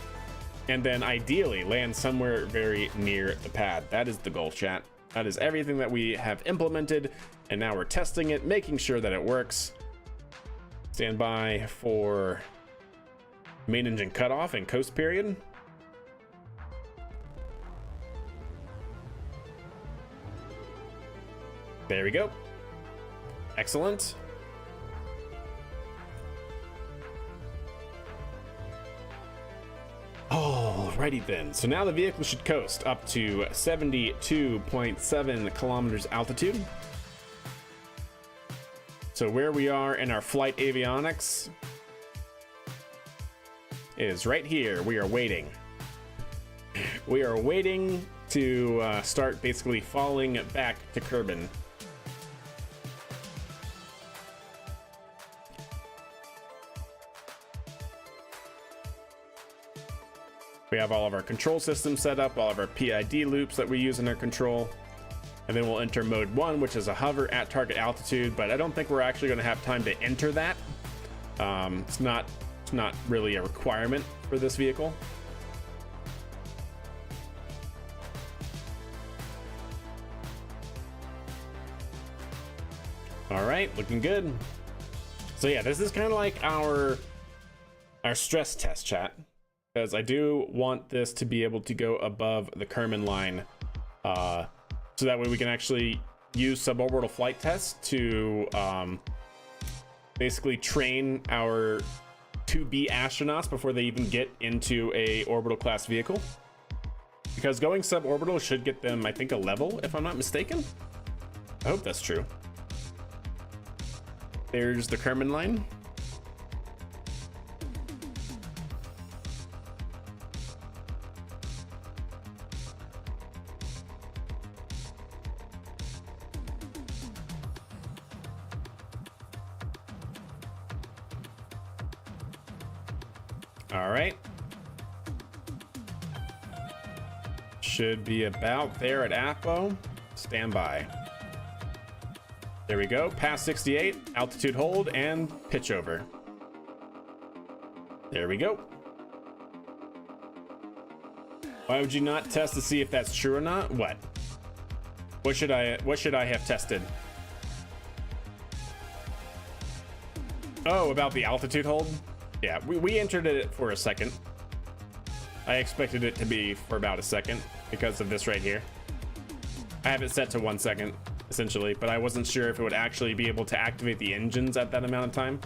and then ideally land somewhere very near the pad. That is the goal, chat. That is everything that we have implemented, and now we're testing it, making sure that it works. Stand by for main engine cutoff and coast period. There we go. Excellent. Alrighty then. So now the vehicle should coast up to 72.7 kilometers altitude. So where we are in our flight avionics is right here. We are waiting. We are waiting to start basically falling back to Kerbin. We have all of our control systems set up, all of our PID loops that we use in our control. And then we'll enter mode 1, which is a hover at target altitude, but I don't think we're actually going to have time to enter that. It's not really a requirement for this vehicle. All right, looking good. So yeah, this is kind of like our stress test, chat, because I do want this to be able to go above the Kerman line, so that way we can actually use suborbital flight tests to basically train our 2B astronauts before they even get into a orbital class vehicle. Because going suborbital should get them, I think, a level, if I'm not mistaken. I hope that's true. There's the Kerman line. All right. Should be about there at Apo. Stand by. There we go. Past 68, altitude hold, and pitch over. There we go. Why would you not test to see if that's true or not? What? What should I have tested? Oh, about the altitude hold? Yeah, we entered it for a second. I expected it to be for about a second because of this right here. I have it set to 1 second, essentially, but I wasn't sure if it would actually be able to activate the engines at that amount of time.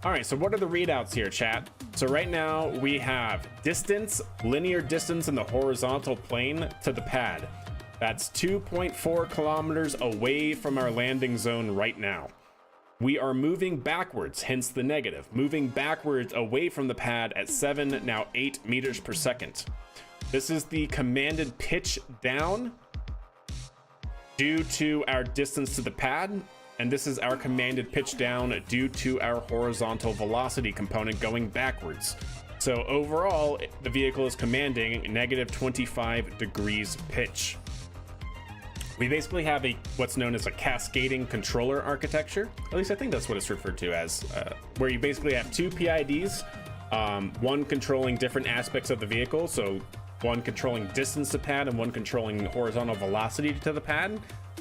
All right, so what are the readouts here, chat? So right now we have distance, linear distance in the horizontal plane to the pad. That's 2.4 kilometers away from our landing zone right now. We are moving backwards, hence the negative. Moving backwards away from the pad at 7, now 8 meters per second. This is the commanded pitch down due to our distance to the pad, and this is our commanded pitch down due to our horizontal velocity component going backwards. So overall, the vehicle is commanding negative 25 degrees pitch. We basically have what's known as a cascading controller architecture. At least I think that's what it's referred to as, where you basically have two PIDs, one controlling different aspects of the vehicle. So one controlling distance to pad and one controlling horizontal velocity to the pad,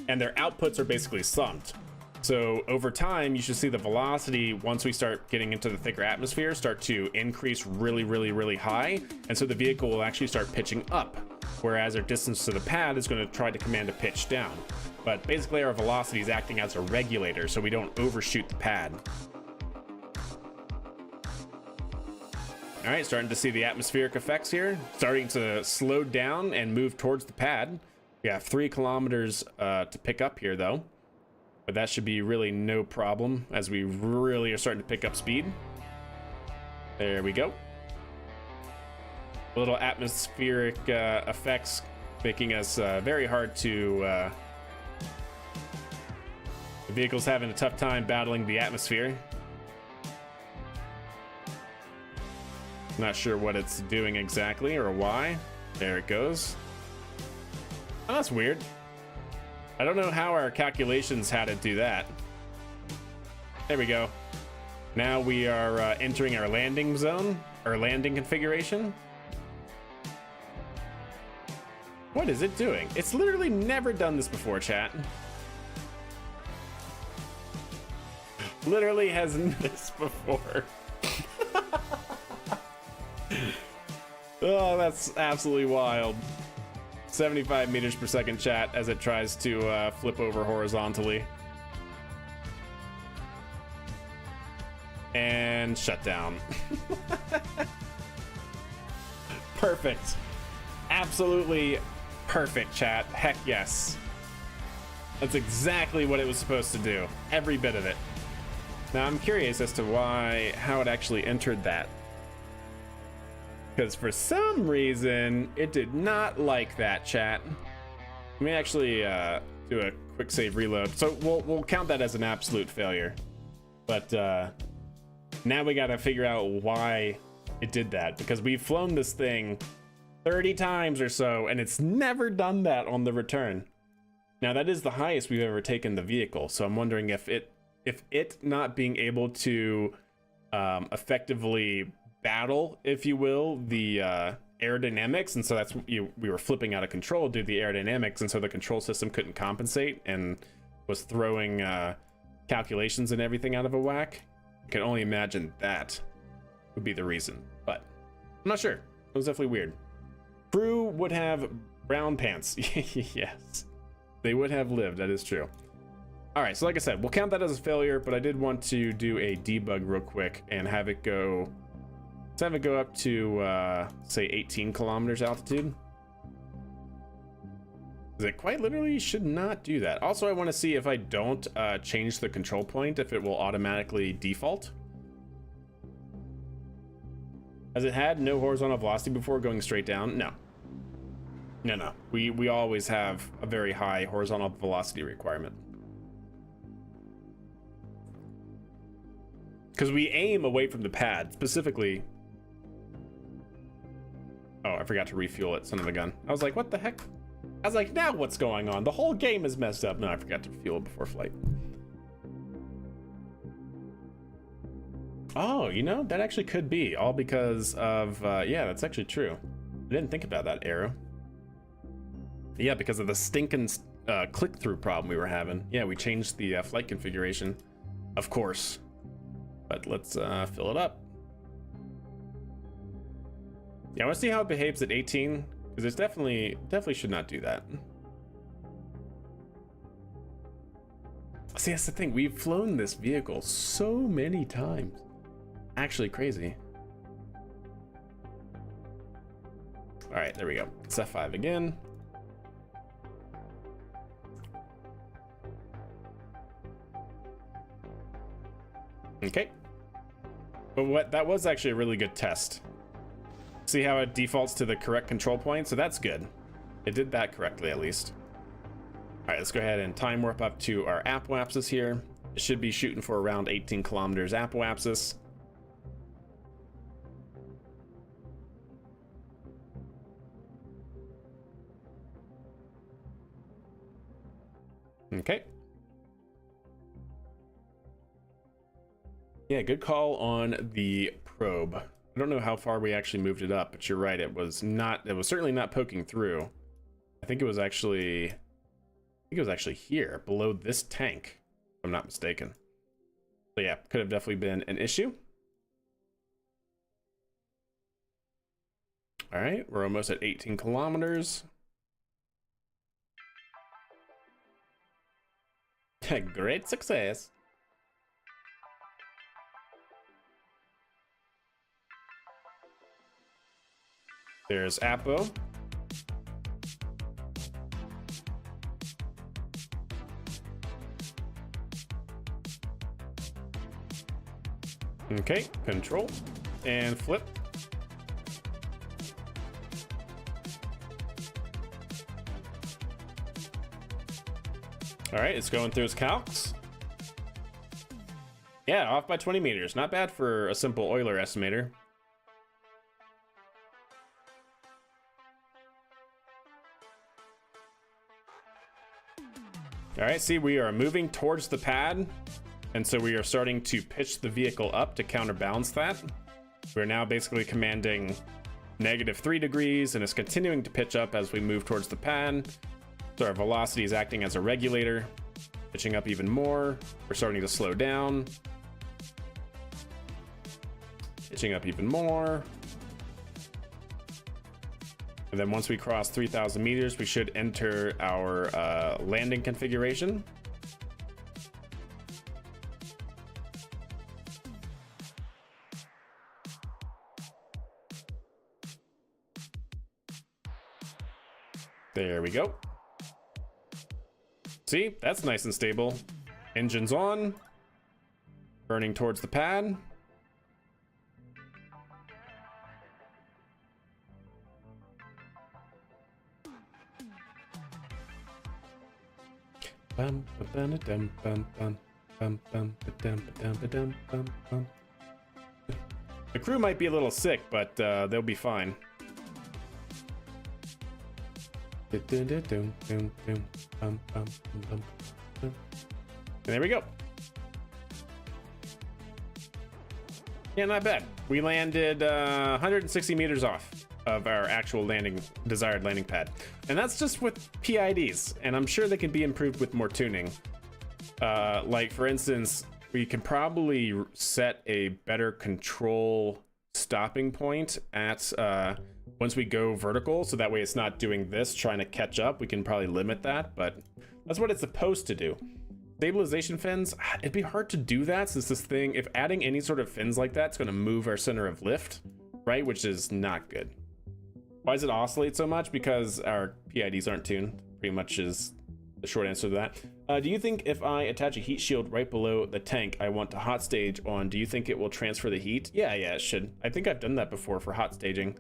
and their outputs are basically summed. So over time, you should see the velocity, once we start getting into the thicker atmosphere, start to increase really high. And so the vehicle will actually start pitching up, whereas our distance to the pad is going to try to command a pitch down. But basically our velocity is acting as a regulator so we don't overshoot the pad. All right, starting to see the atmospheric effects here, starting to slow down and move towards the pad. We have 3 kilometers to pick up here though. But that should be really no problem as we really are starting to pick up speed. There we go. Little atmospheric effects making us very hard to... the vehicle's having a tough time battling the atmosphere. Not sure what it's doing exactly or why. There it goes. Oh, that's weird. I don't know how our calculations had it do that. There we go. Now we are entering our landing zone, our landing configuration. What is it doing? It's literally never done this before, chat. Literally hasn't done this before. Oh, that's absolutely wild. 75 meters per second, chat, as it tries to flip over horizontally. And shut down. Perfect. Absolutely perfect, chat. Heck yes. That's exactly what it was supposed to do. Every bit of it. Now I'm curious as to how it actually entered that. Because for some reason, it did not like that, chat. Let me actually do a quick save reload. So we'll count that as an absolute failure. But now we gotta figure out why it did that. Because we've flown this thing 30 times or so, and it's never done that on the return. Now that is the highest we've ever taken the vehicle. So I'm wondering if it not being able to effectively battle, if you will, the aerodynamics, and so that's we were flipping out of control due to the aerodynamics, and so the control system couldn't compensate and was throwing calculations and everything out of a whack. I can only imagine that would be the reason, but I'm not sure. It was definitely weird. Crew would have brown pants. Yes, they would have lived. That is true. All right, so like I said, we'll count that as a failure, but I did want to do a debug real quick and have it go. Let's have it go up to, say, 18 kilometers altitude. Because it quite literally should not do that. Also, I want to see if I don't change the control point, if it will automatically default. Has it had no horizontal velocity before going straight down? No. No. We always have a very high horizontal velocity requirement. Because we aim away from the pad, specifically. Oh, I forgot to refuel it, son of a gun. I was like, what the heck? I was like, now what's going on? The whole game is messed up. No, I forgot to fuel before flight. Oh, you know, that actually could be all because of, yeah, that's actually true. I didn't think about that, Arrow. Yeah, because of the stinking click-through problem we were having. Yeah, we changed the flight configuration, of course. But let's fill it up. Yeah, I want to see how it behaves at 18, because it's definitely should not do that. See, that's the thing. We've flown this vehicle so many times. Actually crazy. All right, there we go. It's F5 again. Okay. But that was actually a really good test. See how it defaults to the correct control point? So that's good. It did that correctly, at least. All right, let's go ahead and time warp up to our apoapsis here. It should be shooting for around 18 kilometers apoapsis. Okay. Yeah, good call on the probe. I don't know how far we actually moved it up, but you're right. It was certainly not poking through. I think it was actually here below this tank, if I'm not mistaken. So yeah, could have definitely been an issue. All right, we're almost at 18 kilometers. Great success. There's Apo. Okay, control and flip. All right, it's going through its calcs. Yeah, off by 20 meters. Not bad for a simple Euler estimator. All right, see, we are moving towards the pad, and so we are starting to pitch the vehicle up to counterbalance that. We're now basically commanding -3 degrees, and it's continuing to pitch up as we move towards the pad. So our velocity is acting as a regulator, pitching up even more. We're starting to slow down. Pitching up even more. And then once we cross 3,000 meters, we should enter our landing configuration. There we go. See, that's nice and stable. Engines on. Burning towards the pad. The crew might be a little sick, but they'll be fine. And there we go. Yeah, not bad. We landed 160 meters off of our actual desired landing pad. And that's just with PIDs, and I'm sure they can be improved with more tuning. Like, for instance, we can probably set a better control stopping point at once we go vertical, so that way it's not doing this, trying to catch up. We can probably limit that, but that's what it's supposed to do. Stabilization fins, it'd be hard to do that since this thing, if adding any sort of fins like that, it's going to move our center of lift, right? Which is not good. Why does it oscillate so much? Because our PIDs aren't tuned, pretty much is the short answer to that. Do you think if I attach a heat shield right below the tank I want to hot stage on, do you think it will transfer the heat? Yeah, it should. I think I've done that before for hot staging,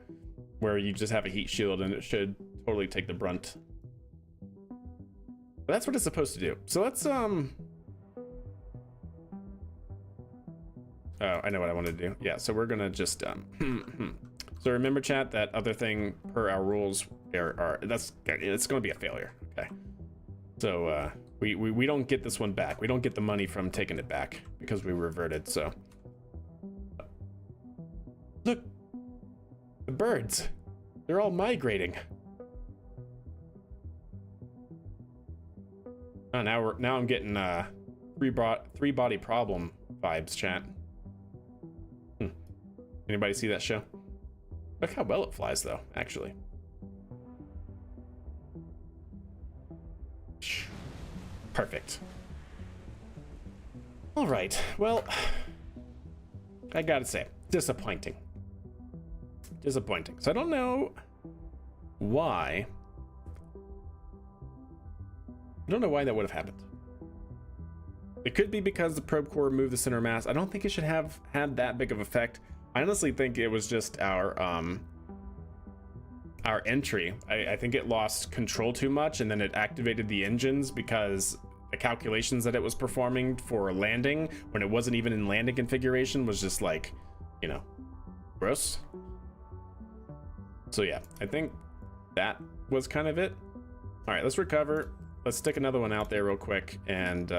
where you just have a heat shield and it should totally take the brunt. But that's what it's supposed to do. So let's oh, I know what I want to do. Yeah, so we're gonna just so remember, chat, that other thing per our rules it's gonna be a failure. Okay, so we don't get this one back. We don't get the money from taking it back because we reverted. So look, the birds, they're all migrating. Oh, now I'm getting three body problem vibes, chat. Anybody see that show? Look how well it flies, though, actually. Perfect. All right, well, I gotta say, disappointing. Disappointing. So I don't know why. I don't know why that would have happened. It could be because the probe core moved the center of mass. I don't think it should have had that big of effect. I honestly think it was just our entry. I think it lost control too much, and then it activated the engines because the calculations that it was performing for landing when it wasn't even in landing configuration was just like, you know, gross. So yeah, I think that was kind of it. All right, let's recover. let's stick another one out there real quick and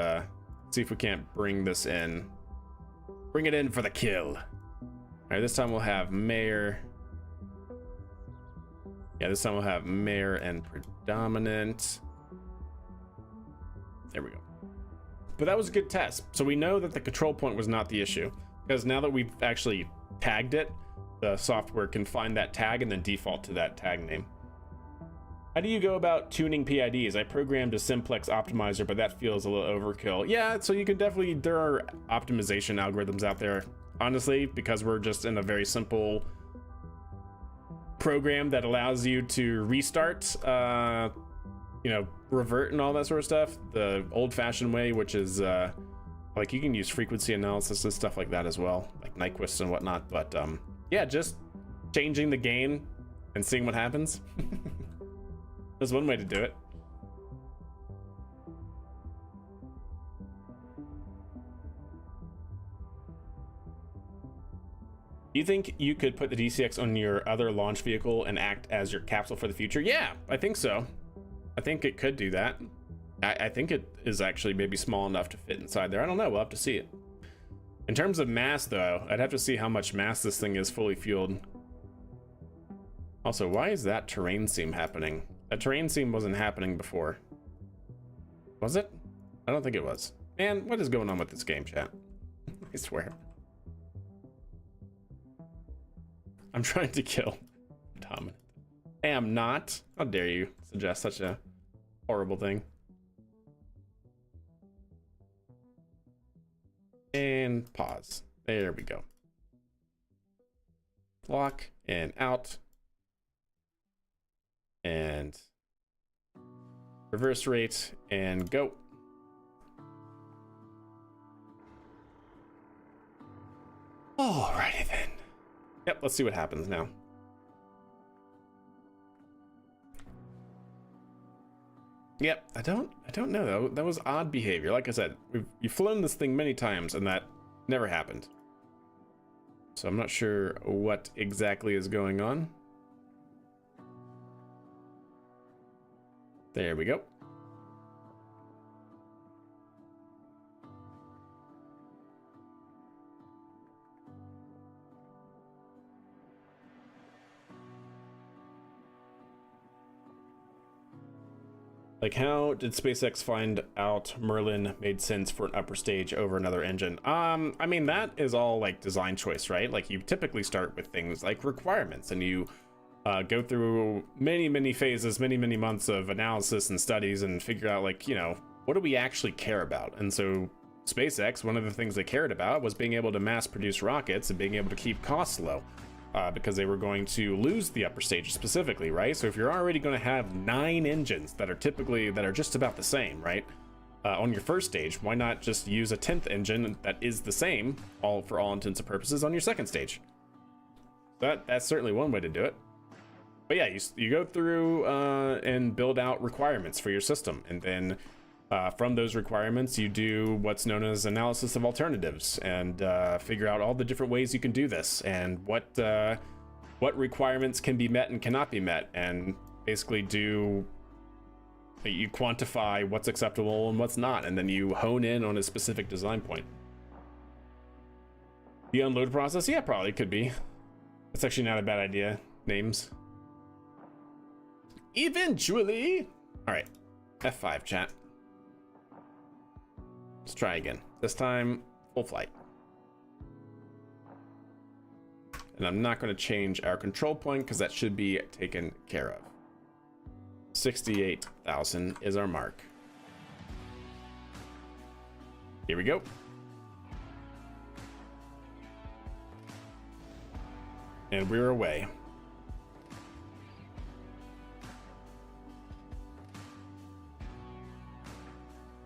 see if we can't bring this in. Bring it in for the kill. All right, this time we'll have Mayor. Yeah, this time we'll have Mayor and Predominant. There we go. But that was a good test. So we know that the control point was not the issue, because now that we've actually tagged it, the software can find that tag and then default to that tag name. How do you go about tuning PIDs? I programmed a simplex optimizer, but that feels a little overkill. Yeah, so you can definitely, there are optimization algorithms out there. Honestly, because we're just in a very simple program that allows you to restart, you know, revert and all that sort of stuff. The old-fashioned way, which is like you can use frequency analysis and stuff like that as well, like Nyquist and whatnot. But yeah, just changing the gain and seeing what happens. There's one way to do it. Do you think you could put the DCX on your other launch vehicle and act as your capsule for the future? Yeah, I think so. I think it could do that. I think it is actually maybe small enough to fit inside there. I don't know, we'll have to see it. In terms of mass though, I'd have to see how much mass this thing is fully fueled. Also, why is that terrain seam happening? That terrain seam wasn't happening before. Was it? I don't think it was. Man, what is going on with this game, chat? I swear. I'm trying to kill Dominant. I am not. How dare you suggest such a horrible thing? And pause. There we go. Lock and out. And reverse rate and go. Alrighty then. Yep, let's see what happens now. Yep, I don't know. That was odd behavior. Like I said, you've flown this thing many times and that never happened. So I'm not sure what exactly is going on. There we go. Like, how did SpaceX find out Merlin made sense for an upper stage over another engine? I mean, that is all like design choice, right? Like, you typically start with things like requirements and you go through many phases, many months of analysis and studies and figure out, like, you know, what do we actually care about? And so SpaceX, one of the things they cared about was being able to mass produce rockets and being able to keep costs low. Because they were going to lose the upper stage specifically, right? So if you're already going to have 9 engines that are just about the same, right? On your first stage, why not just use a 10th engine that is the same, for all intents and purposes, on your second stage? That's certainly one way to do it. But yeah, you go through and build out requirements for your system, and then from those requirements, you do what's known as analysis of alternatives and figure out all the different ways you can do this and what requirements can be met and cannot be met, and basically you quantify what's acceptable and what's not, and then you hone in on a specific design point. The unload process, yeah, probably could be. That's actually not a bad idea. Names. Eventually. All right, F5 chat. Let's try again. This time, full flight. And I'm not going to change our control point because that should be taken care of. 68,000 is our mark. Here we go. And we're away.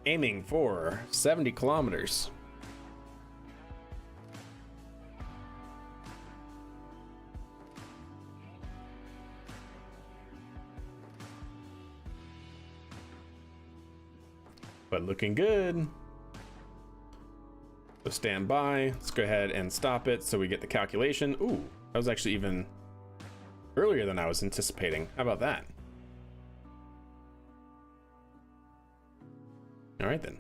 Aiming for 70 kilometers. But looking good. So stand by. Let's go ahead and stop it so we get the calculation. Ooh, that was actually even earlier than I was anticipating. How about that? All right then.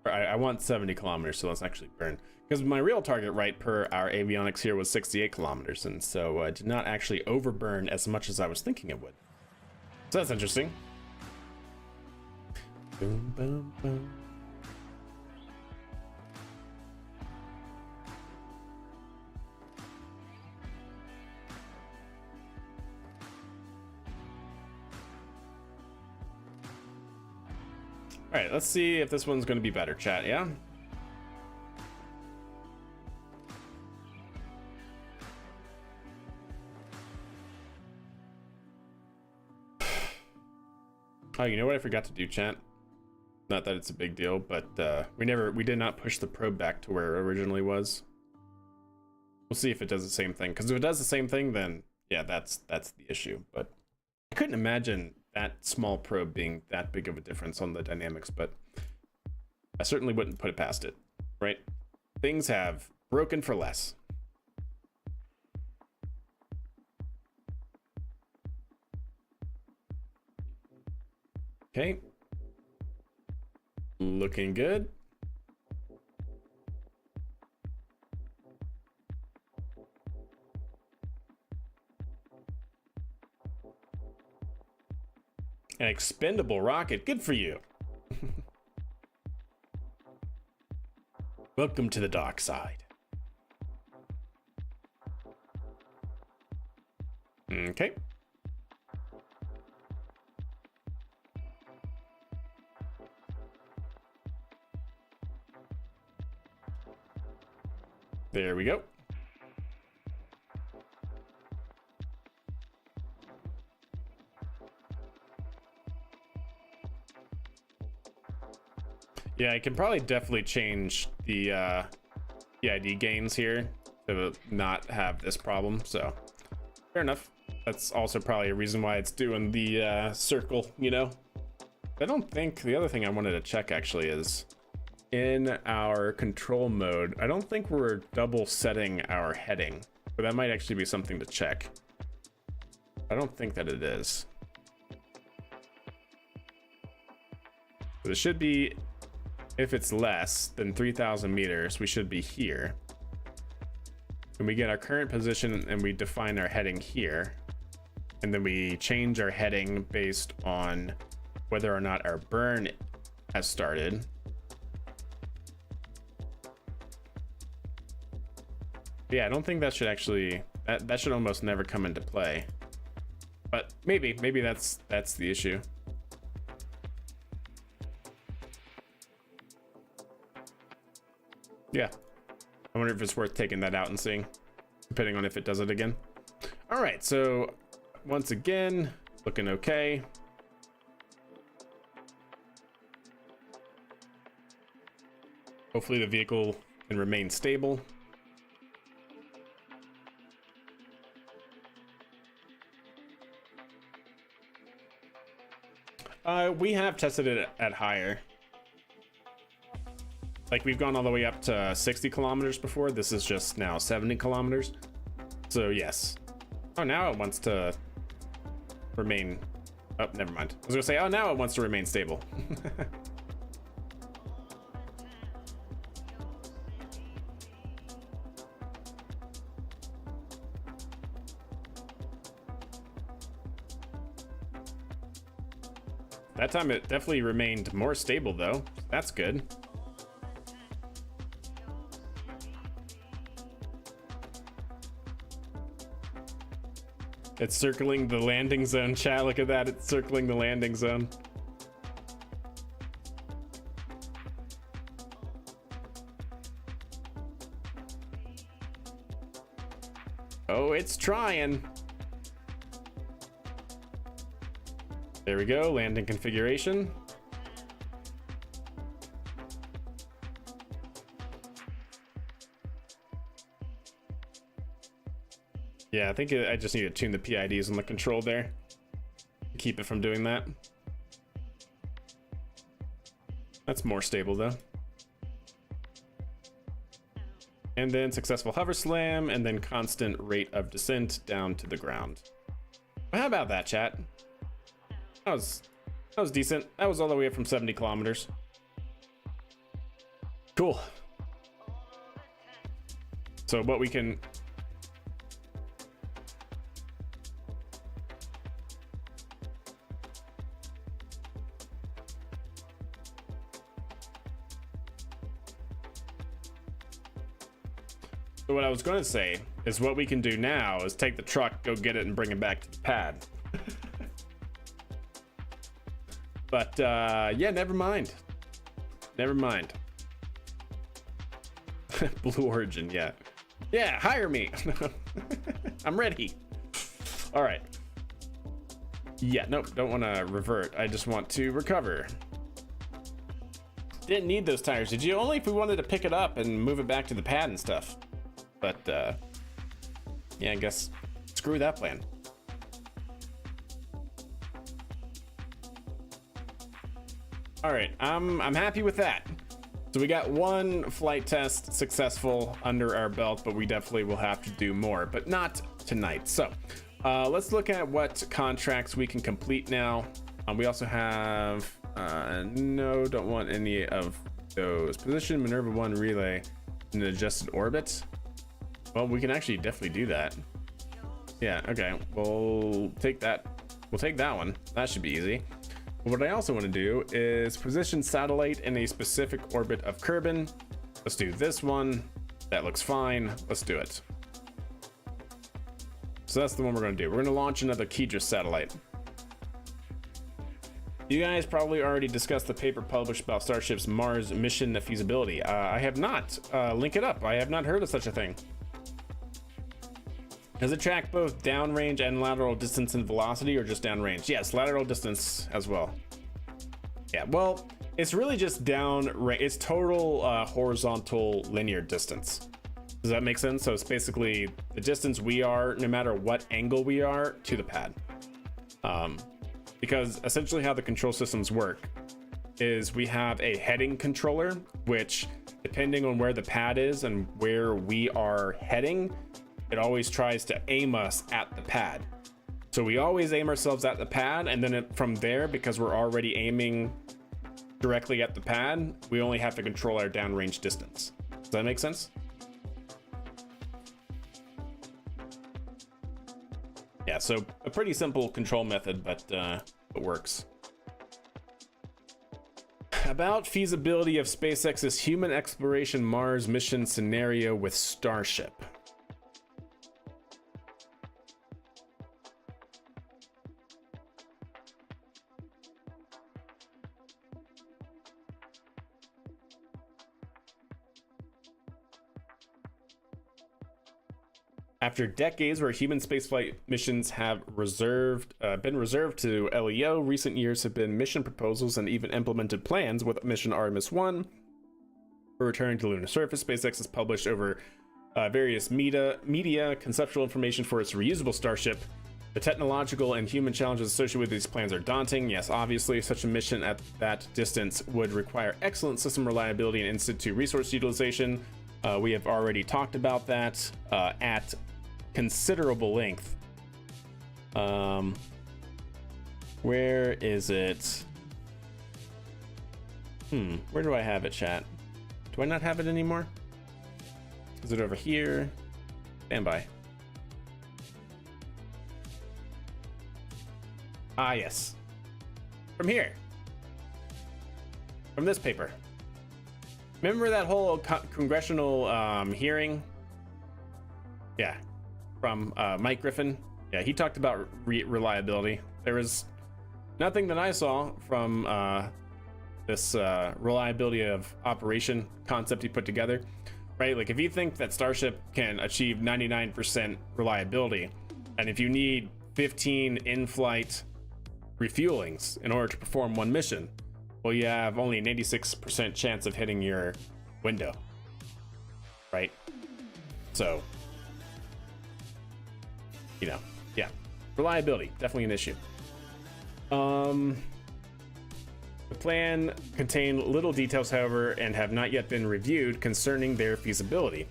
I want 70 kilometers, so let's actually burn. Because my real target, right, per our avionics here was 68 kilometers, and so I did not actually overburn as much as I was thinking it would. So that's interesting. Boom, boom, boom. All right, let's see if this one's going to be better, chat, yeah? Oh, you know what I forgot to do, chat? Not that it's a big deal, but we did not push the probe back to where it originally was. We'll see if it does the same thing, because if it does the same thing, then yeah, that's the issue. But I couldn't imagine that small probe being that big of a difference on the dynamics, but I certainly wouldn't put it past it, right? Things have broken for less. Okay. Looking good. An expendable rocket. Good for you. Welcome to the dark side. Okay. There we go. Yeah, I can probably definitely change the PID gains here to not have this problem, so fair enough. That's also probably a reason why it's doing the circle, you know? I don't think, the other thing I wanted to check actually is in our control mode, I don't think we're double setting our heading, but that might actually be something to check. I don't think that it is. So it should be, if it's less than 3,000 meters, we should be here. And we get our current position and we define our heading here. And then we change our heading based on whether or not our burn has started. Yeah, I don't think that should actually, that should almost never come into play. But maybe that's the issue. Yeah, I wonder if it's worth taking that out and seeing, depending on if it does it again. All right, so once again, looking okay. Hopefully the vehicle can remain stable. We have tested it at higher. Like, we've gone all the way up to 60 kilometers before. This is just now 70 kilometers. So yes. Oh, now it wants to remain. Oh, never mind. I was gonna say, oh, now it wants to remain stable. That time it definitely remained more stable though. That's good. It's circling the landing zone, chat. Look at that. It's circling the landing zone. Oh, it's trying. There we go. Landing configuration. Yeah, I think I just need to tune the PIDs on the control there. Keep it from doing that. That's more stable though. And then successful hover slam, and then constant rate of descent down to the ground. Well, how about that, chat? That That was decent. That was all the way up from 70 kilometers. Cool. So what we can... So what I was going to say is what we can do now is take the truck, go get it, and bring it back to the pad. But yeah, never mind. Never mind. Blue Origin, yeah. Yeah, hire me. I'm ready. All right. Yeah, nope, don't want to revert. I just want to recover. Didn't need those tires, did you? Only if we wanted to pick it up and move it back to the pad and stuff. But yeah, I guess screw that plan. All right, I'm happy with that. So we got one flight test successful under our belt, but we definitely will have to do more, but not tonight. So let's look at what contracts we can complete now. We also have no, don't want any of those. Position Minerva 1 relay in an adjusted orbit. Well, we can actually definitely do that. Yeah, okay, we'll take that. We'll take that one. That should be easy. What I also want to do is position satellite in a specific orbit of Kerbin. Let's do this one. That looks fine. Let's do it. So that's the one we're going to do. We're going to launch another Kedra satellite. You guys probably already discussed the paper published about Starship's Mars mission feasibility. I have not. Link it up. I have not heard of such a thing. Does it track both downrange and lateral distance and velocity, or just downrange? Yes, lateral distance as well. Yeah, well, it's really just downrange. It's total horizontal linear distance. Does that make sense? So it's basically the distance we are, no matter what angle we are, to the pad. Because essentially how the control systems work is we have a heading controller, which depending on where the pad is and where we are heading, it always tries to aim us at the pad. So we always aim ourselves at the pad, and then from there, because we're already aiming directly at the pad, we only have to control our downrange distance. Does that make sense? Yeah, so a pretty simple control method, but it works. About feasibility of SpaceX's human exploration Mars mission scenario with Starship. After decades where human spaceflight missions have been reserved to LEO, recent years have been mission proposals and even implemented plans with mission Artemis 1 for returning to the lunar surface. SpaceX has published over various media conceptual information for its reusable Starship. The technological and human challenges associated with these plans are daunting. Yes, obviously, such a mission at that distance would require excellent system reliability and in-situ resource utilization. We have already talked about that at considerable length. Where is it? Where do I have it, chat? Do I not have it anymore? Is it over here? Stand by. Ah, yes. From here. From this paper. Remember that whole congressional hearing? Yeah. From Mike Griffin. Yeah, he talked about reliability. There was nothing that I saw from this reliability of operation concept he put together, right? Like if you think that Starship can achieve 99% reliability, and if you need 15 in-flight refuelings in order to perform one mission, well, you have only an 86% chance of hitting your window, right? So, you know, yeah, reliability, definitely an issue. The plan contained little details, however, and have not yet been reviewed concerning their feasibility.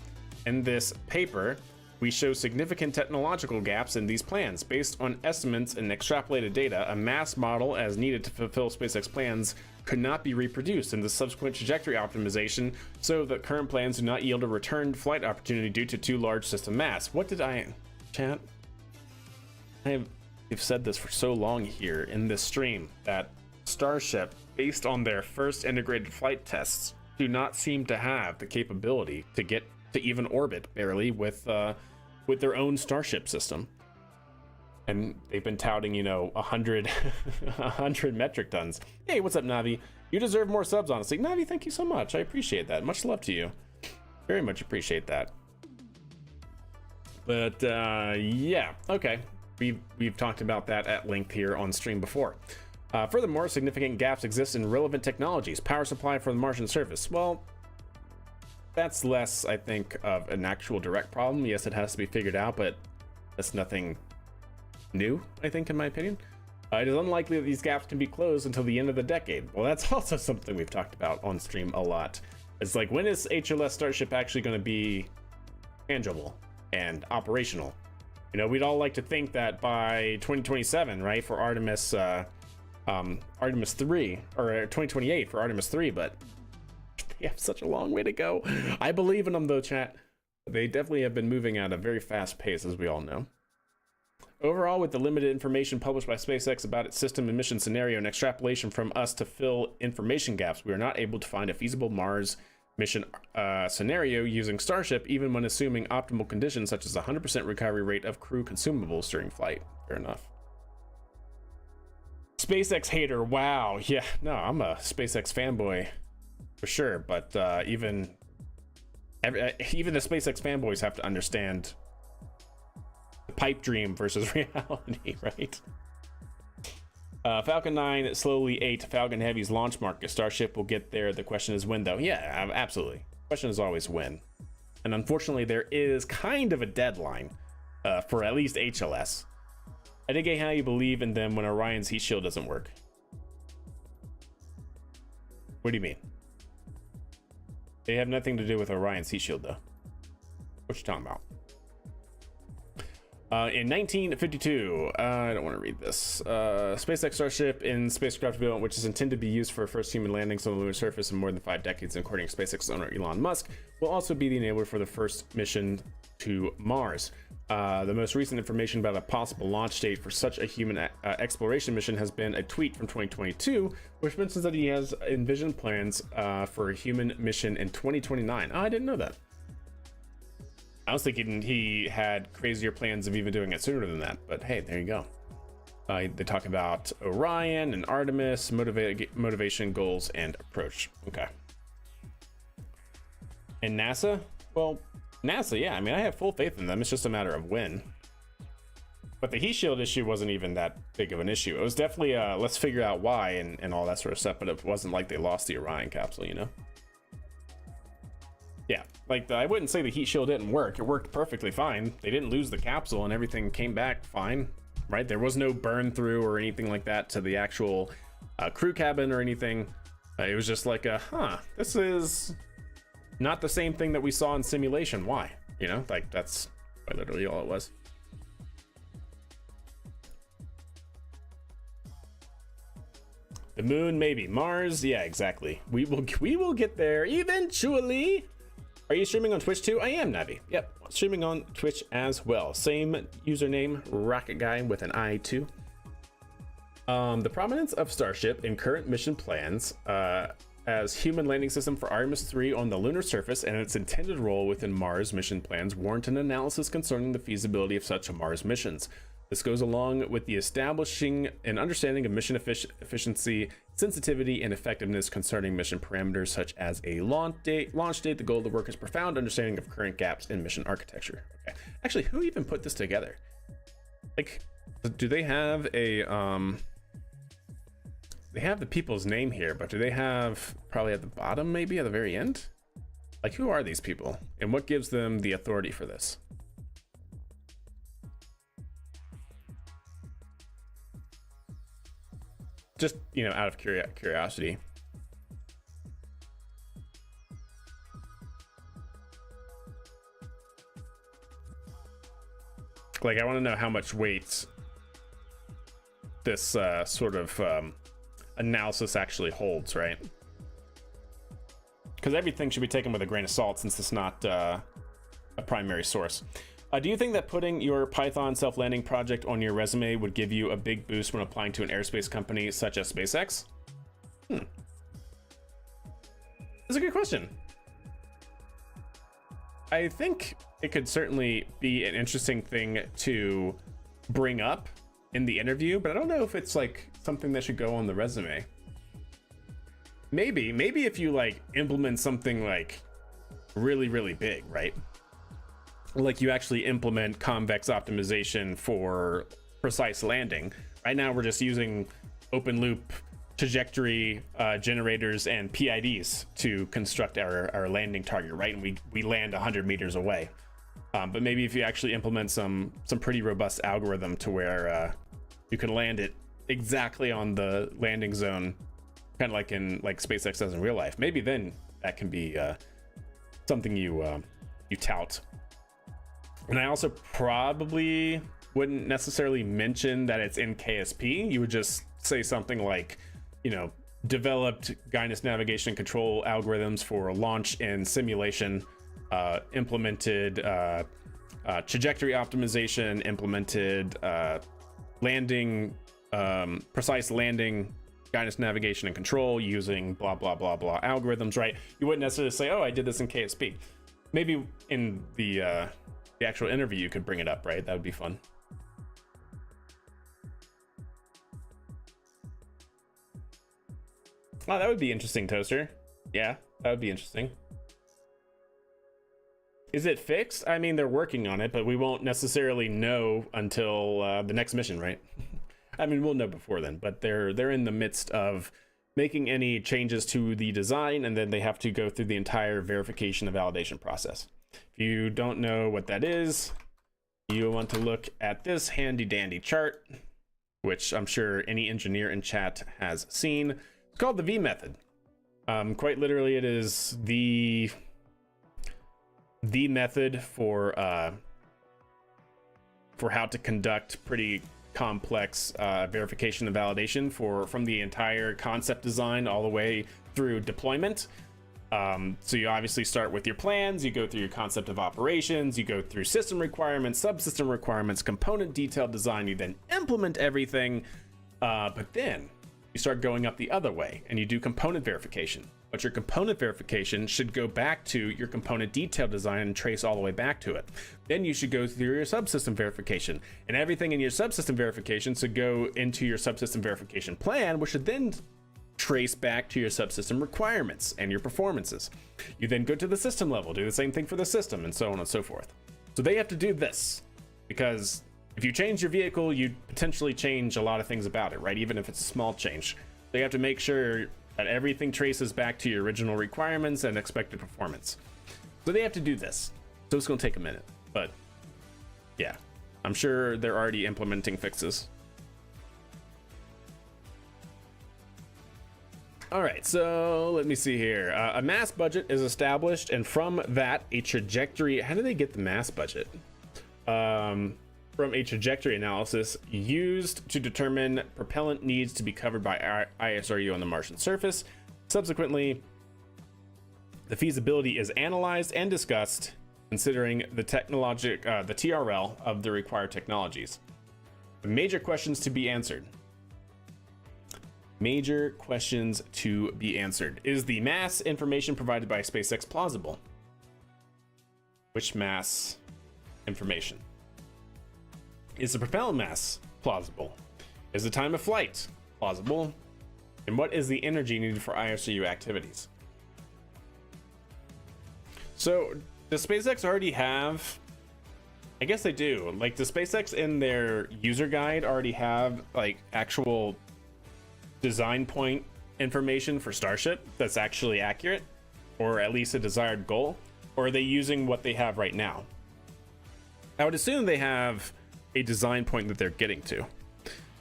In this paper, We show significant technological gaps in these plans. Based on estimates and extrapolated data, a mass model as needed to fulfill SpaceX plans could not be reproduced in the subsequent trajectory optimization, so that current plans do not yield a returned flight opportunity due to too large system mass. What did I... Chat? I've said this for so long here in this stream, that Starship, based on their first integrated flight tests, do not seem to have the capability to get to even orbit, barely, with their own Starship system. And they've been touting, you know, 100 metric tons. Hey, what's up, Navi? You deserve more subs, honestly. Navi, thank you so much. I appreciate that. Much love to you. Very much appreciate that. But yeah, okay. We've talked about that at length here on stream before. Furthermore, significant gaps exist in relevant technologies. Power supply for the Martian surface. Well, that's less, I think, of an actual direct problem. Yes, it has to be figured out, but that's nothing new, I think, in my opinion. It is unlikely that these gaps can be closed until the end of the decade. Well, that's also something we've talked about on stream a lot. It's like, when is HLS Starship actually going to be tangible and operational? You know, we'd all like to think that by 2027, right, for Artemis 3, or 2028 for Artemis 3, but they have such a long way to go. I believe in them though, chat. They definitely have been moving at a very fast pace, as we all know. Overall, with the limited information published by SpaceX about its system and mission scenario and extrapolation from us to fill information gaps, we are not able to find a feasible Mars mission scenario using Starship, even when assuming optimal conditions such as 100% recovery rate of crew consumables during flight. Fair enough. SpaceX hater, wow. Yeah, no, I'm a SpaceX fanboy for sure, but even the SpaceX fanboys have to understand the pipe dream versus reality, right? Falcon 9 slowly ate Falcon Heavy's launch market. Starship will get there. The question is when, though. Yeah, absolutely. The question is always when. And unfortunately, there is kind of a deadline for at least HLS. I dig how you believe in them when Orion's heat shield doesn't work. What do you mean? They have nothing to do with Orion's heat shield, though. What you talking about? In 1952, I don't want to read this. SpaceX Starship in spacecraft development, which is intended to be used for first human landings on the lunar surface in more than 5 decades, according to SpaceX owner Elon Musk, will also be the enabler for the first mission to Mars. The most recent information about a possible launch date for such a human exploration mission has been a tweet from 2022, which mentions that he has envisioned plans for a human mission in 2029. Oh, I didn't know that. I was thinking he had crazier plans of even doing it sooner than that, but hey, there you go. They talk about Orion and Artemis, motivation, goals, and approach. Okay. And NASA? Well, NASA, yeah, I mean, I have full faith in them. It's just a matter of when. But the heat shield issue wasn't even that big of an issue. It was definitely, let's figure out why and all that sort of stuff, but it wasn't like they lost the Orion capsule, you know? Yeah, like, I wouldn't say the heat shield didn't work. It worked perfectly fine. They didn't lose the capsule and everything came back fine, right? There was no burn through or anything like that to the actual crew cabin or anything. It was just like, this is not the same thing that we saw in simulation. Why? You know, like, that's literally all it was. The moon, maybe. Mars, yeah, exactly. We will get there eventually. Are you streaming on Twitch too? I am, Navi. Yep, streaming on Twitch as well. Same username, Rocket Guy with an I too. The prominence of Starship in current mission plans as human landing system for Artemis 3 on the lunar surface and its intended role within Mars mission plans warrant an analysis concerning the feasibility of such Mars missions. This goes along with the establishing an understanding of mission efficiency, sensitivity, and effectiveness concerning mission parameters such as a launch date. The goal of the work is profound understanding of current gaps in mission architecture. Okay, actually, who even put this together? Like, do they have a they have the people's name here, but do they have probably at the bottom, maybe at the very end? Like, who are these people, and what gives them the authority for this? Just, you know, out of curiosity. Like, I want to know how much weight this sort of analysis actually holds, right? Because everything should be taken with a grain of salt since it's not a primary source. Do you think that putting your Python self-landing project on your resume would give you a big boost when applying to an aerospace company such as SpaceX? That's a good question. I think it could certainly be an interesting thing to bring up in the interview, but I don't know if it's like something that should go on the resume. Maybe if you like implement something like really, really big, right? Like you actually implement convex optimization for precise landing. Right now we're just using open loop trajectory generators and PIDs to construct our landing target, right? And we land 100 meters away. But maybe if you actually implement some pretty robust algorithm to where you can land it exactly on the landing zone, kind of like SpaceX does in real life, maybe then that can be something you tout. And I also probably wouldn't necessarily mention that it's in KSP. You would just say something like, you know, developed guidance, navigation, and control algorithms for launch and simulation, implemented trajectory optimization, implemented landing, precise landing, guidance, navigation, and control using blah, blah, blah, blah algorithms, right? You wouldn't necessarily say, oh, I did this in KSP. Maybe in the actual interview you could bring it up, right? That would be fun. Oh, that would be interesting, Toaster. Yeah, that would be interesting. Is it fixed? I mean, they're working on it, but we won't necessarily know until the next mission, right? I mean, we'll know before then, but they're in the midst of making any changes to the design, and then they have to go through the entire verification and validation process. If you don't know what that is, you want to look at this handy dandy chart, which I'm sure any engineer in chat has seen. It's called the V method. Quite literally, it is the method for how to conduct pretty complex verification and validation from the entire concept design all the way through deployment. So you obviously start with your plans, you go through your concept of operations, you go through system requirements, subsystem requirements, component detailed design, you then implement everything, but then you start going up the other way and you do component verification. But your component verification should go back to your component detail design and trace all the way back to it. Then you should go through your subsystem verification, and everything in your subsystem verification should go into your subsystem verification plan, which should then trace back to your subsystem requirements and your performances. You then go to the system level, do the same thing for the system, and so on and so forth. So they have to do this because if you change your vehicle, you potentially change a lot of things about it, right? Even if it's a small change. They have to make sure that everything traces back to your original requirements and expected performance. So they have to do this. So it's going to take a minute, but yeah, I'm sure they're already implementing fixes. All right, so let me see here. A mass budget is established, and from that, a trajectory. How do they get the mass budget? From a trajectory analysis used to determine propellant needs to be covered by ISRU on the Martian surface. Subsequently, the feasibility is analyzed and discussed, considering the TRL of the required technologies. The major questions to be answered. Major questions to be answered. Is the mass information provided by SpaceX plausible? Which mass information? Is the propellant mass plausible? Is the time of flight plausible? And what is the energy needed for ISRU activities? So, does SpaceX already have... I guess they do. Like, does SpaceX in their user guide already have, like, actual design point information for Starship that's actually accurate, or at least a desired goal? Or are they using what they have right now? I would assume they have a design point that they're getting to,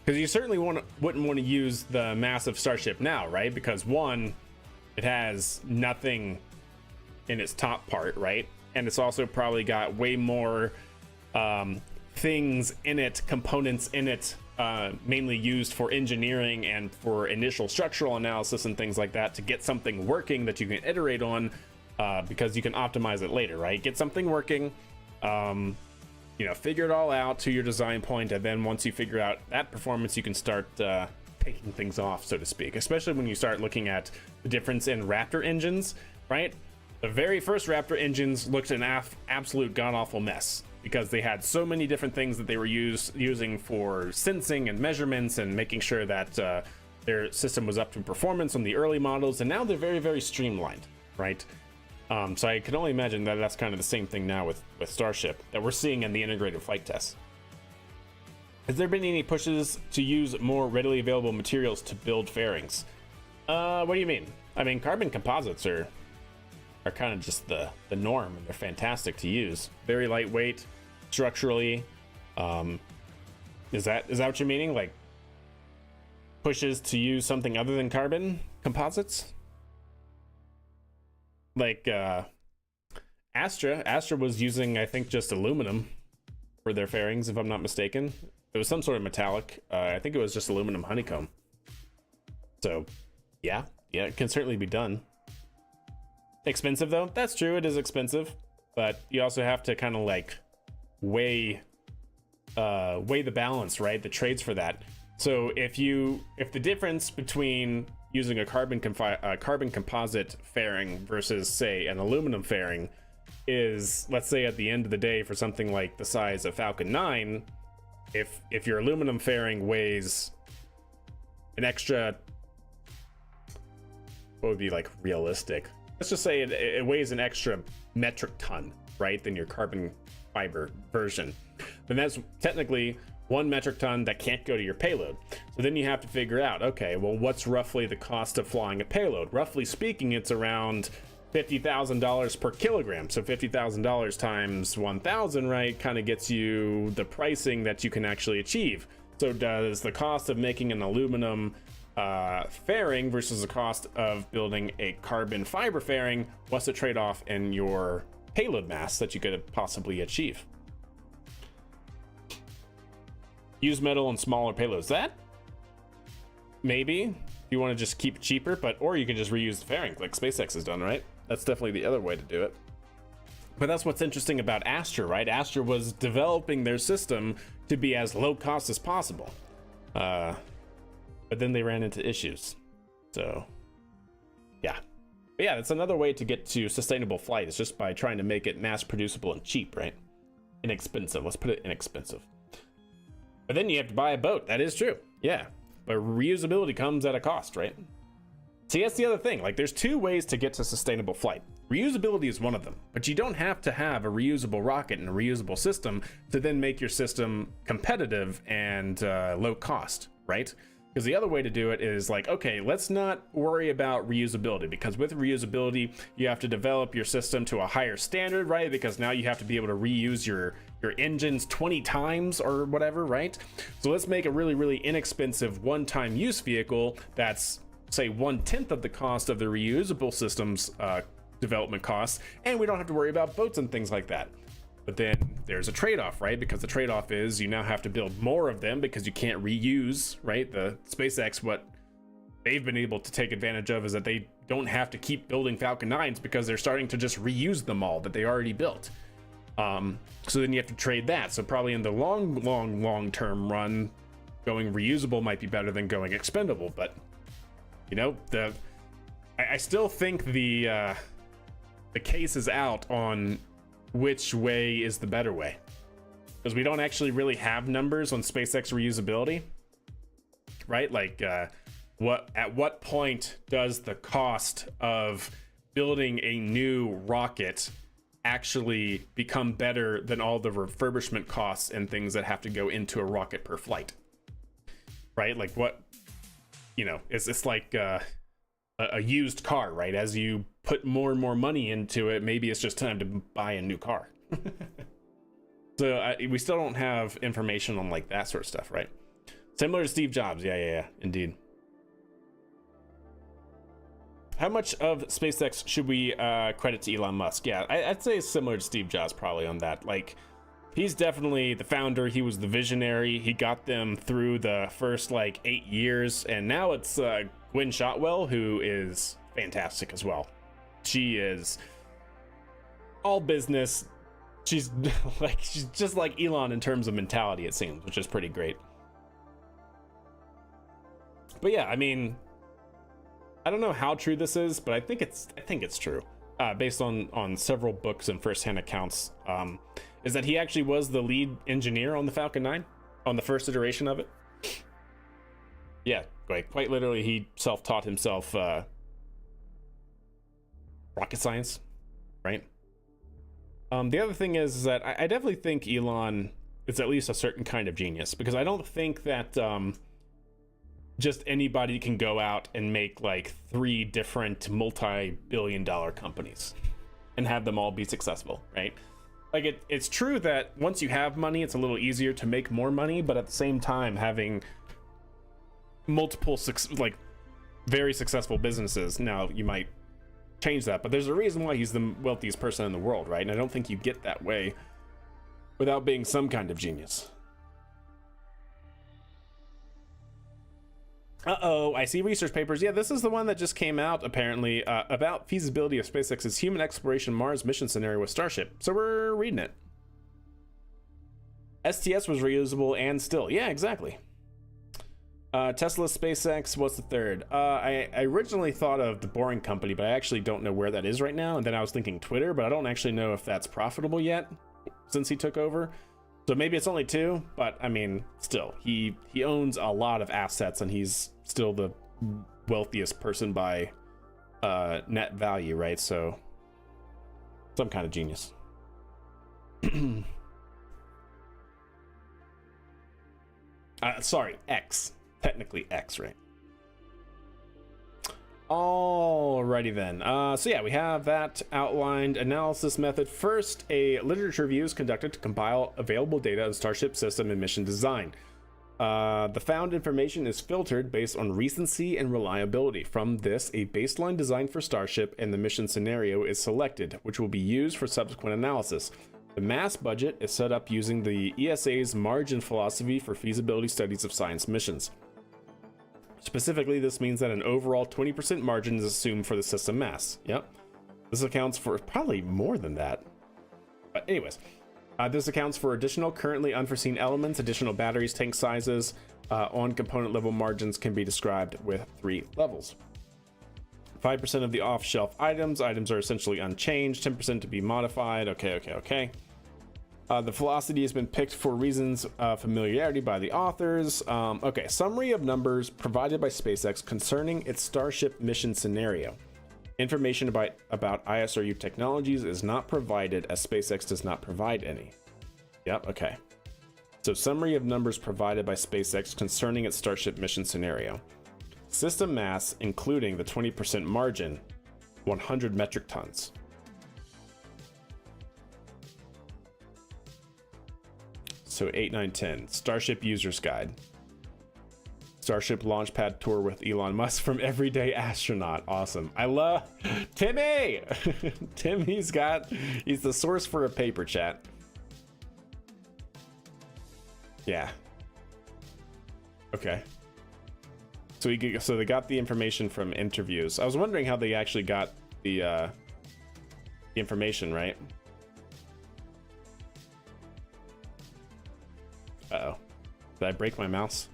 because you certainly wouldn't want to use the massive Starship now, right? Because one, it has nothing in its top part, right? And it's also probably got way more things in it, components in it, mainly used for engineering and for initial structural analysis and things like that, to get something working that you can iterate on, because you can optimize it later, right? Get something working, you know, figure it all out to your design point, and then once you figure out that performance, you can start taking things off, so to speak. Especially when you start looking at the difference in Raptor engines, right? The very first Raptor engines looked an absolute god-awful mess, because they had so many different things that they were using for sensing and measurements and making sure that their system was up to performance on the early models, and now they're very, very streamlined, right? So I can only imagine that that's kind of the same thing now with Starship that we're seeing in the integrated flight tests. Has there been any pushes to use more readily available materials to build fairings? What do you mean? I mean, carbon composites are kind of just the norm, and they're fantastic to use. Very lightweight, structurally. Is that what you're meaning? Like pushes to use something other than carbon composites? Like Astra was using, I think, just aluminum for their fairings, if I'm not mistaken. It was some sort of metallic. I think it was just aluminum honeycomb. So yeah, it can certainly be done. Expensive though, that's true, it is expensive, but you also have to kind of like weigh the balance, right? The trades for that. So if the difference between using a carbon composite fairing versus, say, an aluminum fairing is, let's say, at the end of the day, for something like the size of Falcon 9, if your aluminum fairing weighs an extra, what would be like realistic? Let's just say it weighs an extra metric ton, right, than your carbon fiber version. Then that's technically 1 metric ton that can't go to your payload. So then you have to figure out, okay, well, what's roughly the cost of flying a payload? Roughly speaking, it's around $50,000 per kilogram. So $50,000 times 1,000, right, kind of gets you the pricing that you can actually achieve. So does the cost of making an aluminum fairing versus the cost of building a carbon fiber fairing, what's the trade-off in your payload mass that you could possibly achieve? Use metal and smaller payloads. That maybe if you want to just keep it cheaper, or you can just reuse the fairing like SpaceX has done, right? That's definitely the other way to do it. But that's what's interesting about Astra, right? Astra was developing their system to be as low cost as possible, but then they ran into issues. So yeah, but yeah, that's another way to get to sustainable flight, is just by trying to make it mass producible and cheap, right? Inexpensive, let's put it inexpensive. But then you have to buy a boat. That is true. Yeah. But reusability comes at a cost, right? See, that's the other thing. Like, there's 2 ways to get to sustainable flight. Reusability is one of them. But you don't have to have a reusable rocket and a reusable system to then make your system competitive and low cost, right? Because the other way to do it is like, okay, let's not worry about reusability, because with reusability, you have to develop your system to a higher standard, right? Because now you have to be able to reuse your engines 20 times or whatever, right? So let's make a really, really inexpensive one-time use vehicle that's, say, 1/10 of the cost of the reusable system's development costs, and we don't have to worry about boats and things like that. But then there's a trade-off, right? Because the trade-off is you now have to build more of them because you can't reuse, right? The SpaceX, what they've been able to take advantage of is that they don't have to keep building Falcon 9s because they're starting to just reuse them all that they already built. So then you have to trade that. So probably in the long-term run, going reusable might be better than going expendable. But you know, I still think the case is out on which way is the better way, because we don't actually really have numbers on SpaceX reusability, right? Like at what point does the cost of building a new rocket actually become better than all the refurbishment costs and things that have to go into a rocket per flight, right? Like, what, you know, it's like a used car, right? As you put more and more money into it, maybe it's just time to buy a new car. So we still don't have information on like that sort of stuff, right? Similar to Steve Jobs. Yeah, indeed. How much of SpaceX should we credit to Elon Musk? Yeah, I'd say similar to Steve Jobs probably on that. Like, he's definitely the founder. He was the visionary. He got them through the first like 8 years, and now it's Gwynne Shotwell, who is fantastic as well. She is all business. She's she's just like Elon in terms of mentality, it seems, which is pretty great. But yeah, I mean, I don't know how true this is, but I think it's true, based on several books and firsthand accounts. Is that he actually was the lead engineer on the Falcon 9 on the first iteration of it? Yeah, quite literally, he self-taught himself rocket science, right? The other thing is that I definitely think Elon is at least a certain kind of genius, because I don't think that just anybody can go out and make like 3 different multi-billion-dollar companies and have them all be successful, right? Like it's true that once you have money, it's a little easier to make more money, but at the same time, having multiple very successful businesses, now you might change that, but there's a reason why he's the wealthiest person in the world, right? And I don't think you get that way without being some kind of genius. Uh-oh, I see research papers. Yeah, this is the one that just came out, apparently, about feasibility of SpaceX's human exploration Mars mission scenario with Starship. So we're reading it. STS was reusable and still. Yeah, exactly. Tesla, SpaceX, what's the third? I originally thought of the Boring Company, but I actually don't know where that is right now. And then I was thinking Twitter, but I don't actually know if that's profitable yet since he took over. So maybe it's only 2, but I mean, still, he owns a lot of assets, and he's still the wealthiest person by net value, right? So some kind of genius. Sorry, X. Technically X, right? Alrighty then. So yeah, we have that outlined analysis method. First, a literature review is conducted to compile available data on Starship system and mission design. The found information is filtered based on recency and reliability. From this, a baseline design for Starship and the mission scenario is selected, which will be used for subsequent analysis. The mass budget is set up using the ESA's margin philosophy for feasibility studies of science missions. Specifically, this means that an overall 20% margin is assumed for the system mass. Yep. This accounts for probably more than that. But anyways, this accounts for additional currently unforeseen elements, additional batteries, tank sizes. On component level margins can be described with 3 levels. 5% of the off-shelf items are essentially unchanged, 10% to be modified. Okay. The velocity has been picked for reasons of familiarity by the authors. Okay, summary of numbers provided by SpaceX concerning its Starship mission scenario. Information about ISRU technologies is not provided, as SpaceX does not provide any. Yep, okay. So summary of numbers provided by SpaceX concerning its Starship mission scenario. System mass, including the 20% margin, 100 metric tons. So 8, 9, 10. Starship User's Guide. Starship Launchpad Tour with Elon Musk from Everyday Astronaut. Awesome. I love Timmy! He's the source for a paper, chat. Yeah. Okay. So they got the information from interviews. I was wondering how they actually got the information, right? Uh-oh. Did I break my mouse?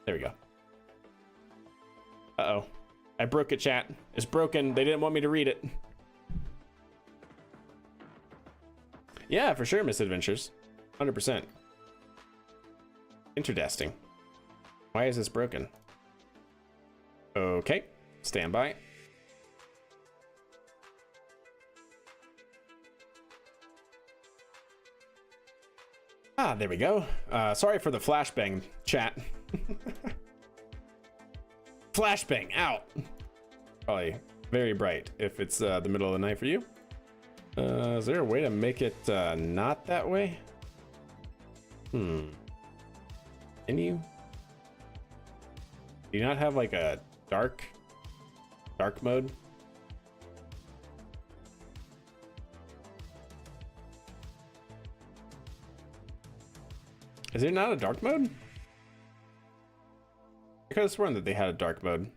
There we go. Uh-oh. I broke it, chat. It's broken. They didn't want me to read it. Yeah, for sure, Misadventures. 100%. Interesting. Why is this broken? Okay. Stand by. Ah, there we go. Sorry for the flashbang, chat. Flashbang, out. Probably very bright if it's the middle of the night for you. Is there a way to make it not that way? Can you? Do you not have like a dark mode? Is there not a dark mode? I could have sworn that they had a dark mode.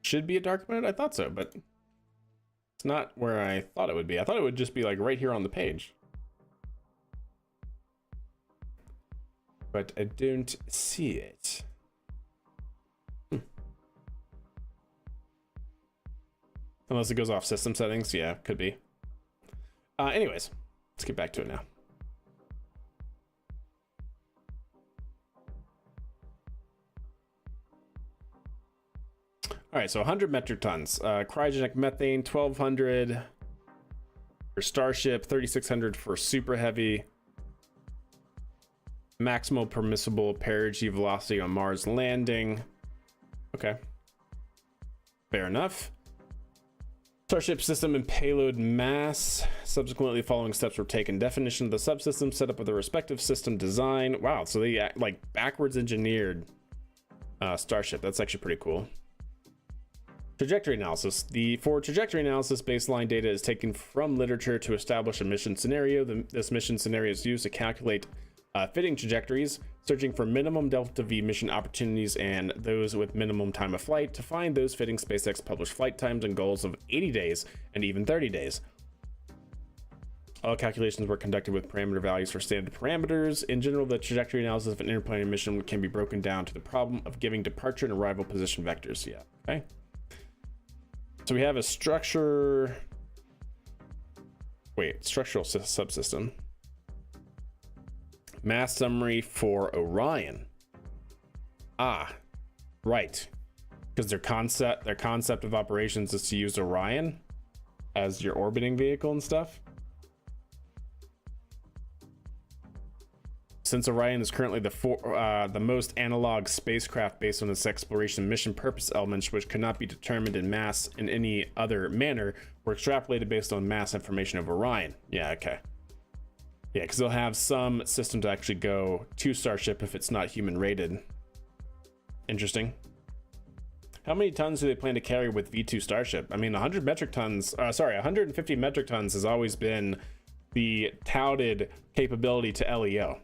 Should be a dark mode? I thought so, but it's not where I thought it would be. I thought it would just be like right here on the page. But I don't see it. Unless it goes off system settings. Yeah, could be. Anyways, let's get back to it now. All right, so 100 metric tons. Cryogenic methane, 1,200 for Starship, 3,600 for Super Heavy. Maximal permissible perigee velocity on Mars landing. Okay. Fair enough. Starship system and payload mass. Subsequently, following steps were taken. Definition of the subsystem, set up with the respective system design. Wow, so they like backwards engineered Starship. That's actually pretty cool. Trajectory analysis. For trajectory analysis, baseline data is taken from literature to establish a mission scenario. This mission scenario is used to calculate fitting trajectories, searching for minimum delta V mission opportunities and those with minimum time of flight. To find those fitting, SpaceX published flight times and goals of 80 days and even 30 days. All calculations were conducted with parameter values for standard parameters. In general, the trajectory analysis of an interplanetary mission can be broken down to the problem of giving departure and arrival position vectors. Yeah, okay. So we have a structure. Wait, structural subsystem. Mass summary for Orion. Ah, right. Because their concept of operations is to use Orion as your orbiting vehicle and stuff. Since Orion is currently the most analog spacecraft based on its exploration mission purpose elements, which cannot be determined in mass in any other manner, were extrapolated based on mass information of Orion. Yeah, okay. Yeah, because they'll have some system to actually go to Starship if it's not human rated. Interesting. How many tons do they plan to carry with V2 Starship? I mean, 100 metric tons, 150 metric tons has always been the touted capability to LEO.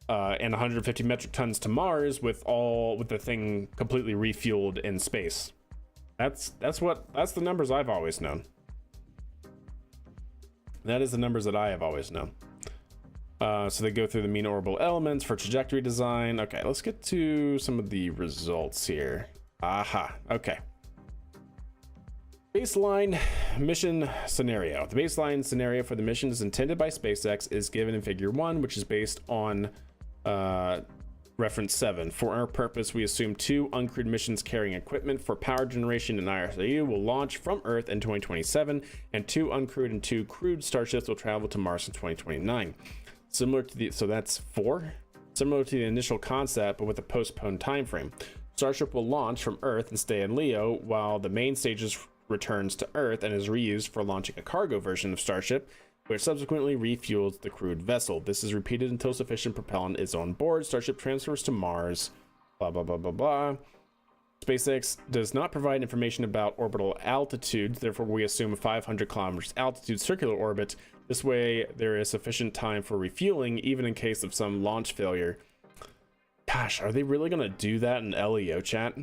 And 150 metric tons to Mars with the thing completely refueled in space. That's the numbers I've always known. That is the numbers that I have always known. So they go through the mean orbital elements for trajectory design. Okay, let's get to some of the results here. Aha, okay. Baseline mission scenario. The baseline scenario for the mission is intended by SpaceX is given in figure 1, which is based on reference 7. For our purpose, we assume 2 uncrewed missions carrying equipment for power generation and IRSU will launch from Earth in 2027, and 2 uncrewed and 2 crewed starships will travel to Mars in 2029. Similar to so that's 4. Similar to the initial concept, but with a postponed time frame. Starship will launch from Earth and stay in Leo, while the main stages returns to Earth and is reused for launching a cargo version of Starship, which subsequently refuels the crewed vessel. This is repeated until sufficient propellant is on board. Starship transfers to Mars. Blah, blah, blah, blah, blah. SpaceX does not provide information about orbital altitudes. Therefore, we assume a 500 kilometers altitude circular orbit. This way, there is sufficient time for refueling, even in case of some launch failure. Gosh, are they really going to do that in LEO chat?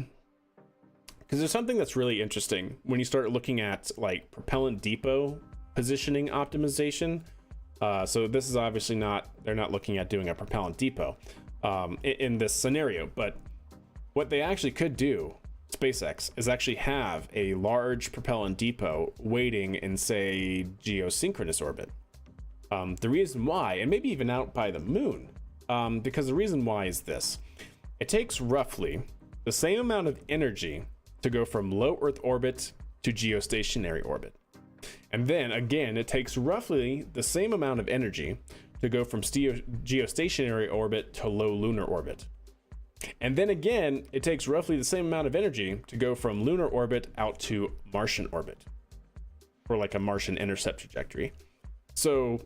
Because there's something that's really interesting when you start looking at like propellant depot positioning optimization. So this is obviously they're not looking at doing a propellant depot in this scenario, but what they actually could do, SpaceX, is actually have a large propellant depot waiting in, say, geosynchronous orbit. The reason why, and maybe even out by the moon, because the reason why is this. It takes roughly the same amount of energy to go from low Earth orbit to geostationary orbit. And then again, it takes roughly the same amount of energy to go from geostationary orbit to low lunar orbit. And then again, it takes roughly the same amount of energy to go from lunar orbit out to Martian orbit, or like a Martian intercept trajectory. So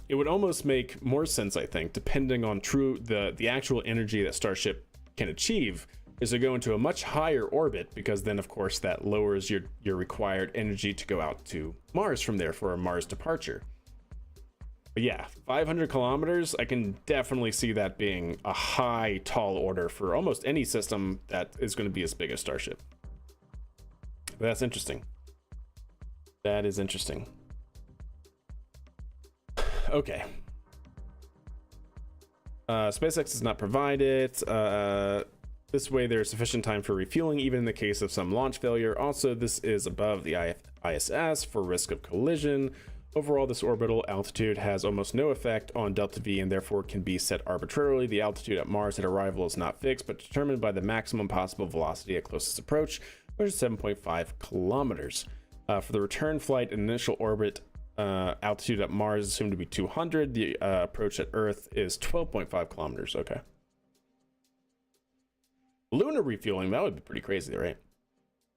it would almost make more sense, I think, depending on the actual energy that Starship can achieve, is to go into a much higher orbit, because then of course that lowers your required energy to go out to Mars from there for a Mars departure. But yeah, 500 kilometers, I can definitely see that being a high, tall order for almost any system that is going to be as big as Starship. But that's interesting. That is interesting. Okay. SpaceX is not provided. This way there's sufficient time for refueling, even in the case of some launch failure. Also, this is above the ISS for risk of collision. Overall, this orbital altitude has almost no effect on delta V and therefore can be set arbitrarily. The altitude at Mars at arrival is not fixed, but determined by the maximum possible velocity at closest approach, which is 7.5 kilometers. For the return flight and initial orbit, altitude at Mars is assumed to be 200. The approach at Earth is 12.5 kilometers. Okay. Lunar refueling, that would be pretty crazy, right?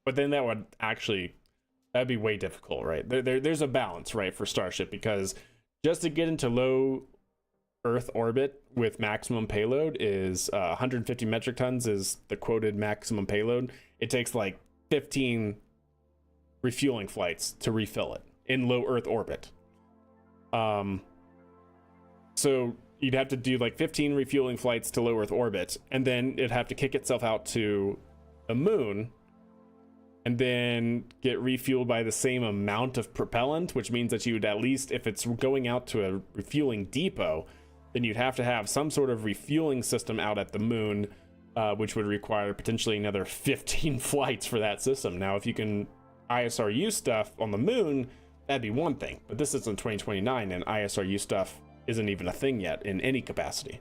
But then that'd be way difficult, right? There's a balance, right, for Starship, because just to get into low Earth orbit with maximum payload is 150 metric tons is the quoted maximum payload. It takes like 15 refueling flights to refill it in low Earth orbit. So you'd have to do like 15 refueling flights to low Earth orbit, and then it'd have to kick itself out to the moon and then get refueled by the same amount of propellant, which means that you would, at least if it's going out to a refueling depot, then you'd have to have some sort of refueling system out at the moon, which would require potentially another 15 flights for that system. Now, if you can ISRU stuff on the moon, that'd be one thing, but this is in 2029 and ISRU stuff isn't even a thing yet in any capacity.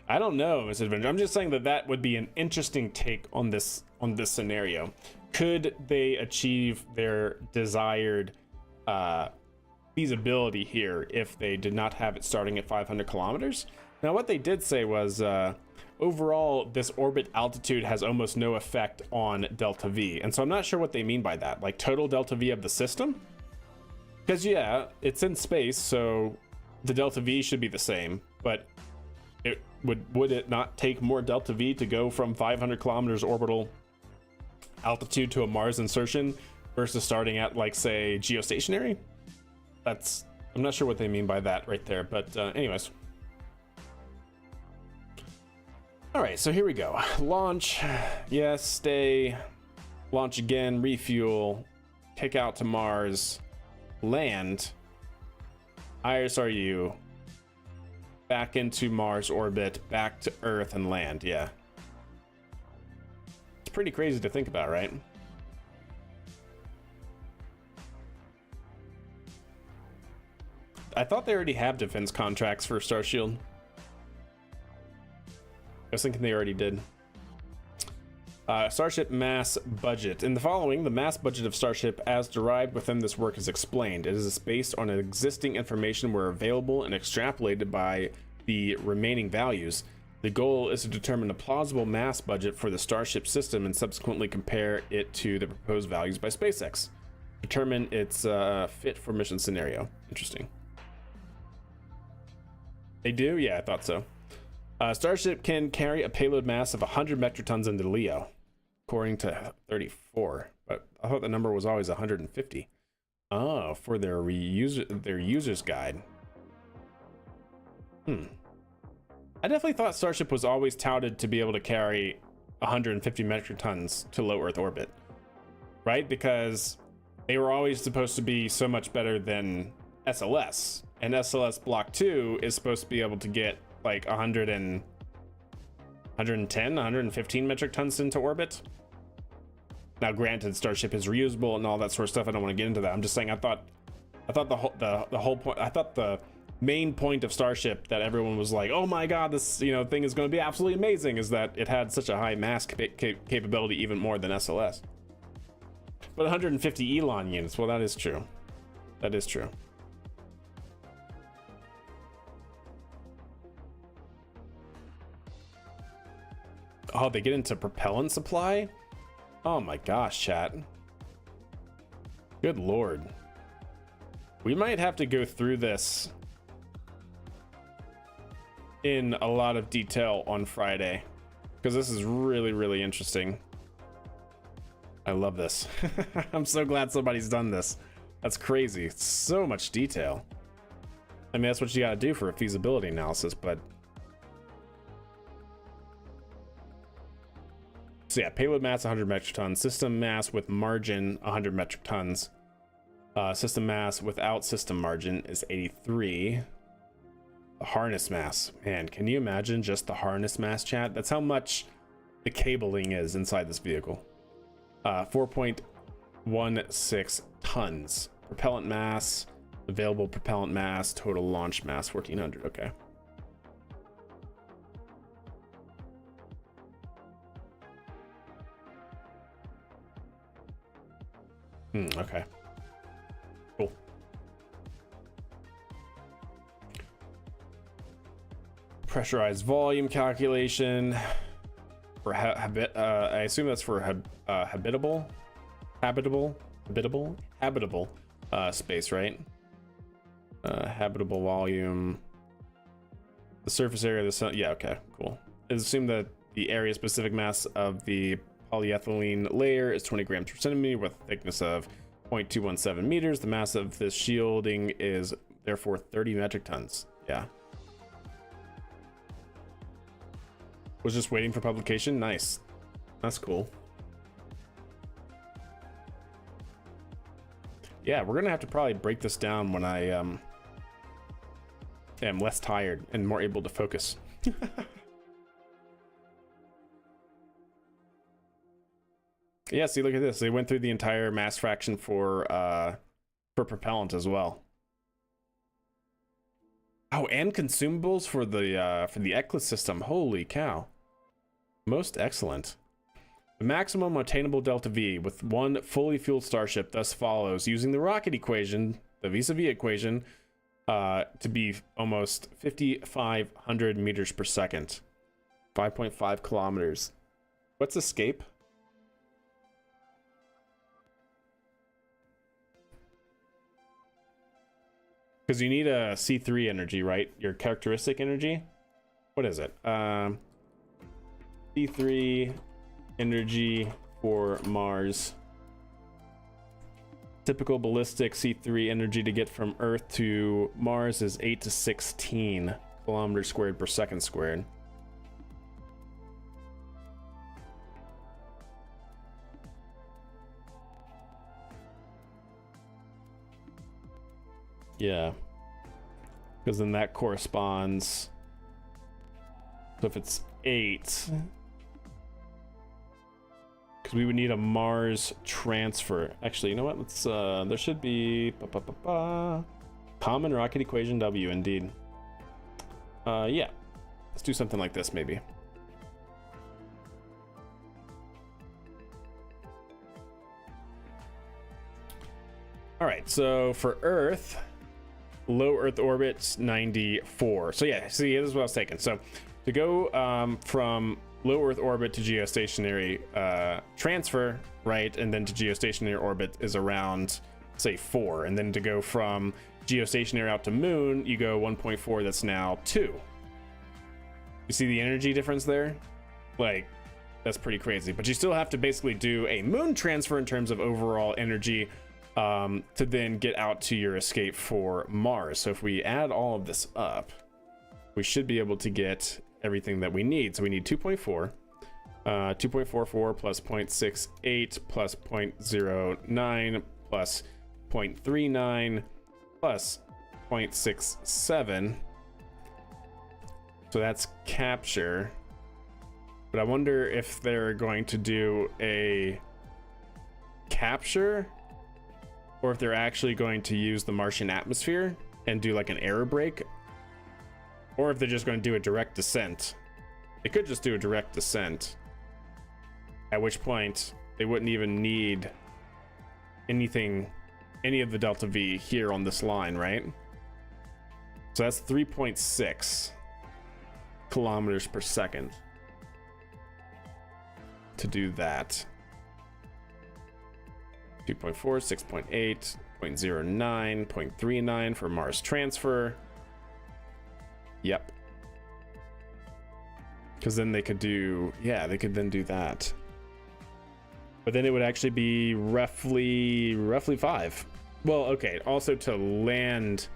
I don't know, Mr. Adventure. I'm just saying that would be an interesting take on this scenario. Could they achieve their desired feasibility here if they did not have it starting at 500 kilometers? Now, what they did say was overall, this orbit altitude has almost no effect on delta V. And so I'm not sure what they mean by that. Like total delta V of the system? Because yeah, it's in space, so the delta V should be the same, but would it not take more delta V to go from 500 kilometers orbital altitude to a Mars insertion versus starting at, like, say, geostationary? I'm not sure what they mean by that right there, but anyways. All right, so here we go. Launch, yes, stay, launch again, refuel, kick out to Mars, land, ISRU, back into Mars orbit, back to Earth and land. Yeah. It's pretty crazy to think about, right? I thought they already have defense contracts for Starshield. I was thinking they already did. Starship mass budget. In the following, the mass budget of Starship as derived within this work is explained. It is based on existing information where available and extrapolated by the remaining values. The goal is to determine a plausible mass budget for the Starship system and subsequently compare it to the proposed values by SpaceX. Determine its fit for mission scenario. Interesting. They do? Yeah, I thought so. Starship can carry a payload mass of 100 metric tons into LEO, according to 34, but I thought the number was always 150. Oh, for their user's guide. I definitely thought Starship was always touted to be able to carry 150 metric tons to low Earth orbit, right? Because they were always supposed to be so much better than SLS, and SLS Block 2 is supposed to be able to get like 110, 115 metric tons into orbit. Now, granted, Starship is reusable and all that sort of stuff. I don't want to get into that. I'm just saying, I thought the whole point, I thought the main point of Starship that everyone was like, oh my god, this thing is going to be absolutely amazing, is that it had such a high mass capability, even more than SLS. But 150 Elon units, well, that is true. That is true. Oh, they get into propellant supply? Oh my gosh, chat. Good lord. We might have to go through this in a lot of detail on Friday, because this is really, really interesting. I love this. I'm so glad somebody's done this. That's crazy. It's so much detail. I mean, that's what you got to do for a feasibility analysis, but... So yeah, payload mass 100 metric tons, system mass with margin 100 metric tons. System mass without system margin is 83. The harness mass, man, can you imagine just the harness mass, chat? That's how much the cabling is inside this vehicle. 4.16 tons. Propellant mass, available propellant mass, total launch mass 1400. Okay. Okay. Cool. Pressurized volume calculation for I assume that's for habitable space, right? Habitable volume, the surface area of the sun. Yeah, okay, cool. It's assumed that the area specific mass of the polyethylene layer is 20 grams per centimeter with a thickness of 0.217 meters. The mass of this shielding is therefore 30 metric tons. Yeah. Was just waiting for publication. Nice. That's cool. Yeah, we're gonna have to probably break this down when I am less tired and more able to focus. Yeah, see, look at this. They went through the entire mass fraction for propellant as well. Oh, and consumables for the Eclipse system. Holy cow. Most excellent. The maximum attainable delta V with one fully fueled starship thus follows, using the rocket equation, the vis-a-vis equation, to be almost 5,500 meters per second. 5.5 kilometers. What's escape? Because you need a C3 energy, right? Your characteristic energy. What is it? C3 energy for Mars. Typical ballistic C3 energy to get from Earth to Mars is 8 to 16 kilometers squared per second squared. Yeah, because then that corresponds. So if it's 8, because we would need a Mars transfer. Actually, you know what? Let's. There should be common rocket equation W. Indeed. Yeah. Let's do something like this, maybe. All right. So for Earth. Low Earth orbit's 94. So yeah, see, this is what I was taking. So to go from low Earth orbit to geostationary transfer, right, and then to geostationary orbit is around, say, 4. And then to go from geostationary out to moon, you go 1.4. That's now 2. You see the energy difference there? Like, that's pretty crazy. But you still have to basically do a moon transfer in terms of overall energy. To then get out to your escape for Mars. So if we add all of this up, we should be able to get everything that we need. So we need 2.4, 2.44 plus 0.68 plus 0.09 plus 0.39 plus 0.67. So that's capture. But I wonder if they're going to do a capture, or if they're actually going to use the Martian atmosphere and do like an air brake, or if they're just going to do a direct descent. They could just do a direct descent, at which point they wouldn't even need anything, any of the delta V here on this line, right? So that's 3.6 kilometers per second to do that. 2.4, 6.8, 0.09, 0.39 for Mars transfer. Yep. Because then they could do, yeah, they could then do that. But then it would actually be roughly 5. Well, okay, also to land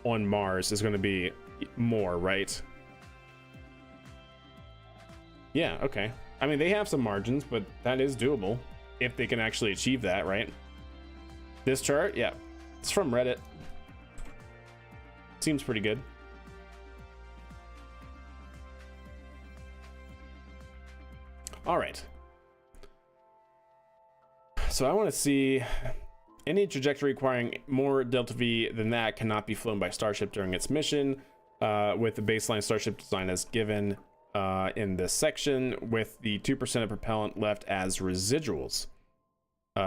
on Mars is going to be more, right? Yeah, okay. I mean, they have some margins, but that is doable if they can actually achieve that, right? This chart, yeah, it's from Reddit. Seems pretty good. All right. So I want to see any trajectory requiring more Delta V than that cannot be flown by Starship during its mission, with the baseline Starship design as given in this section, with the 2% of propellant left as residuals.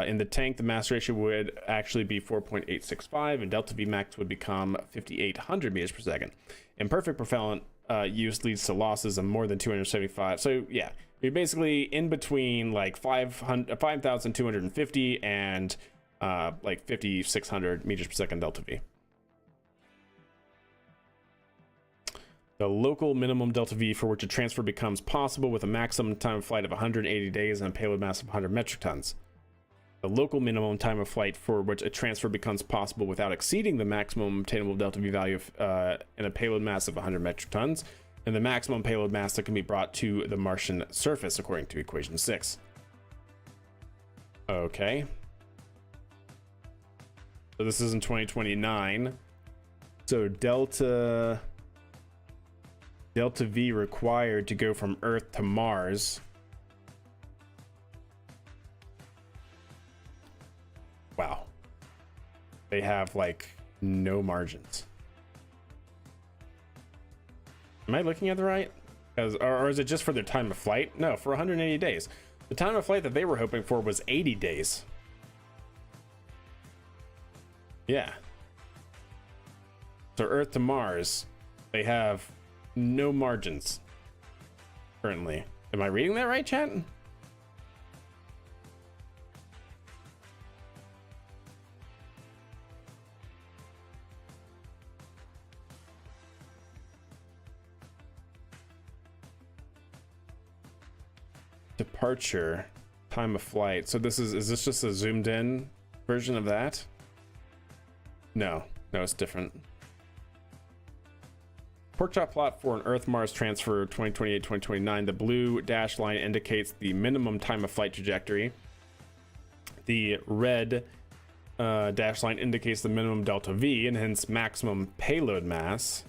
In the tank, the mass ratio would actually be 4.865, and Delta V max would become 5,800 meters per second. Imperfect propellant use leads to losses of more than 275. So yeah, you're basically in between like 5,250 and like 5,600 meters per second Delta V. The local minimum Delta V for which a transfer becomes possible with a maximum time of flight of 180 days and a payload mass of 100 metric tons. The local minimum time of flight for which a transfer becomes possible without exceeding the maximum obtainable Delta V value and a payload mass of 100 metric tons, and the maximum payload mass that can be brought to the Martian surface, according to equation 6. Okay. So this is in 2029. So Delta V required to go from Earth to Mars. Wow. They have like no margins. Am I looking at the right? Or is it just for their time of flight? No, for 180 days. The time of flight that they were hoping for was 80 days. Yeah. So Earth to Mars, they have no margins currently. Am I reading that right, chat? Departure, time of flight. So this is this just a zoomed in version of that? No, it's different. Porkchop plot for an Earth-Mars transfer 2028-2029. The blue dashed line indicates the minimum time of flight trajectory. The red dashed line indicates the minimum Delta V and hence maximum payload mass.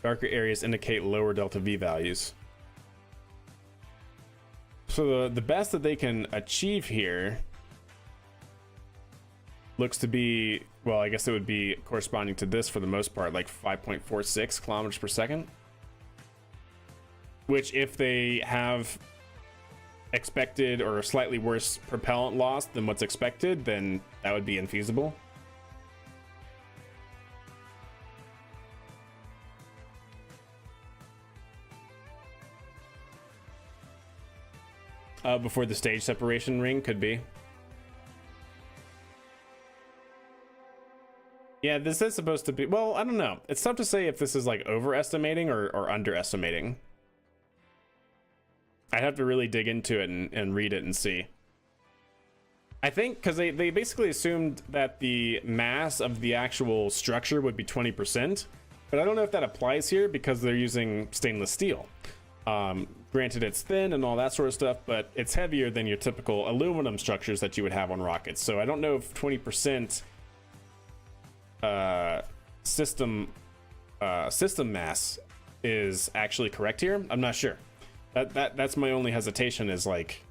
Darker areas indicate lower Delta V values. So the best that they can achieve here looks to be, well, I guess it would be corresponding to this for the most part, like 5.46 kilometers per second. Which, if they have expected or slightly worse propellant loss than what's expected, then that would be infeasible. Before the stage separation ring could be. Yeah, this is supposed to be, well, I don't know. It's tough to say if this is like overestimating or underestimating. I'd have to really dig into it and read it and see. I think because they basically assumed that the mass of the actual structure would be 20%, but I don't know if that applies here because they're using stainless steel. Granted, it's thin and all that sort of stuff, but it's heavier than your typical aluminum structures that you would have on rockets. So I don't know if 20% system mass is actually correct here. I'm not sure. That's my only hesitation, is like,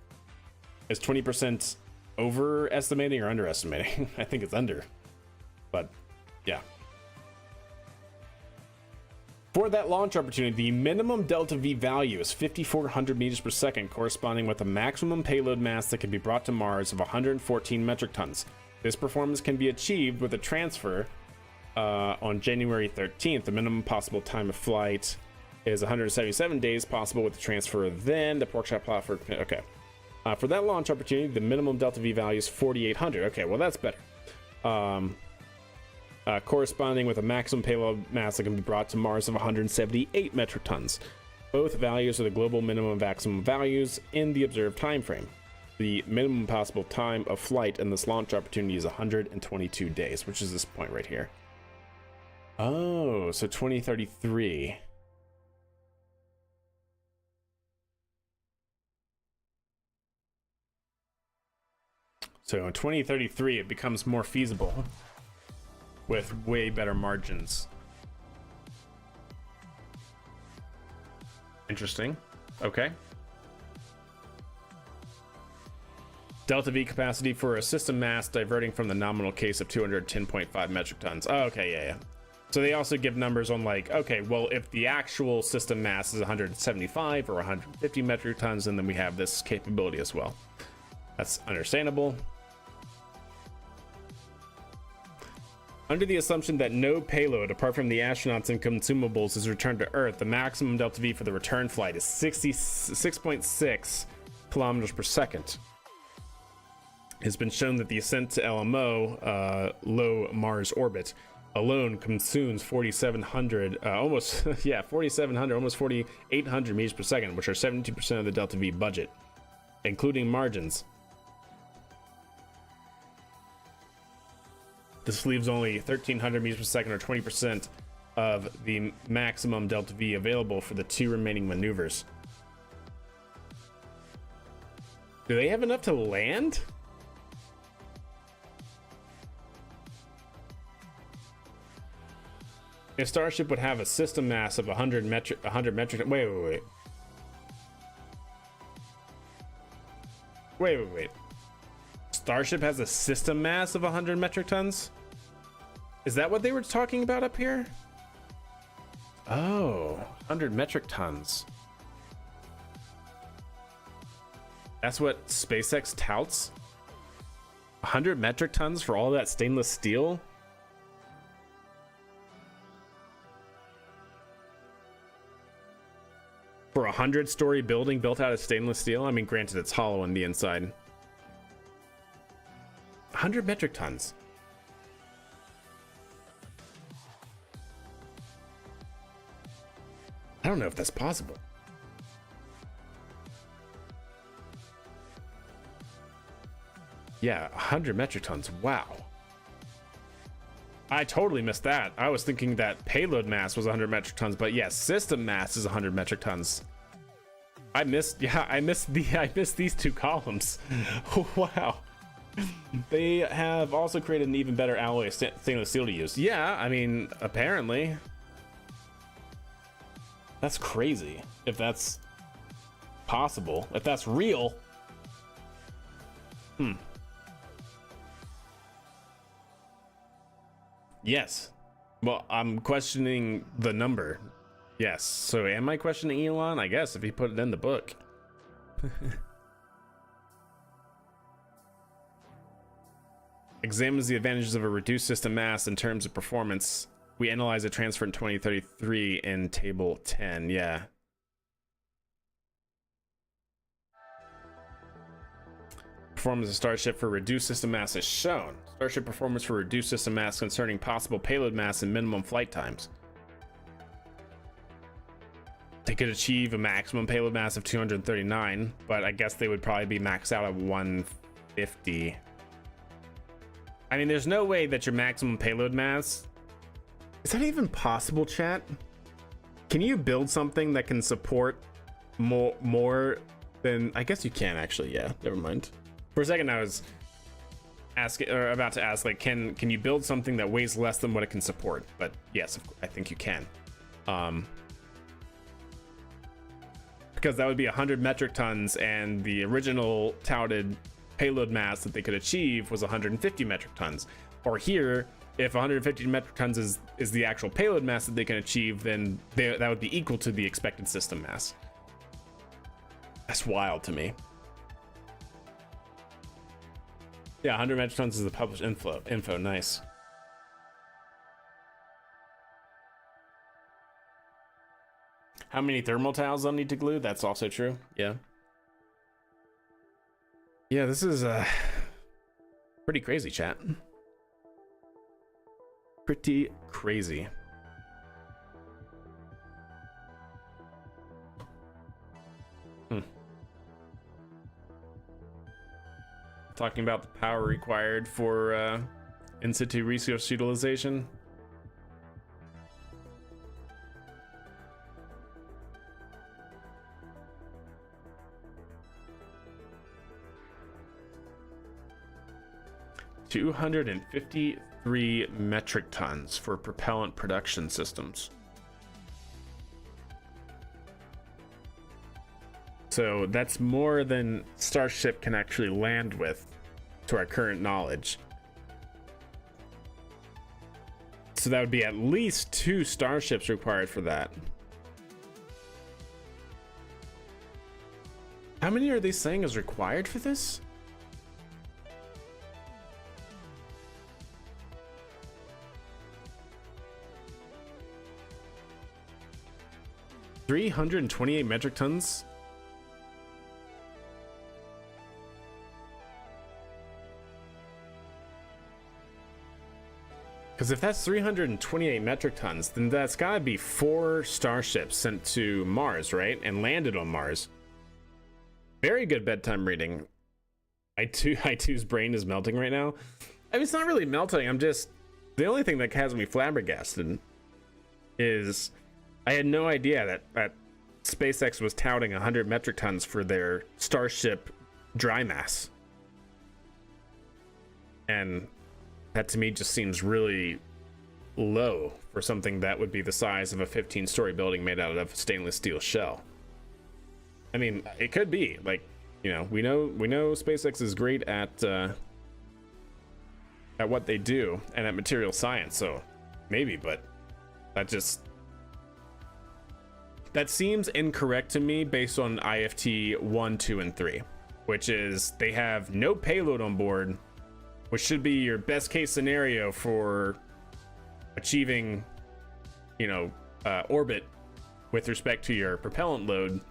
is 20% overestimating or underestimating? I think it's under, but yeah. For that launch opportunity, the minimum Delta V value is 5,400 meters per second, corresponding with a maximum payload mass that can be brought to Mars of 114 metric tons. This performance can be achieved with a transfer on January 13th. The minimum possible time of flight is 177 days possible with the transfer. Then the Porkchop plot for, okay. For that launch opportunity, the minimum delta V value is 4,800. Okay, well that's better. Corresponding with a maximum payload mass that can be brought to Mars of 178 metric tons. Both values are the global minimum and maximum values in the observed time frame. The minimum possible time of flight in this launch opportunity is 122 days, which is this point right here. Oh, so 2033. So in 2033, it becomes more feasible with way better margins. Interesting. Okay. Delta V capacity for a system mass diverting from the nominal case of 210.5 metric tons. Oh, okay, yeah. So they also give numbers on like, okay, well, if the actual system mass is 175 or 150 metric tons, and then we have this capability as well. That's understandable. Under the assumption that no payload apart from the astronauts and consumables is returned to Earth, the maximum delta V for the return flight is 66.6 kilometers per second. It's been shown that the ascent to LMO, low Mars orbit, alone consumes 4,700, almost 4,700, almost 4,800 meters per second, which are 72% of the delta V budget, including margins. This leaves only 1,300 meters per second, or 20% of the maximum delta V available for the 2 remaining maneuvers. Do they have enough to land? If Starship would have a system mass of 100 metric. Wait. Starship has a system mass of 100 metric tons? Is that what they were talking about up here? Oh, 100 metric tons. That's what SpaceX touts? 100 metric tons for all that stainless steel? For a 100-story building built out of stainless steel? I mean, granted, it's hollow on the inside. 100 metric tons. I don't know if that's possible. Yeah, 100 metric tons. Wow. I totally missed that. I was thinking that payload mass was 100 metric tons, but yes, system mass is 100 metric tons. I missed these 2 columns. Wow. They have also created an even better alloy stainless steel to use. Yeah, I mean, apparently. That's crazy. If that's possible, if that's real. Yes. Well, I'm questioning the number. Yes. So am I questioning Elon? I guess if he put it in the book. Examines the advantages of a reduced system mass in terms of performance. We analyze a transfer in 2033 in table 10. Yeah. Performance of Starship for reduced system mass is shown. Starship performance for reduced system mass concerning possible payload mass and minimum flight times. They could achieve a maximum payload mass of 239, but I guess they would probably be maxed out at 150. I mean, there's no way that your maximum payload mass... Is that even possible, chat? Can you build something that can support more than... I guess you can, actually. Yeah, never mind. For a second, I was about to ask, like, can you build something that weighs less than what it can support? But yes, I think you can. Because that would be 100 metric tons, and the original touted payload mass that they could achieve was 150 metric tons. Or here, if 150 metric tons is the actual payload mass that they can achieve, then that would be equal to the expected system mass. That's wild to me. Yeah, 100 metric tons is the published info. Nice. How many thermal tiles they'll need to glue? That's also true. Yeah. Yeah, this is pretty crazy, chat. Pretty crazy. Talking about the power required for in situ resource utilization. $253 metric tons for propellant production systems. So that's more than Starship can actually land with, to our current knowledge. So that would be at least 2 starships required for that. How many are they saying is required for this? $328 metric tons. Because if that's 328 metric tons, then that's gotta be 4 starships sent to Mars, right? And landed on Mars. Very good bedtime reading. I2's brain is melting right now. I mean, it's not really melting. I'm just... The only thing that has me flabbergasted is... I had no idea that SpaceX was touting 100 metric tons for their Starship dry mass. And that to me just seems really low for something that would be the size of a 15-story building made out of stainless steel shell. I mean, it could be. Like, you know, we know SpaceX is great at what they do and at material science, so maybe, but that seems incorrect to me based on IFT 1, 2, and 3, which is they have no payload on board, which should be your best case scenario for achieving, you know, orbit with respect to your propellant load,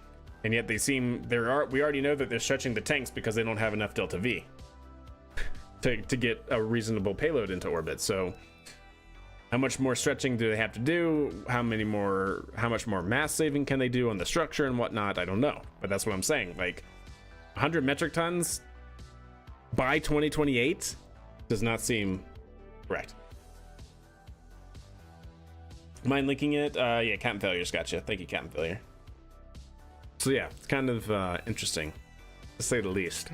and yet we already know that they're stretching the tanks because they don't have enough delta V to get a reasonable payload into orbit. So how much more stretching do they have to do? How much more mass saving can they do on the structure and whatnot? I don't know, but that's what I'm saying. Like 100 metric tons by 2028 does not seem correct. Mind linking it? Yeah, Captain Failure's gotcha. Thank you, Captain Failure. So yeah, it's kind of interesting, to say the least.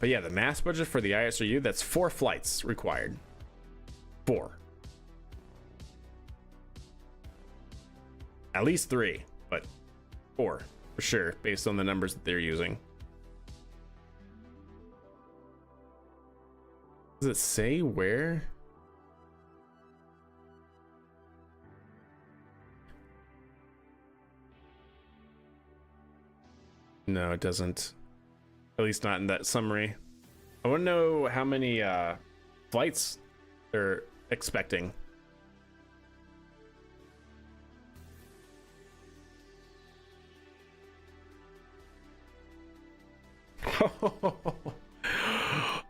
But yeah, the mass budget for the ISRU, that's 4 flights required. 4. At least 3, but 4 for sure, based on the numbers that they're using. Does it say where? No, it doesn't. At least not in that summary. I want to know how many flights they're expecting.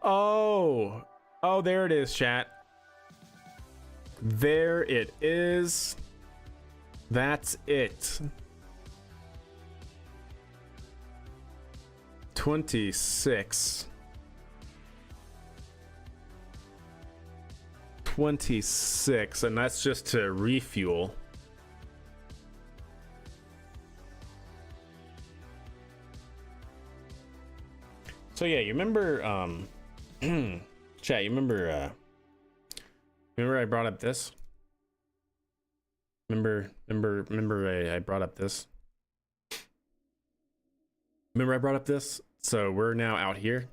Oh, there it is, chat. There it is. That's it. 26, and that's just to refuel. So yeah, you remember chat, you remember I brought up this? Remember I brought up this? Remember I brought up this? So we're now out here.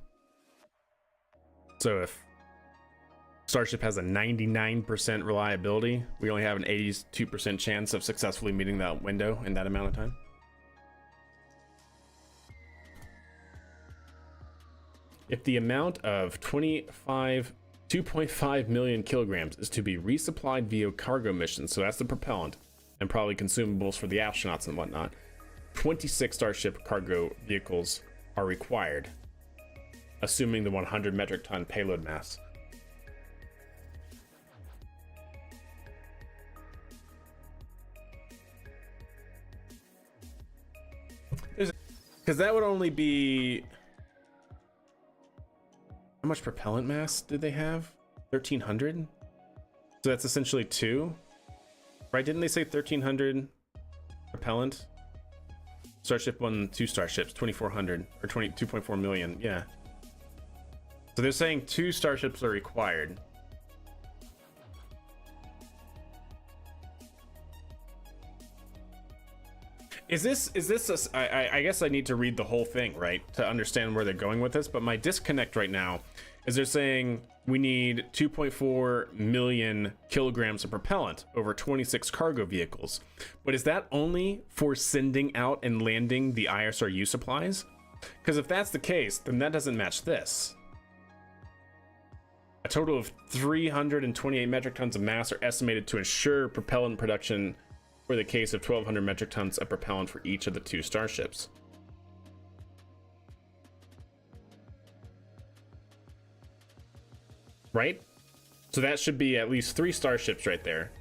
So if Starship has a 99% reliability, we only have an 82% chance of successfully meeting that window in that amount of time. If the amount of 2.5 million kilograms is to be resupplied via cargo missions, so that's the propellant, and probably consumables for the astronauts and whatnot, 26 Starship cargo vehicles are required, assuming the 100 metric ton payload mass. Because that would only be... How much propellant mass did they have? 1,300? So that's essentially 2? Right, didn't they say 1,300 propellant? Starship 1, 2 starships, 2,400, or 22.4 million, yeah. So they're saying 2 starships are required. Is this I guess I need to read the whole thing, right, to understand where they're going with this, but my disconnect right now is they're saying we need 2.4 million kilograms of propellant over 26 cargo vehicles. But is that only for sending out and landing the ISRU supplies? Because if that's the case, then that doesn't match this. A total of 328 metric tons of mass are estimated to ensure propellant production for the case of 1,200 metric tons of propellant for each of the 2 starships. Right? So that should be at least 3 starships right there.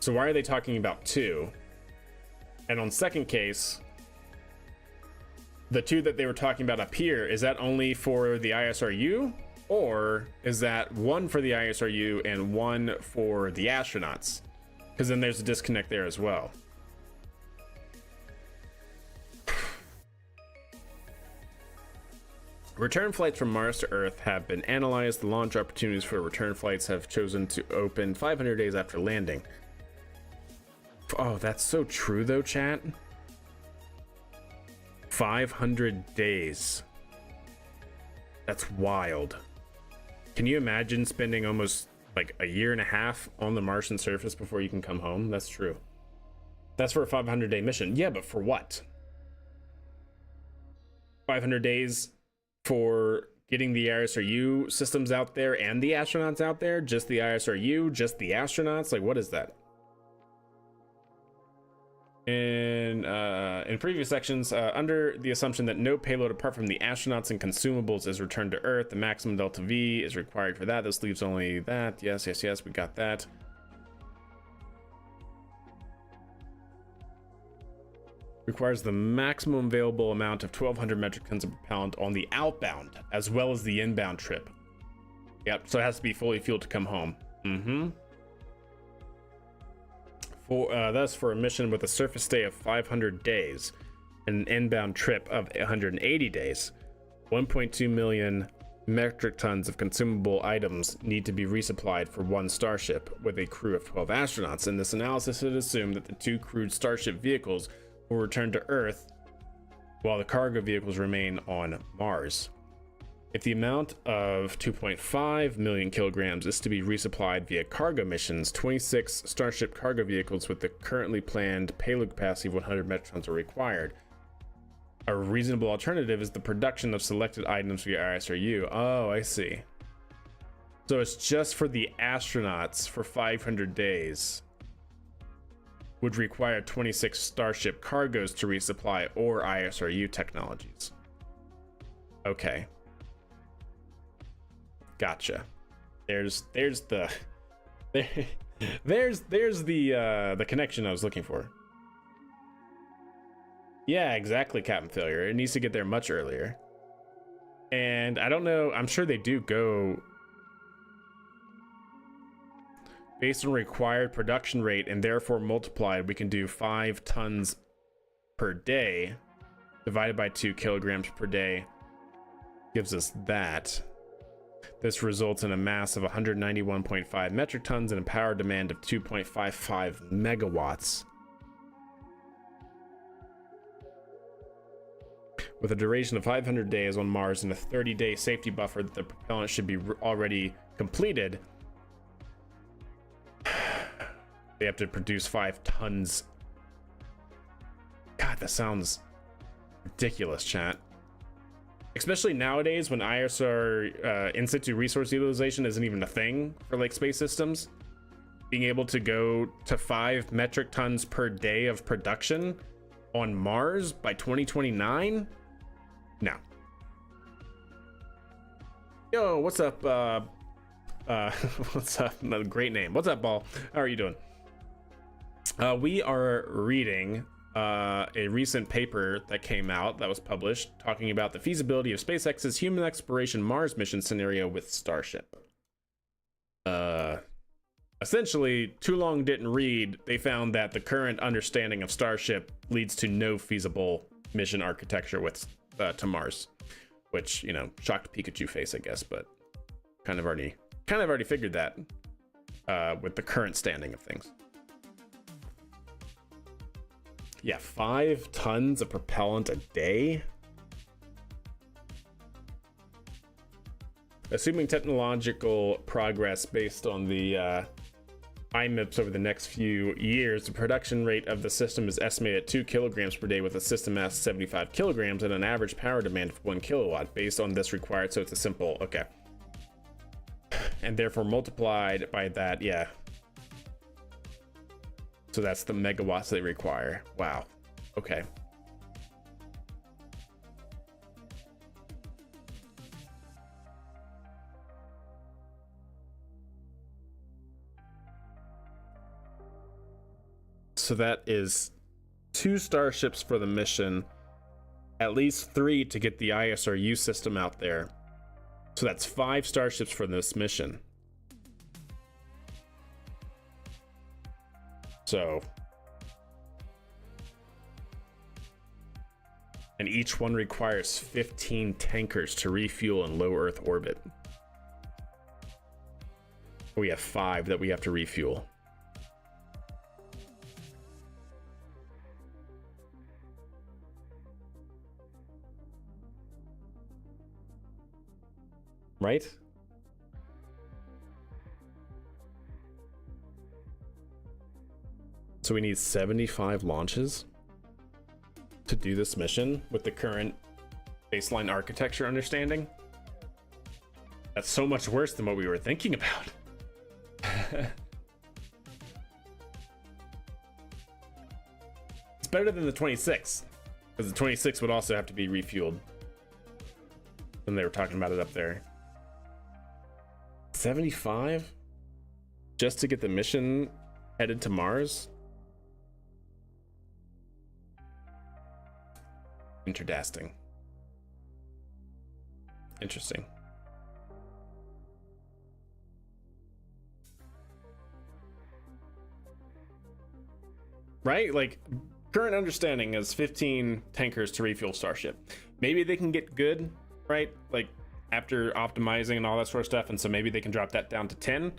So why are they talking about 2? And on second case, the 2 that they were talking about up here, is that only for the ISRU? Or is that 1 for the ISRU and 1 for the astronauts? Because then there's a disconnect there as well. Return flights from Mars to Earth have been analyzed. The launch opportunities for return flights have chosen to open 500 days after landing. Oh, that's so true though, chat. 500 days. That's wild. Can you imagine spending almost like a year and a half on the Martian surface before you can come home? That's true. That's for a 500-day mission. Yeah, but for what? 500 days for getting the ISRU systems out there and the astronauts out there? Just the ISRU? Just the astronauts? Like, what is that? In previous sections, under the assumption that no payload apart from the astronauts and consumables is returned to Earth, the maximum delta V is required for that. This leaves only that. Yes, we got that. Requires the maximum available amount of 1,200 metric tons of propellant on the outbound as well as the inbound trip. Yep, so it has to be fully fueled to come home. That's for a mission with a surface stay of 500 days and an inbound trip of 180 days. 1.2 million metric tons of consumable items need to be resupplied for 1 starship with a crew of 12 astronauts. In this analysis, it assumed that the 2 crewed starship vehicles will return to Earth while the cargo vehicles remain on Mars. If the amount of 2.5 million kilograms is to be resupplied via cargo missions, 26 Starship cargo vehicles with the currently planned payload capacity of 100 metric tons are required. A reasonable alternative is the production of selected items via ISRU. Oh, I see. So it's just for the astronauts for 500 days. Would require 26 Starship cargoes to resupply or ISRU technologies. Okay. Gotcha. There's the connection I was looking for. Yeah, exactly, Captain Failure. It needs to get there much earlier. And I don't know, I'm sure they do go based on required production rate and therefore multiplied. We can do 5 tons per day divided by 2 kilograms per day gives us that. This results in a mass of 191.5 metric tons and a power demand of 2.55 megawatts. With a duration of 500 days on Mars and a 30-day safety buffer that the propellant should be already completed, they have to produce 5 tons. God, that sounds ridiculous, chat. Especially nowadays when ISR in situ resource utilization isn't even a thing for like space systems. being able to go to 5 metric tons per day of production on Mars by 2029? No. Yo, what's up? What's up? No, great name. What's up, Ball? How are you doing? We are reading a recent paper that came out that was published talking about the feasibility of SpaceX's human exploration Mars mission scenario with Starship. Essentially, too long didn't read. They found that the current understanding of Starship leads to no feasible mission architecture with to Mars, which, you know, shocked Pikachu face, I guess, but kind of already figured that with the current standing of things. Yeah, 5 tons of propellant a day. Assuming technological progress based on the IMIPs over the next few years, the production rate of the system is estimated at 2 kilograms per day with a system mass of 75 kilograms and an average power demand of 1 kilowatt based on this required. So it's a simple, okay. And therefore multiplied by that, yeah. So that's the megawatts they require. Wow. Okay. So that is 2 starships for the mission, at least 3 to get the ISRU system out there. So that's 5 starships for this mission. So, and each one requires 15 tankers to refuel in low Earth orbit. We have 5 that we have to refuel. Right? So we need 75 launches to do this mission with the current baseline architecture understanding. That's so much worse than what we were thinking about. It's better than the 26, because the 26 would also have to be refueled when they were talking about it up there. 75 just to get the mission headed to Mars? Interdasting. Interesting. Right? Like, current understanding is 15 tankers to refuel Starship. Maybe they can get good, right? Like, after optimizing and all that sort of stuff, and so maybe they can drop that down to 10,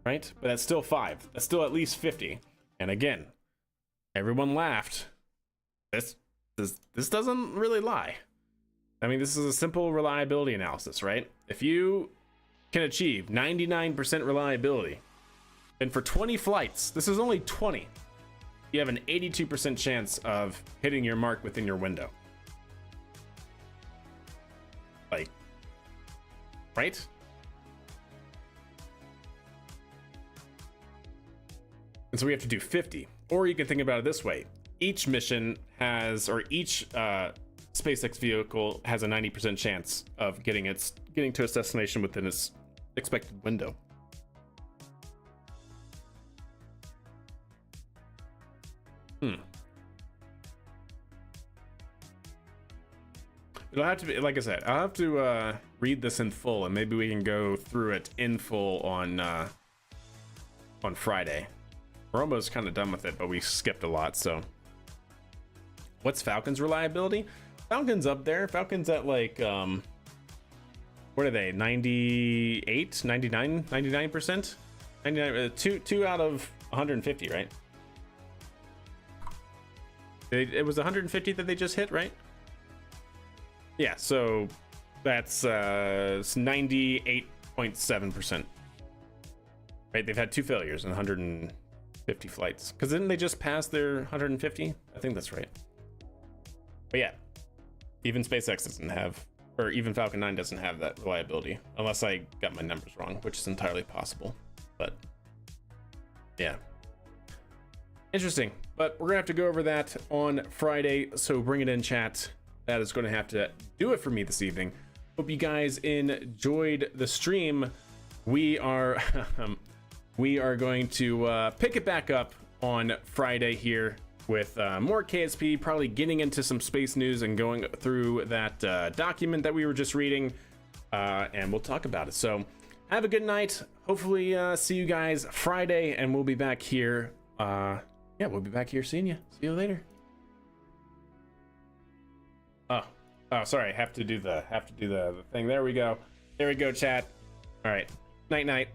right? But that's still 5. That's still at least 50. And again, everyone laughed. This doesn't really lie. I mean, this is a simple reliability analysis, right? If you can achieve 99% reliability, then for 20 flights, this is only 20, you have an 82% chance of hitting your mark within your window. Like, right? And so we have to do 50. Or you can think about it this way. Each mission has, or each SpaceX vehicle has a 90% chance of getting to its destination within its expected window. It'll have to be, like I said, I'll have to read this in full, and maybe we can go through it in full on Friday. We're almost kind of done with it, but we skipped a lot. So what's Falcon's reliability? Falcon's up there. Falcon's at like what are they, 98, 99, 99%? 99, two out of 150, right? It was 150 that they just hit, right? Yeah, so that's 98.7%. Right, they've had 2 failures in 150 flights. Because didn't they just pass their 150? I think that's right. But yeah, even SpaceX doesn't have, or even Falcon 9 doesn't have that reliability, unless I got my numbers wrong, which is entirely possible. but yeah, interesting. But we're gonna have to go over that on Friday, so bring it in, chat. That is going to have to do it for me this evening. Hope you guys enjoyed the stream. We are we are going to pick it back up on Friday here with more KSP, probably getting into some space news and going through that document that we were just reading, and we'll talk about it. So have a good night. Hopefully see you guys Friday, and we'll be back here. Yeah, we'll be back here seeing you. See you later. Oh, sorry. I have to do the thing. There we go. There we go, chat. All right. Night, night.